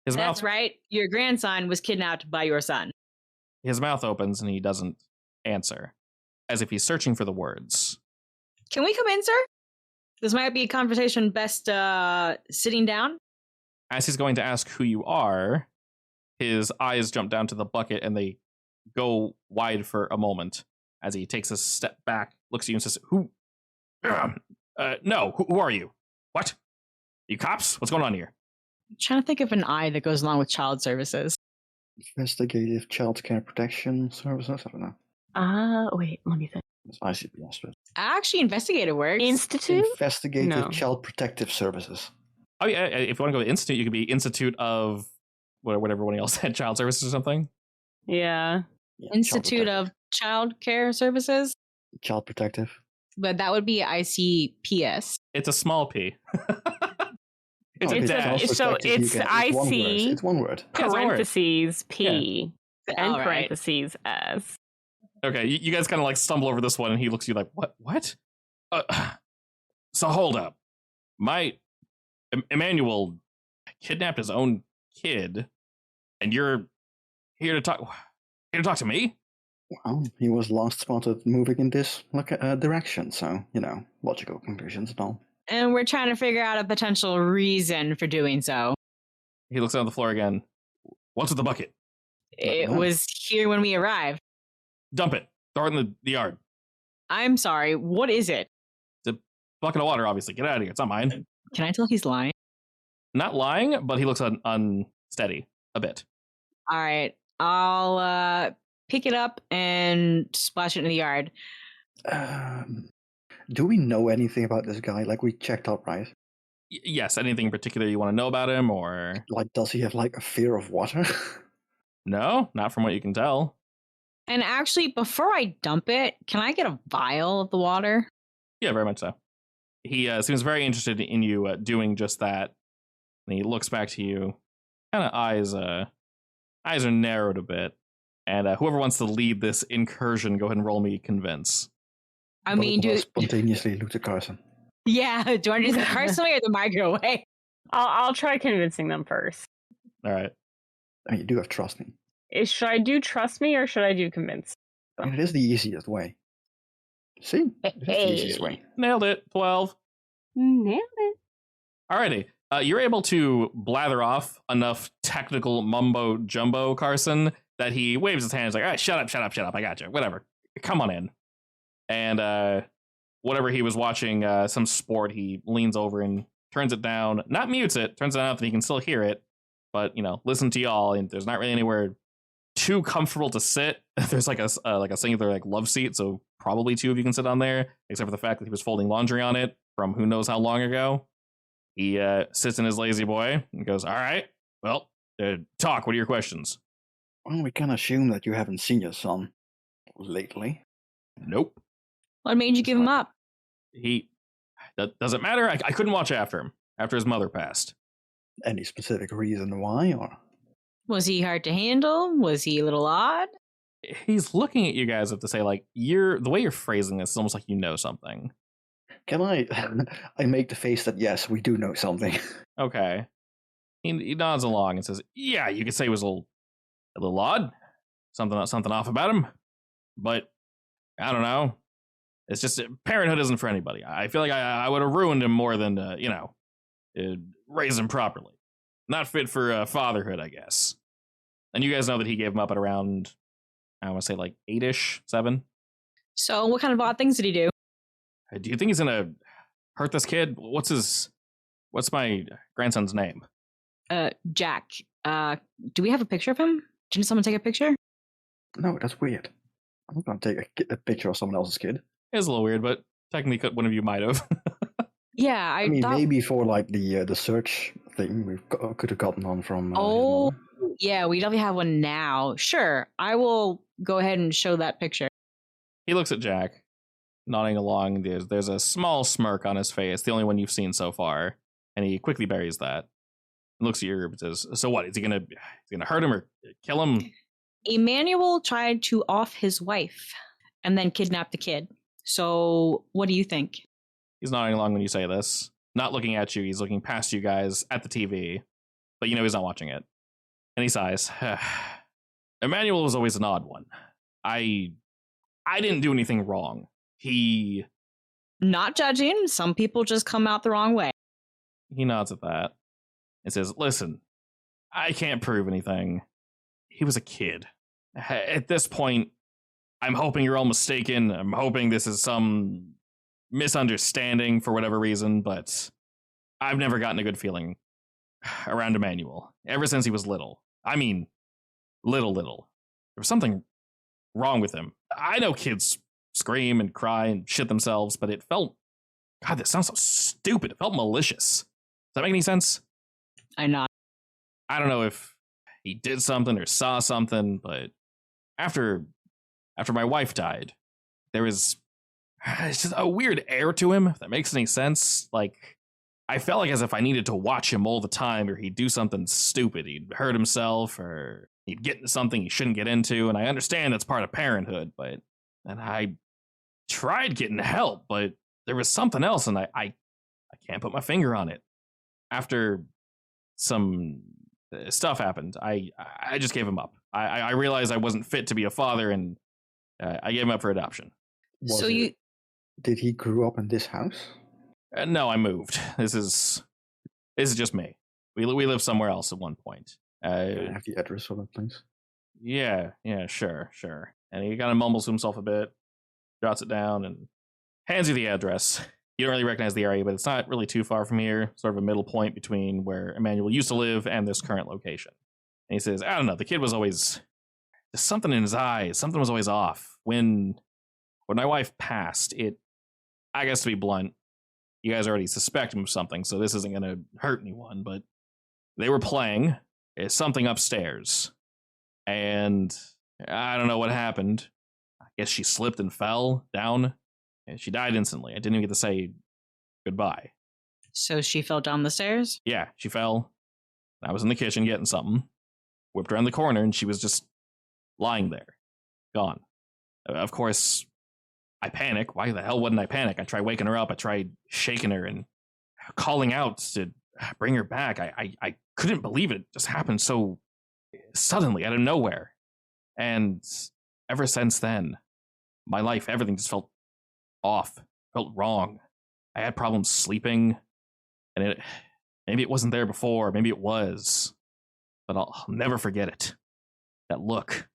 His That's mouth, right. Your grandson was kidnapped by your son. His mouth opens and he doesn't answer, as if he's searching for the words. Can we come in, sir? This might be a conversation best sitting down. As he's going to ask who you are, his eyes jump down to the bucket and they go wide for a moment as he takes a step back, looks at you and says, who? No, who are you? What? You cops? What's going on here? I'm trying to think of an I that goes along with child services. Investigative Child Care Protection Services? I don't know. Wait, let me think. It's I.C.S. but Actually, investigative works. Institute? Investigative No. Child Protective Services. Oh yeah, if you want to go to institute, you could be Institute of whatever everyone else said, Child Services or something. Yeah. Yeah, Institute of Child Care Services. Child Protective. But that would be I.C.P.S. It's a small p. It's Oh, a okay, dash. also So protective, you it's can- it's one word. IC It's one word. Yeah, it's one word. parentheses P and All right. parentheses S. Okay, you guys kind of like stumble over this one, and he looks at you like, what? So hold up. Emmanuel kidnapped his own kid, and you're here to talk to me? Well, he was last spotted moving in this direction, so, logical conclusions and all. And we're trying to figure out a potential reason for doing so. He looks down at the floor again. What's with the bucket? It was here when we arrived. Dump it. Throw it in the yard. I'm sorry, what is it? It's a bucket of water, obviously. Get out of here. It's not mine. Can I tell he's lying? Not lying, but he looks unsteady a bit. All right, I'll pick it up and splash it in the yard. Do we know anything about this guy? Like, we checked up, right? Yes, anything in particular you want to know about him, or... Like, does he have, like, a fear of water? No, not from what you can tell. And actually, before I dump it, can I get a vial of the water? Yeah, very much so. He seems very interested in you doing just that. And he looks back to you. Kind of eyes are narrowed a bit. And whoever wants to lead this incursion, go ahead and roll me convince. I mean, do spontaneously look to Carson. yeah, do I do the Carson way or the micro way? I'll try convincing them first. All right. I mean, you do have trust me. Should I do trust me or should I do convince? I mean, it is the easiest way. See? It is the easiest way. Nailed it. 12. Nailed it. Alrighty. You're able to blather off enough technical mumbo jumbo, Carson, that he waves his hand. He's like, all right, shut up. I got you. Whatever. Come on in. And whatever he was watching, some sport, he leans over and turns it down. Not mutes it. Turns it down that he can still hear it. But, listen to y'all. And there's not really anywhere too comfortable to sit. There's like a singular like love seat, so probably two of you can sit on there, except for the fact that he was folding laundry on it from who knows how long ago. He sits in his lazy boy and goes, all right, well, talk. What are your questions? Well, we can assume that you haven't seen your son lately. Nope. What made you give him up? Does it matter? I couldn't watch after him after his mother passed. Any specific reason why, or? Was he hard to handle? Was he a little odd? He's looking at you guys to say, like, the way you're phrasing this is almost like you know something. Can I? I make the face that yes, we do know something. Okay. He nods along and says, "Yeah, you could say it was a little odd, something off about him, but I don't know. It's just parenthood isn't for anybody. I feel like I would have ruined him more than raise him properly. Not fit for fatherhood, I guess." And you guys know that he gave him up at around, I want to say like 8-ish, 7. So what kind of odd things did he do? Do you think he's gonna hurt this kid? What's my grandson's name? Jack. Do we have a picture of him? Didn't someone take a picture? No, that's weird. I'm not going to take a picture of someone else's kid. It's a little weird, but technically one of you might have. Yeah, I mean, thought... maybe for like the search thing, we could have gotten one from. Oh, yeah, we definitely have one now. Sure, I will go ahead and show that picture. He looks at Jack, nodding along. There's a small smirk on his face, the only one you've seen so far, and he quickly buries that. And looks at you and says, "So what? Is he gonna hurt him or kill him?" Emmanuel tried to off his wife and then kidnap the kid. So, what do you think? He's nodding along when you say this. Not looking at you, he's looking past you guys at the TV. But he's not watching it. And he sighs. Emmanuel was always an odd one. I didn't do anything wrong. He... Not judging. Some people just come out the wrong way. He nods at that and says, "Listen, I can't prove anything. He was a kid. At this point, I'm hoping you're all mistaken. I'm hoping this is some misunderstanding for whatever reason, but I've never gotten a good feeling around Emmanuel ever since he was little. I mean, little. There was something wrong with him. I know kids scream and cry and shit themselves, but it felt, God, that sounds so stupid. It felt malicious. Does that make any sense? I not. I don't know if he did something or saw something, but after my wife died, there was it's just a weird air to him, if that makes any sense. Like, I felt like as if I needed to watch him all the time, or he'd do something stupid. He'd hurt himself, or he'd get into something he shouldn't get into. And I understand that's part of parenthood, and I tried getting help, but there was something else, and I can't put my finger on it. After some stuff happened, I just gave him up. I realized I wasn't fit to be a father, and I gave him up for adoption. Did he grow up in this house? No, I moved. This is just me. We lived somewhere else at one point. Can I have the address for that, please? Yeah, sure. And he kind of mumbles to himself a bit, jots it down, and hands you the address. You don't really recognize the area, but it's not really too far from here. Sort of a middle point between where Emmanuel used to live and this current location. And he says, I don't know, the kid was always, there's something in his eyes. Something was always off. When my wife passed, I guess to be blunt, you guys already suspect him of something, so this isn't going to hurt anyone, but they were playing something upstairs. And I don't know what happened. I guess she slipped and fell down, and she died instantly. I didn't even get to say goodbye. So she fell down the stairs? Yeah, she fell. I was in the kitchen getting something. Whipped around the corner, and she was just lying there. Gone. Of course, I panic. Why the hell wouldn't I panic? I tried waking her up. I tried shaking her and calling out to bring her back. I couldn't believe it. It just happened so suddenly out of nowhere. And ever since then, my life, everything just felt off, felt wrong. I had problems sleeping, and maybe it wasn't there before, maybe it was, but I'll never forget it. That look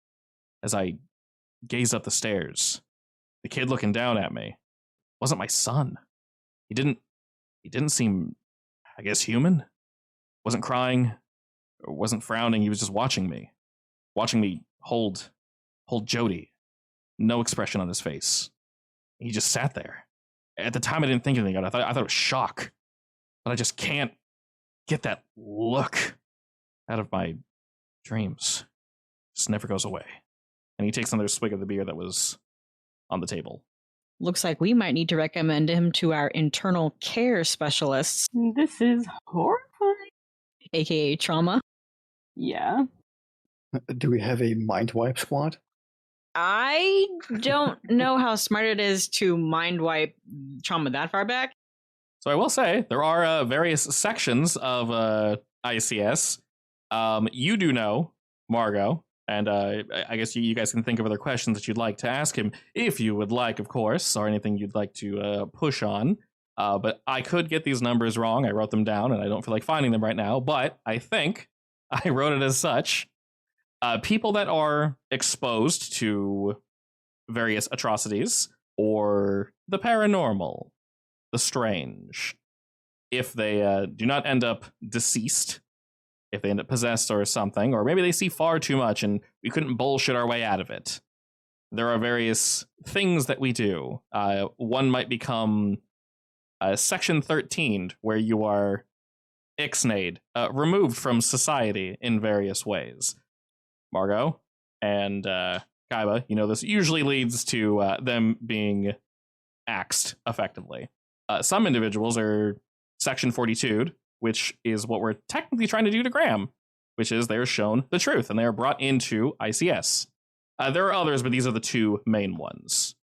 as I gazed up the stairs. The kid looking down at me wasn't my son. He didn't seem, I guess, human. Wasn't crying, or wasn't frowning. He was just watching me hold Jody. No expression on his face. He just sat there. At the time, I didn't think anything of it. I thought it was shock, but I just can't get that look out of my dreams. It just never goes away. And he takes another swig of the beer that was on the table. Looks like we might need to recommend him to our internal care specialists, This is horrifying. aka trauma. Yeah. Do we have a mind wipe squad? I don't know how smart it is to mind wipe trauma that far back. So I will say there are various sections of I.C.S. You do know Margot, and I guess you guys can think of other questions that you'd like to ask him, if you would like, of course, or anything you'd like to push on. But I could get these numbers wrong. I wrote them down, and I don't feel like finding them right now, but I think I wrote it as such. People that are exposed to various atrocities or the paranormal, the strange, if they do not end up deceased, if they end up possessed or something, or maybe they see far too much and we couldn't bullshit our way out of it. There are various things that we do. One might become Section 13, where you are ixnayed, removed from society in various ways. Margot and Kaiba, this usually leads to them being axed effectively. Some individuals are Section 42'd, which is what we're technically trying to do to Graham, which is they're shown the truth and they are brought into I.C.S. There are others, but these are the two main ones.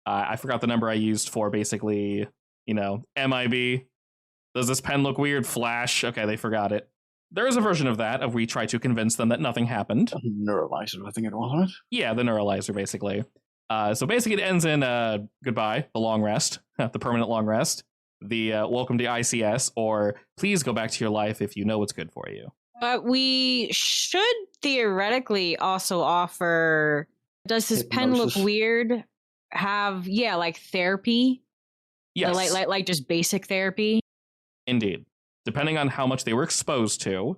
I forgot the number I used for basically, MIB. Does this pen look weird? Flash. Okay, they forgot it. There is a version of that, of we try to convince them that nothing happened. Neuralizer, I think it was, right? Yeah, the neuralizer, basically. So basically it ends in goodbye, the long rest, the permanent long rest, the welcome to I.C.S, or please go back to your life if you know what's good for you. But we should theoretically also offer, does his pen look weird? Have, like therapy? Yes. Like just basic therapy? Indeed. Depending on how much they were exposed to,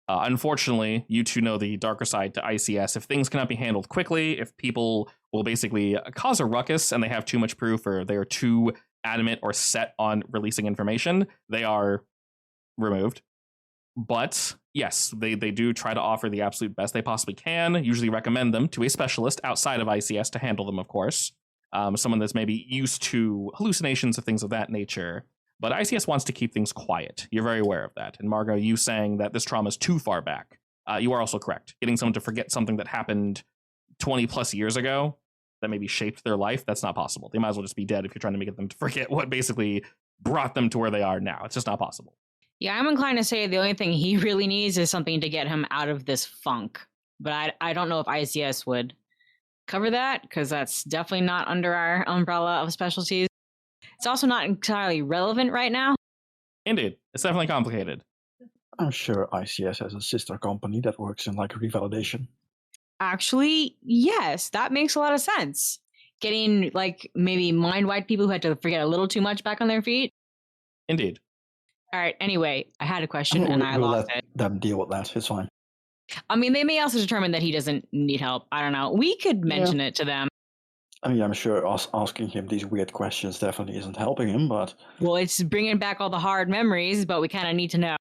Unfortunately, you two know the darker side to I.C.S. If things cannot be handled quickly, if people will basically cause a ruckus and they have too much proof or they are too adamant or set on releasing information, they are removed. But yes, they do try to offer the absolute best they possibly can, usually recommend them to a specialist outside of I.C.S. to handle them, of course. Someone that's maybe used to hallucinations or things of that nature. But I.C.S. wants to keep things quiet. You're very aware of that. And Margot, you saying that this trauma is too far back, you are also correct. Getting someone to forget something that happened 20 plus years ago that maybe shaped their life, that's not possible. They might as well just be dead if you're trying to make them to forget what basically brought them to where they are now. It's just not possible. Yeah, I'm inclined to say the only thing he really needs is something to get him out of this funk. But I don't know if I.C.S. would cover that, because that's definitely not under our umbrella of specialties. It's also not entirely relevant right now. Indeed. It's definitely complicated. I'm sure I.C.S. has a sister company that works in like revalidation. Actually, yes, that makes a lot of sense. Getting like maybe mind-wide people who had to forget a little too much back on their feet. Indeed. All right, anyway, I had a question and I we'll lost let it. them deal with that. It's fine. I mean, they may also determine that he doesn't need help. I don't know. We could mention it to them. I mean, I'm sure us asking him these weird questions definitely isn't helping him, but... Well, it's bringing back all the hard memories, but we kind of need to know.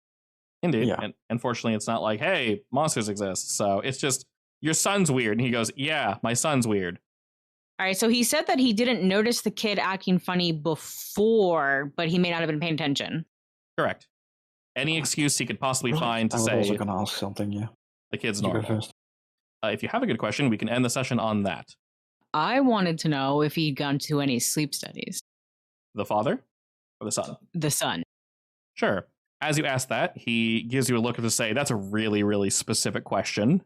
Indeed. Yeah. And unfortunately, it's not like, hey, monsters exist. So it's just, your son's weird. And he goes, yeah, my son's weird. All right, so he said that he didn't notice the kid acting funny before, but he may not have been paying attention. Correct. Any excuse he could possibly find to I was say also going to ask something, yeah. the kid's You go normal. first. If you have a good question, we can end the session on that. I wanted to know if he'd gone to any sleep studies. The father or the son? The son. Sure. As you ask that, he gives you a look to say, that's a really, really specific question.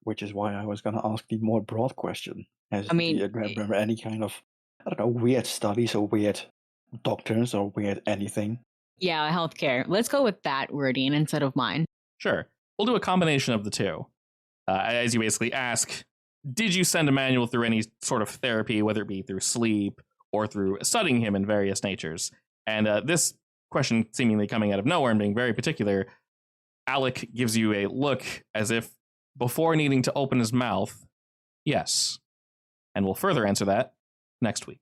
Which is why I was going to ask the more broad question. Do you eh, remember any kind of, I don't know, weird studies or weird doctors or weird anything? Yeah, healthcare. Let's go with that wording instead of mine. Sure. We'll do a combination of the two. As you basically ask, did you send Emmanuel through any sort of therapy, whether it be through sleep or through studying him in various natures? And this question seemingly coming out of nowhere and being very particular, Alec gives you a look as if before needing to open his mouth, yes. And we'll further answer that next week.